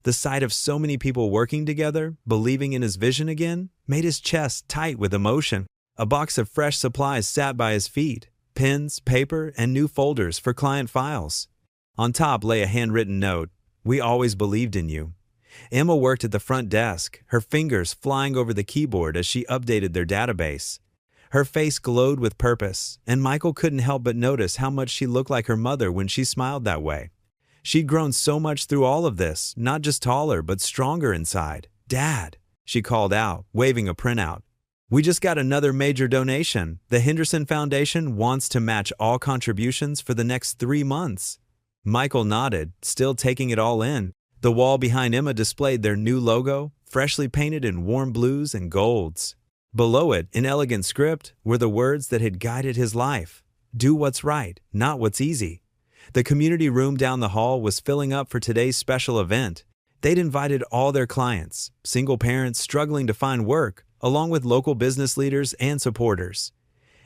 The sight of so many people working together, believing in his vision again, made his chest tight with emotion. A box of fresh supplies sat by his feet, pens, paper, and new folders for client files. On top lay a handwritten note, "We always believed in you." Emma worked at the front desk, her fingers flying over the keyboard as she updated their database. Her face glowed with purpose, and Michael couldn't help but notice how much she looked like her mother when she smiled that way. She'd grown so much through all of this, not just taller, but stronger inside. "Dad," she called out, waving a printout. "We just got another major donation. The Henderson Foundation wants to match all contributions for the next 3 months." Michael nodded, still taking it all in. The wall behind Emma displayed their new logo, freshly painted in warm blues and golds. Below it, in elegant script, were the words that had guided his life. "Do what's right, not what's easy." The community room down the hall was filling up for today's special event. They'd invited all their clients, single parents struggling to find work, along with local business leaders and supporters.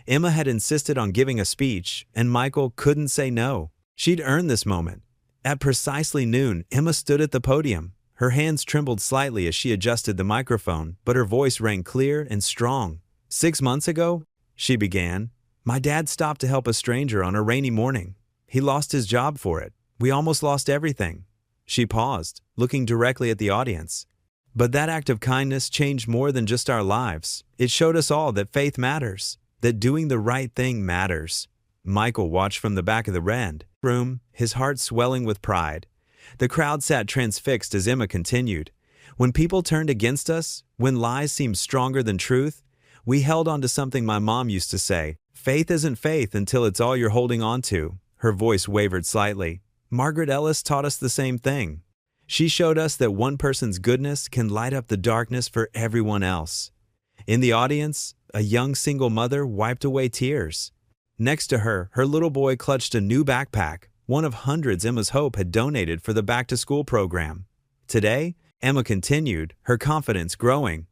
Emma had insisted on giving a speech, and Michael couldn't say no. She'd earned this moment. At precisely noon, Emma stood at the podium. Her hands trembled slightly as she adjusted the microphone, but her voice rang clear and strong. 6 months ago, she began, my dad stopped to help a stranger on a rainy morning. He lost his job for it. We almost lost everything. She paused, looking directly at the audience. But that act of kindness changed more than just our lives. It showed us all that faith matters, that doing the right thing matters. Michael watched from the back of the red room, his heart swelling with pride. The crowd sat transfixed as Emma continued. When people turned against us, when lies seemed stronger than truth, we held on to something my mom used to say. Faith isn't faith until it's all you're holding on to. Her voice wavered slightly. Margaret Ellis taught us the same thing. She showed us that one person's goodness can light up the darkness for everyone else. In the audience, a young single mother wiped away tears. Next to her, her little boy clutched a new backpack, one of hundreds Emma's Hope had donated for the back-to-school program. Today, Emma continued, her confidence growing.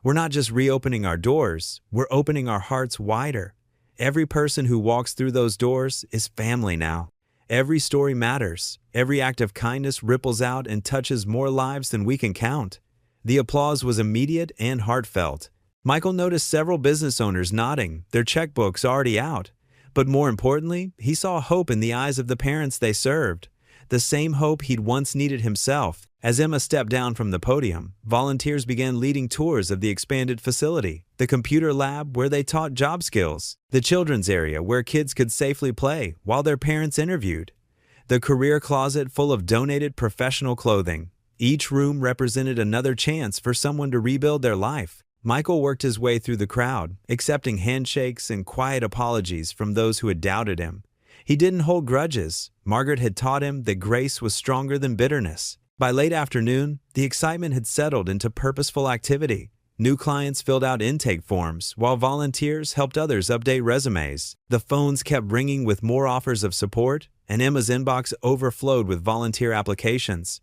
We're not just reopening our doors, we're opening our hearts wider. Every person who walks through those doors is family now. Every story matters. Every act of kindness ripples out and touches more lives than we can count. The applause was immediate and heartfelt. Michael noticed several business owners nodding, their checkbooks already out. But more importantly, he saw hope in the eyes of the parents they served. The same hope he'd once needed himself. As Emma stepped down from the podium, volunteers began leading tours of the expanded facility, the computer lab where they taught job skills, the children's area where kids could safely play while their parents interviewed, the career closet full of donated professional clothing. Each room represented another chance for someone to rebuild their life. Michael worked his way through the crowd, accepting handshakes and quiet apologies from those who had doubted him. He didn't hold grudges. Margaret had taught him that grace was stronger than bitterness. By late afternoon, the excitement had settled into purposeful activity. New clients filled out intake forms, while volunteers helped others update resumes. The phones kept ringing with more offers of support, and Emma's inbox overflowed with volunteer applications.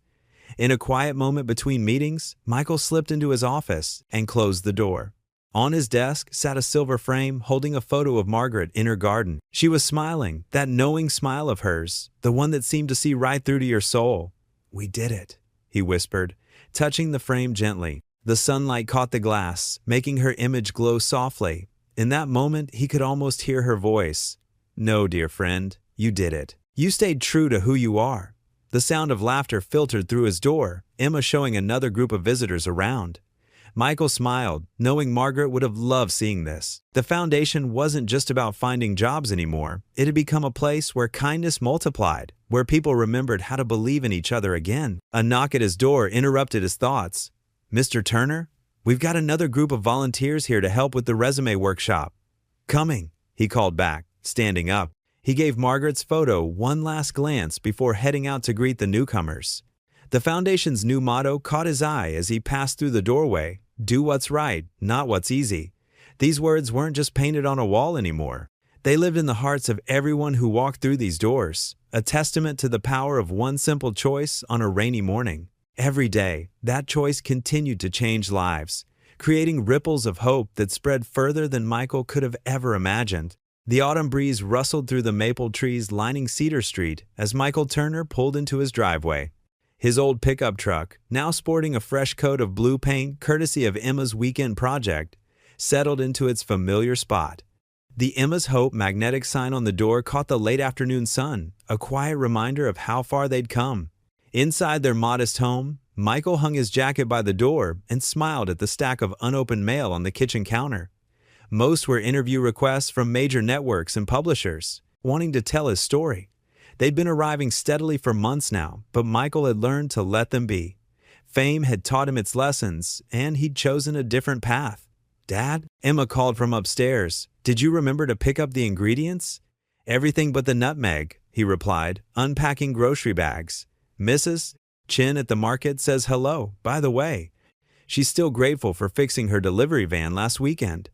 In a quiet moment between meetings, Michael slipped into his office and closed the door. On his desk sat a silver frame holding a photo of Margaret in her garden. She was smiling, that knowing smile of hers, the one that seemed to see right through to your soul. "We did it," he whispered, touching the frame gently. The sunlight caught the glass, making her image glow softly. In that moment, he could almost hear her voice. "No, dear friend, you did it. You stayed true to who you are." The sound of laughter filtered through his door, Emma showing another group of visitors around. Michael smiled, knowing Margaret would have loved seeing this. The foundation wasn't just about finding jobs anymore. It had become a place where kindness multiplied, where people remembered how to believe in each other again. A knock at his door interrupted his thoughts. "Mr. Turner, we've got another group of volunteers here to help with the resume workshop." "Coming," he called back, standing up. He gave Margaret's photo one last glance before heading out to greet the newcomers. The foundation's new motto caught his eye as he passed through the doorway. Do what's right, not what's easy. These words weren't just painted on a wall anymore. They lived in the hearts of everyone who walked through these doors, a testament to the power of one simple choice on a rainy morning. Every day, that choice continued to change lives, creating ripples of hope that spread further than Michael could have ever imagined. The autumn breeze rustled through the maple trees lining Cedar Street as Michael Turner pulled into his driveway. His old pickup truck, now sporting a fresh coat of blue paint courtesy of Emma's weekend project, settled into its familiar spot. The Emma's Hope magnetic sign on the door caught the late afternoon sun, a quiet reminder of how far they'd come. Inside their modest home, Michael hung his jacket by the door and smiled at the stack of unopened mail on the kitchen counter. Most were interview requests from major networks and publishers, wanting to tell his story. They'd been arriving steadily for months now, but Michael had learned to let them be. Fame had taught him its lessons, and he'd chosen a different path. "Dad?" Emma called from upstairs. "Did you remember to pick up the ingredients?" "Everything but the nutmeg," he replied, unpacking grocery bags. "Mrs. Chin at the market says hello, by the way. She's still grateful for fixing her delivery van last weekend."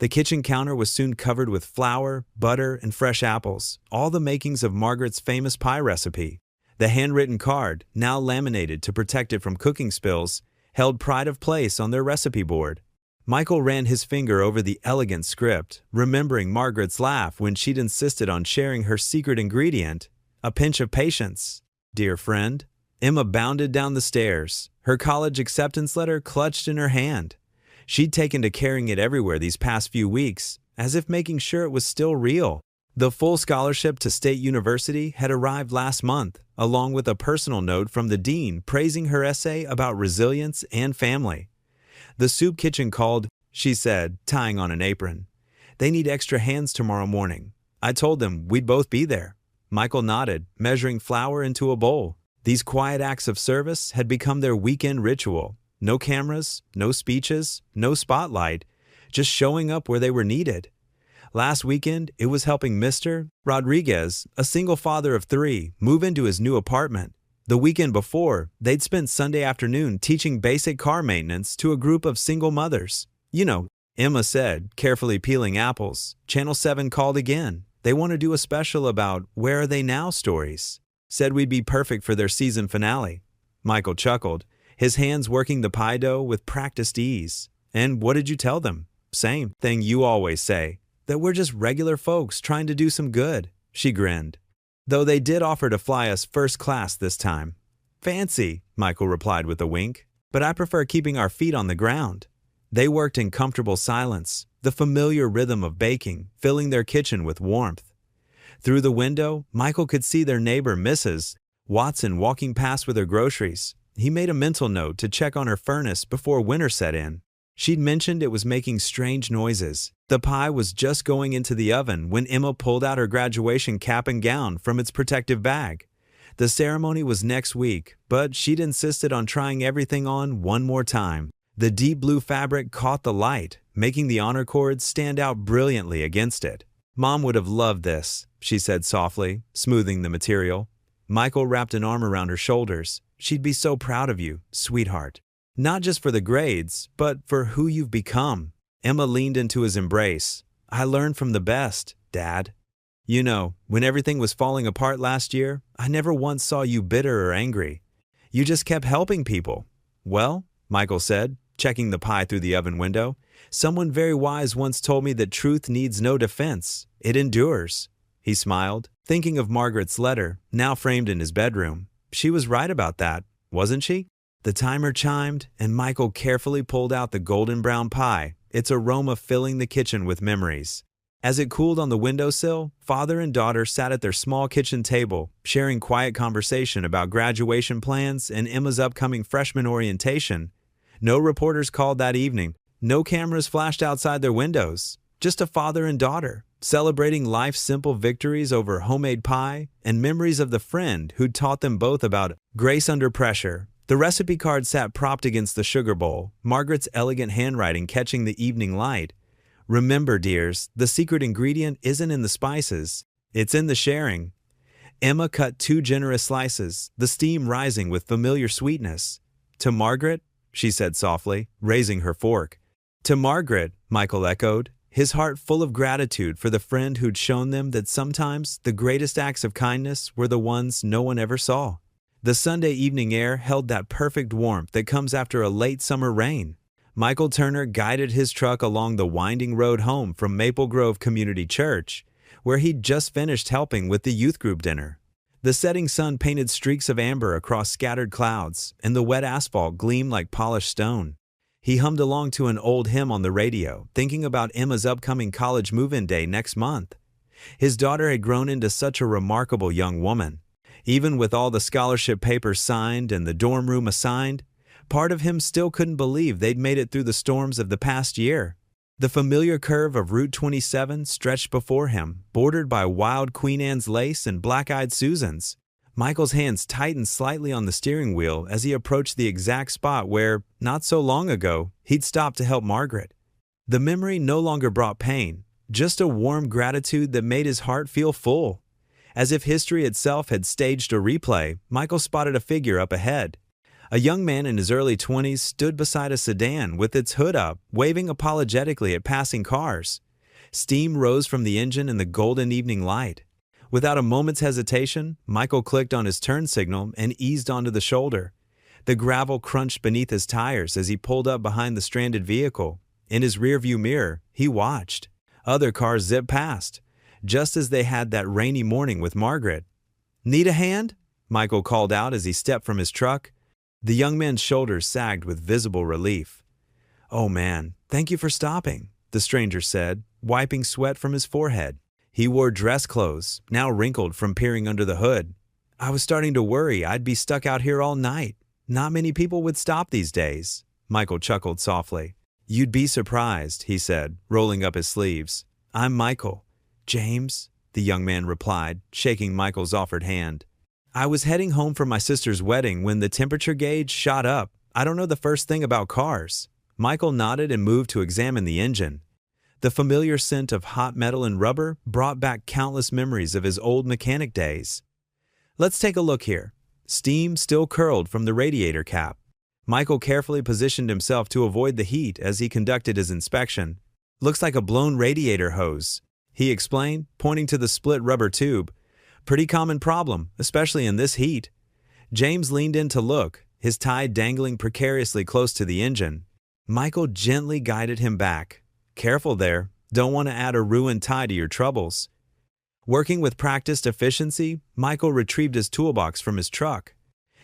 The kitchen counter was soon covered with flour, butter, and fresh apples, all the makings of Margaret's famous pie recipe. The handwritten card, now laminated to protect it from cooking spills, held pride of place on their recipe board. Michael ran his finger over the elegant script, remembering Margaret's laugh when she'd insisted on sharing her secret ingredient, A pinch of patience, dear friend. Emma bounded down the stairs, her college acceptance letter clutched in her hand. She'd taken to carrying it everywhere these past few weeks, as if making sure it was still real. The full scholarship to State University had arrived last month, along with a personal note from the dean praising her essay about resilience and family. The soup kitchen called, she said, tying on an apron. They need extra hands tomorrow morning. I told them we'd both be there. Michael nodded, measuring flour into a bowl. These quiet acts of service had become their weekend ritual. No cameras, no speeches, no spotlight, just showing up where they were needed. Last weekend, it was helping Mr. Rodriguez, a single father of 3, move into his new apartment. The weekend before, they'd spent Sunday afternoon teaching basic car maintenance to a group of single mothers. You know, Emma said, carefully peeling apples. Channel 7 called again. They want to do a special about Where Are They Now stories. Said we'd be perfect for their season finale. Michael chuckled, his hands working the pie dough with practiced ease. And what did you tell them? Same thing you always say. That we're just regular folks trying to do some good, she grinned. Though they did offer to fly us first class this time. Fancy, Michael replied with a wink, but I prefer keeping our feet on the ground. They worked in comfortable silence, the familiar rhythm of baking, filling their kitchen with warmth. Through the window, Michael could see their neighbor, Mrs. Watson, walking past with her groceries. He made a mental note to check on her furnace before winter set in. She'd mentioned it was making strange noises. The pie was just going into the oven when Emma pulled out her graduation cap and gown from its protective bag. The ceremony was next week, but she'd insisted on trying everything on one more time. The deep blue fabric caught the light, making the honor cord stand out brilliantly against it. Mom would have loved this, she said softly, smoothing the material. Michael wrapped an arm around her shoulders. She'd be so proud of you, sweetheart. Not just for the grades, but for who you've become. Emma leaned into his embrace. I learned from the best, Dad. You know, when everything was falling apart last year, I never once saw you bitter or angry. You just kept helping people. Well, Michael said, checking the pie through the oven window, someone very wise once told me that truth needs no defense. It endures. He smiled, thinking of Margaret's letter, now framed in his bedroom. She was right about that, wasn't she? The timer chimed, and Michael carefully pulled out the golden brown pie, its aroma filling the kitchen with memories. As it cooled on the windowsill, father and daughter sat at their small kitchen table, sharing quiet conversation about graduation plans and Emma's upcoming freshman orientation. No reporters called that evening. No cameras flashed outside their windows. Just a father and daughter, celebrating life's simple victories over homemade pie and memories of the friend who'd taught them both about grace under pressure. The recipe card sat propped against the sugar bowl, Margaret's elegant handwriting catching the evening light. Remember, dears, the secret ingredient isn't in the spices, it's in the sharing. Emma cut 2 generous slices, the steam rising with familiar sweetness. To Margaret, she said softly, raising her fork. To Margaret, Michael echoed, his heart full of gratitude for the friend who'd shown them that sometimes the greatest acts of kindness were the ones no one ever saw. The Sunday evening air held that perfect warmth that comes after a late summer rain. Michael Turner guided his truck along the winding road home from Maple Grove Community Church, where he'd just finished helping with the youth group dinner. The setting sun painted streaks of amber across scattered clouds, and the wet asphalt gleamed like polished stone. He hummed along to an old hymn on the radio, thinking about Emma's upcoming college move-in day next month. His daughter had grown into such a remarkable young woman. Even with all the scholarship papers signed and the dorm room assigned, part of him still couldn't believe they'd made it through the storms of the past year. The familiar curve of Route 27 stretched before him, bordered by wild Queen Anne's lace and black-eyed Susans. Michael's hands tightened slightly on the steering wheel as he approached the exact spot where, not so long ago, he'd stopped to help Margaret. The memory no longer brought pain, just a warm gratitude that made his heart feel full. As if history itself had staged a replay, Michael spotted a figure up ahead. A young man in his early 20s stood beside a sedan with its hood up, waving apologetically at passing cars. Steam rose from the engine in the golden evening light. Without a moment's hesitation, Michael clicked on his turn signal and eased onto the shoulder. The gravel crunched beneath his tires as he pulled up behind the stranded vehicle. In his rearview mirror, he watched. Other cars zipped past, just as they had that rainy morning with Margaret. Need a hand? Michael called out as he stepped from his truck. The young man's shoulders sagged with visible relief. "Oh man, thank you for stopping," the stranger said, wiping sweat from his forehead. He wore dress clothes, now wrinkled from peering under the hood. "I was starting to worry I'd be stuck out here all night. Not many people would stop these days." Michael chuckled softly. "You'd be surprised," he said, rolling up his sleeves. "I'm Michael." "James," the young man replied, shaking Michael's offered hand. "I was heading home from my sister's wedding when the temperature gauge shot up. I don't know the first thing about cars." Michael nodded and moved to examine the engine. The familiar scent of hot metal and rubber brought back countless memories of his old mechanic days. "Let's take a look here." Steam still curled from the radiator cap. Michael carefully positioned himself to avoid the heat as he conducted his inspection. "Looks like a blown radiator hose," he explained, pointing to the split rubber tube. "Pretty common problem, especially in this heat." James leaned in to look, his tie dangling precariously close to the engine. Michael gently guided him back. "Careful there, don't want to add a ruined tie to your troubles." Working with practiced efficiency, Michael retrieved his toolbox from his truck.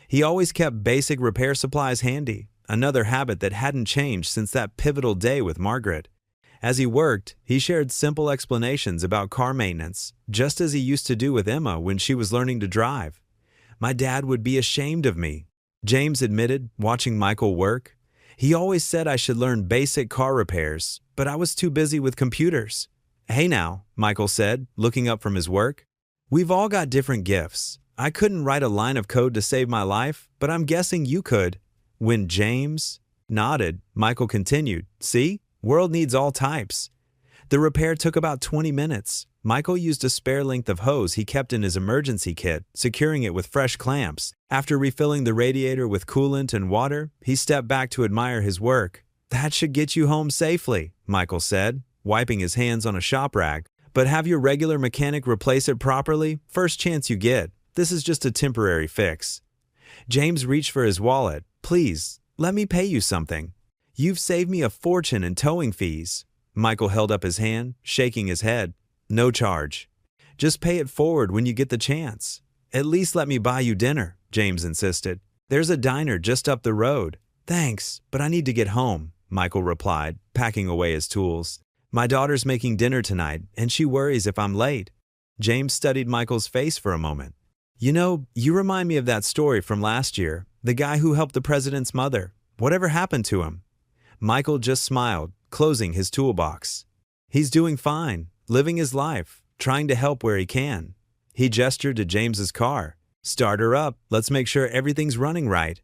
He always kept basic repair supplies handy, another habit that hadn't changed since that pivotal day with Margaret. As he worked, he shared simple explanations about car maintenance, just as he used to do with Emma when she was learning to drive. "My dad would be ashamed of me," James admitted, watching Michael work. "He always said I should learn basic car repairs, but I was too busy with computers." "Hey now," Michael said, looking up from his work. "We've all got different gifts. I couldn't write a line of code to save my life, but I'm guessing you could." When James nodded, Michael continued, "See? World needs all types." The repair took about 20 minutes. Michael used a spare length of hose he kept in his emergency kit, securing it with fresh clamps. After refilling the radiator with coolant and water, he stepped back to admire his work. "That should get you home safely," Michael said, wiping his hands on a shop rag. "But have your regular mechanic replace it properly, first chance you get. This is just a temporary fix." James reached for his wallet. "Please, let me pay you something. You've saved me a fortune in towing fees." Michael held up his hand, shaking his head. "No charge. Just pay it forward when you get the chance." "At least let me buy you dinner," James insisted. "There's a diner just up the road." "Thanks, but I need to get home," Michael replied, packing away his tools. "My daughter's making dinner tonight, and she worries if I'm late." James studied Michael's face for a moment. "You know, you remind me of that story from last year, the guy who helped the president's mother. Whatever happened to him?" Michael just smiled, closing his toolbox. "He's doing fine, living his life, trying to help where he can." He gestured to James's car. "Start her up, let's make sure everything's running right."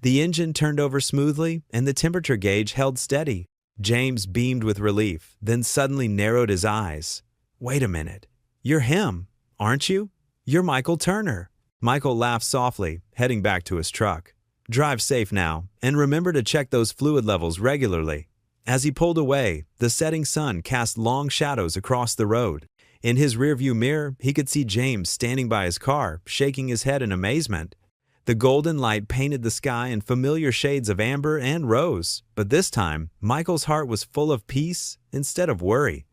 The engine turned over smoothly, and the temperature gauge held steady. James beamed with relief, then suddenly narrowed his eyes. "Wait a minute. You're him, aren't you? You're Michael Turner." Michael laughed softly, heading back to his truck. "Drive safe now, and remember to check those fluid levels regularly." As he pulled away, the setting sun cast long shadows across the road. In his rearview mirror, he could see James standing by his car, shaking his head in amazement. The golden light painted the sky in familiar shades of amber and rose, but this time, Michael's heart was full of peace instead of worry.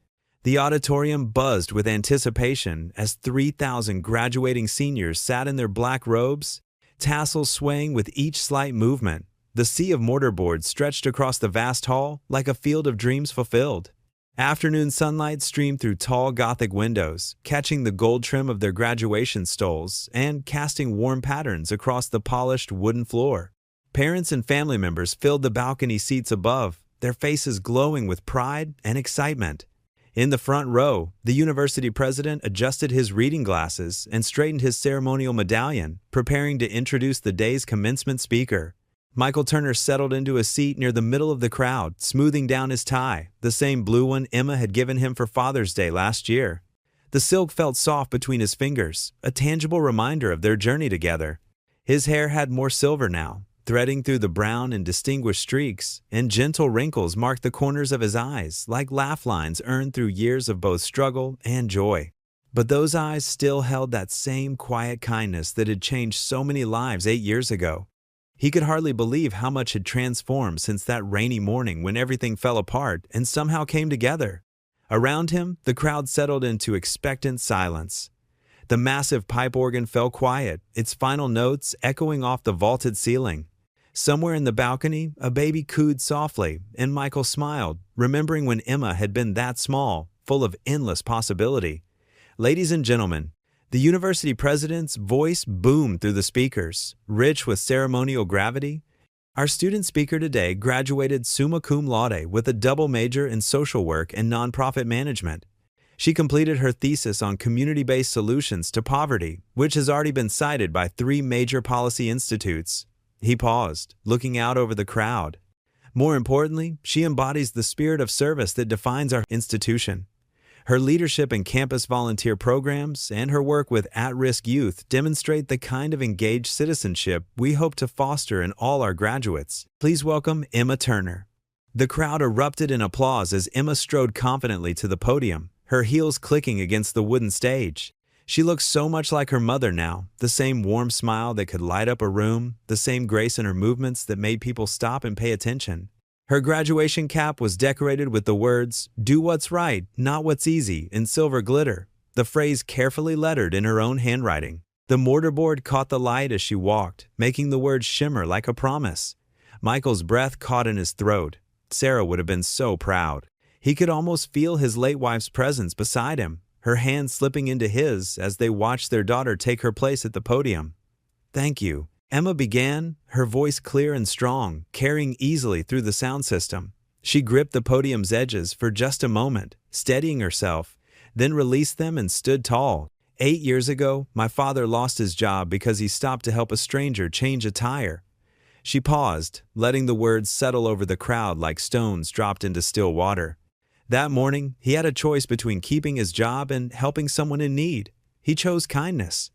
The auditorium buzzed with anticipation as 3,000 graduating seniors sat in their black robes, tassels swaying with each slight movement. The sea of mortarboards stretched across the vast hall like a field of dreams fulfilled. Afternoon sunlight streamed through tall Gothic windows, catching the gold trim of their graduation stoles and casting warm patterns across the polished wooden floor. Parents and family members filled the balcony seats above, their faces glowing with pride and excitement. In the front row, the university president adjusted his reading glasses and straightened his ceremonial medallion, preparing to introduce the day's commencement speaker. Michael Turner settled into a seat near the middle of the crowd, smoothing down his tie, the same blue one Emma had given him for Father's Day last year. The silk felt soft between his fingers, a tangible reminder of their journey together. His hair had more silver now, threading through the brown in distinguished streaks, and gentle wrinkles marked the corners of his eyes like laugh lines earned through years of both struggle and joy. But those eyes still held that same quiet kindness that had changed so many lives 8 years ago. He could hardly believe how much had transformed since that rainy morning when everything fell apart and somehow came together. Around him, the crowd settled into expectant silence. The massive pipe organ fell quiet, its final notes echoing off the vaulted ceiling. Somewhere in the balcony, a baby cooed softly, and Michael smiled, remembering when Emma had been that small, full of endless possibility. Ladies and gentlemen, the university president's voice boomed through the speakers, rich with ceremonial gravity. Our student speaker today graduated summa cum laude with a double major in social work and nonprofit management. She completed her thesis on community-based solutions to poverty, which has already been cited by 3 major policy institutes. He paused, looking out over the crowd. More importantly, she embodies the spirit of service that defines our institution. Her leadership in campus volunteer programs and her work with at-risk youth demonstrate the kind of engaged citizenship we hope to foster in all our graduates. Please welcome Emma Turner. The crowd erupted in applause as Emma strode confidently to the podium, her heels clicking against the wooden stage. She looked so much like her mother now, the same warm smile that could light up a room, the same grace in her movements that made people stop and pay attention. Her graduation cap was decorated with the words, "Do what's right, not what's easy," in silver glitter, the phrase carefully lettered in her own handwriting. The mortarboard caught the light as she walked, making the words shimmer like a promise. Michael's breath caught in his throat. Sarah would have been so proud. He could almost feel his late wife's presence beside him, her hand slipping into his as they watched their daughter take her place at the podium. "Thank you," Emma began, her voice clear and strong, carrying easily through the sound system. She gripped the podium's edges for just a moment, steadying herself, then released them and stood tall. 8 years ago, my father lost his job because he stopped to help a stranger change a tire. She paused, letting the words settle over the crowd like stones dropped into still water. That morning, he had a choice between keeping his job and helping someone in need. He chose kindness.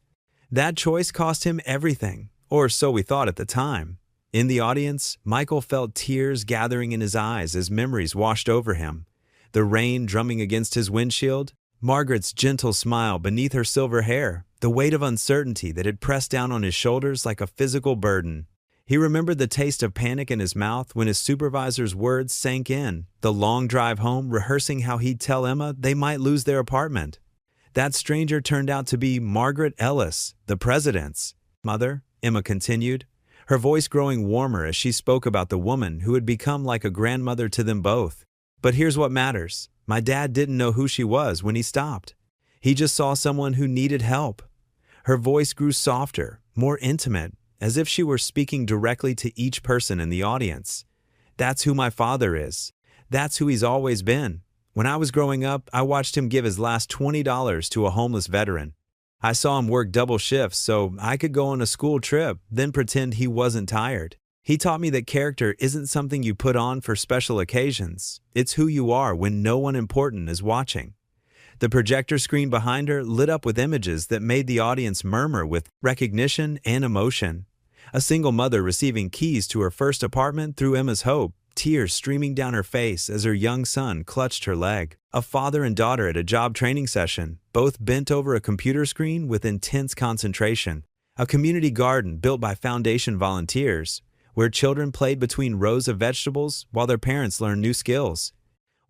That choice cost him everything. Or so we thought at the time. In the audience, Michael felt tears gathering in his eyes as memories washed over him. The rain drumming against his windshield, Margaret's gentle smile beneath her silver hair, the weight of uncertainty that had pressed down on his shoulders like a physical burden. He remembered the taste of panic in his mouth when his supervisor's words sank in, the long drive home rehearsing how he'd tell Emma they might lose their apartment. That stranger turned out to be Margaret Ellis, the president's mother. Emma continued, her voice growing warmer as she spoke about the woman who had become like a grandmother to them both. But here's what matters. My dad didn't know who she was when he stopped. He just saw someone who needed help. Her voice grew softer, more intimate, as if she were speaking directly to each person in the audience. That's who my father is. That's who he's always been. When I was growing up, I watched him give his last $20 to a homeless veteran. I saw him work double shifts so I could go on a school trip, then pretend he wasn't tired. He taught me that character isn't something you put on for special occasions. It's who you are when no one important is watching. The projector screen behind her lit up with images that made the audience murmur with recognition and emotion. A single mother receiving keys to her first apartment through Emma's hope, tears streaming down her face as her young son clutched her leg. A father and daughter at a job training session, both bent over a computer screen with intense concentration. A community garden built by Foundation volunteers, where children played between rows of vegetables while their parents learned new skills.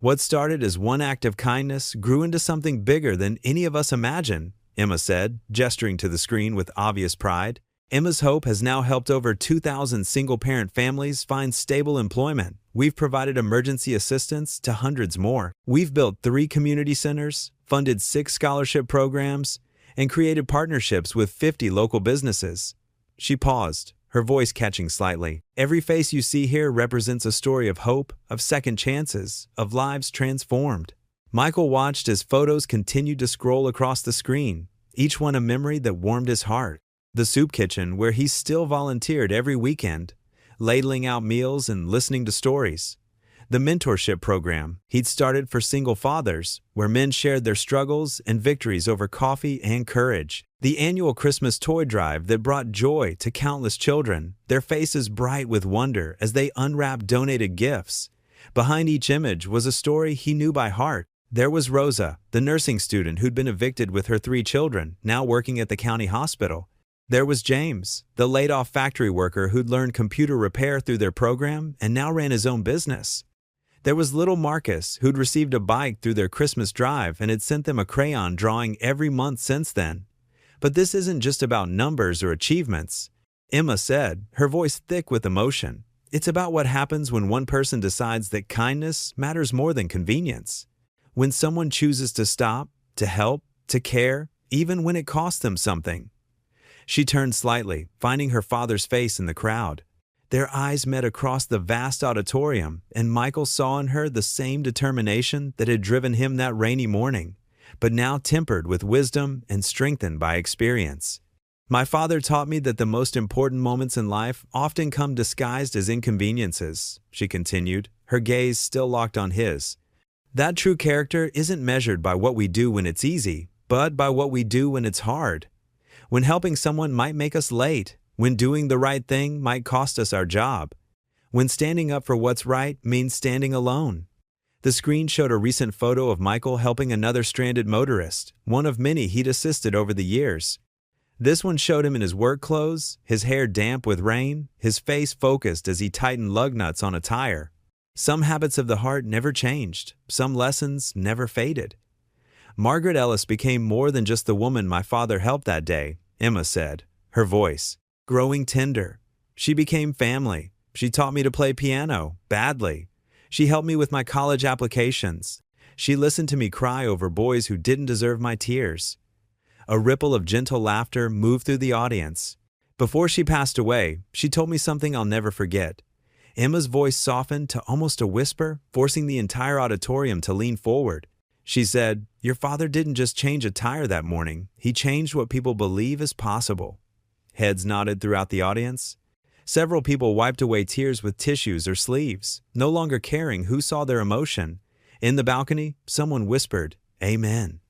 What started as one act of kindness grew into something bigger than any of us imagined, Emma said, gesturing to the screen with obvious pride. Emma's Hope has now helped over 2,000 single-parent families find stable employment. We've provided emergency assistance to hundreds more. We've built 3 community centers, funded 6 scholarship programs, and created partnerships with 50 local businesses. She paused, her voice catching slightly. Every face you see here represents a story of hope, of second chances, of lives transformed. Michael watched as photos continued to scroll across the screen, each one a memory that warmed his heart. The soup kitchen, where he still volunteered every weekend, ladling out meals and listening to stories. The mentorship program he'd started for single fathers, where men shared their struggles and victories over coffee and courage. The annual Christmas toy drive that brought joy to countless children, their faces bright with wonder as they unwrapped donated gifts. Behind each image was a story he knew by heart. There was Rosa, the nursing student who'd been evicted with her 3 children, now working at the county hospital. There was James, the laid-off factory worker who'd learned computer repair through their program and now ran his own business. There was little Marcus, who'd received a bike through their Christmas drive and had sent them a crayon drawing every month since then. But this isn't just about numbers or achievements, Emma said, her voice thick with emotion. It's about what happens when one person decides that kindness matters more than convenience. When someone chooses to stop, to help, to care, even when it costs them something. She turned slightly, finding her father's face in the crowd. Their eyes met across the vast auditorium, and Michael saw in her the same determination that had driven him that rainy morning, but now tempered with wisdom and strengthened by experience. My father taught me that the most important moments in life often come disguised as inconveniences, she continued, her gaze still locked on his. That true character isn't measured by what we do when it's easy, but by what we do when it's hard. When helping someone might make us late, when doing the right thing might cost us our job, when standing up for what's right means standing alone. The screen showed a recent photo of Michael helping another stranded motorist, one of many he'd assisted over the years. This one showed him in his work clothes, his hair damp with rain, his face focused as he tightened lug nuts on a tire. Some habits of the heart never changed, some lessons never faded. Margaret Ellis became more than just the woman my father helped that day, Emma said, her voice growing tender. She became family. She taught me to play piano, badly. She helped me with my college applications. She listened to me cry over boys who didn't deserve my tears. A ripple of gentle laughter moved through the audience. Before she passed away, she told me something I'll never forget. Emma's voice softened to almost a whisper, forcing the entire auditorium to lean forward. She said, "Your father didn't just change a tire that morning, he changed what people believe is possible." Heads nodded throughout the audience. Several people wiped away tears with tissues or sleeves, no longer caring who saw their emotion. In the balcony, someone whispered, "Amen."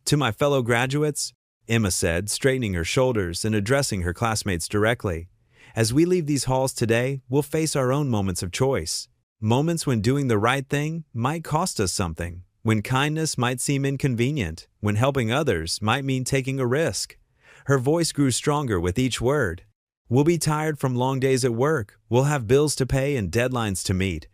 To my fellow graduates, Emma said, straightening her shoulders and addressing her classmates directly. As we leave these halls today, we'll face our own moments of choice. Moments when doing the right thing might cost us something, when kindness might seem inconvenient, when helping others might mean taking a risk. Her voice grew stronger with each word. We'll be tired from long days at work. We'll have bills to pay and deadlines to meet.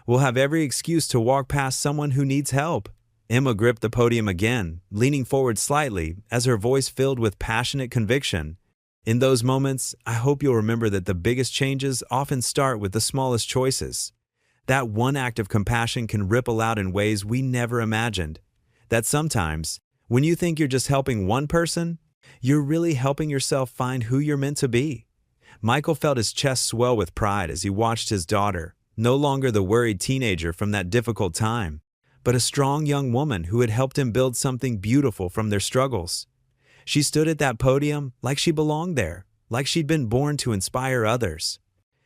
We'll have every excuse to walk past someone who needs help. Emma gripped the podium again, leaning forward slightly as her voice filled with passionate conviction. In those moments, I hope you'll remember that the biggest changes often start with the smallest choices. That one act of compassion can ripple out in ways we never imagined. That sometimes, when you think you're just helping one person, you're really helping yourself find who you're meant to be. Michael felt his chest swell with pride as he watched his daughter, no longer the worried teenager from that difficult time, but a strong young woman who had helped him build something beautiful from their struggles. She stood at that podium like she belonged there, like she'd been born to inspire others.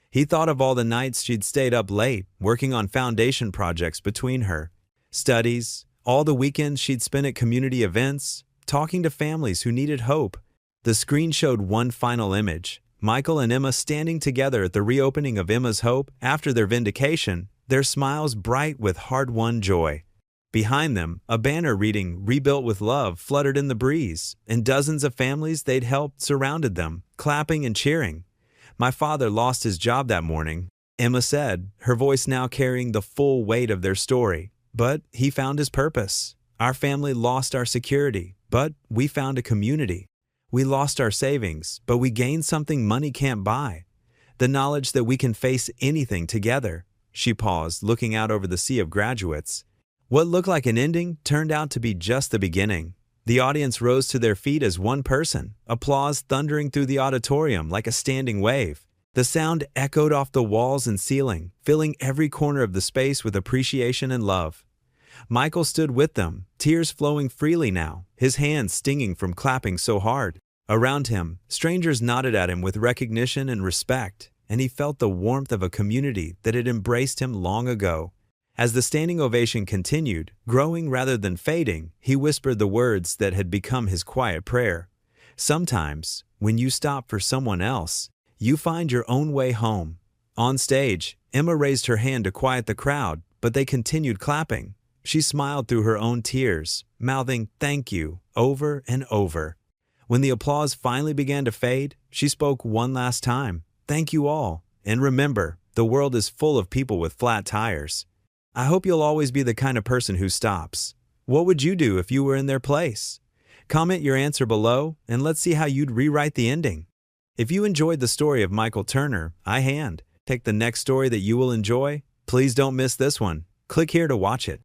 He thought of all the nights she'd stayed up late, working on foundation projects between her studies, all the weekends she'd spent at community events, talking to families who needed hope. The screen showed one final image, Michael and Emma standing together at the reopening of Emma's Hope after their vindication, their smiles bright with hard-won joy. Behind them, a banner reading "Rebuilt with Love" fluttered in the breeze, and dozens of families they'd helped surrounded them, clapping and cheering. My father lost his job that morning, Emma said, her voice now carrying the full weight of their story. But he found his purpose. Our family lost our security, but we found a community. We lost our savings, but we gained something money can't buy. The knowledge that we can face anything together. She paused, looking out over the sea of graduates. What looked like an ending turned out to be just the beginning. The audience rose to their feet as one person, applause thundering through the auditorium like a standing wave. The sound echoed off the walls and ceiling, filling every corner of the space with appreciation and love. Michael stood with them, tears flowing freely now, his hands stinging from clapping so hard. Around him, strangers nodded at him with recognition and respect, and he felt the warmth of a community that had embraced him long ago. As the standing ovation continued, growing rather than fading, he whispered the words that had become his quiet prayer. Sometimes, when you stop for someone else, you find your own way home. On stage, Emma raised her hand to quiet the crowd, but they continued clapping. She smiled through her own tears, mouthing "thank you" over and over. When the applause finally began to fade, she spoke one last time. "Thank you all, and remember, the world is full of people with flat tires. I hope you'll always be the kind of person who stops. What would you do if you were in their place?" Comment your answer below, and let's see how you'd rewrite the ending. If you enjoyed the story of Michael Turner, pick the next story that you will enjoy. Please don't miss this one. Click here to watch it.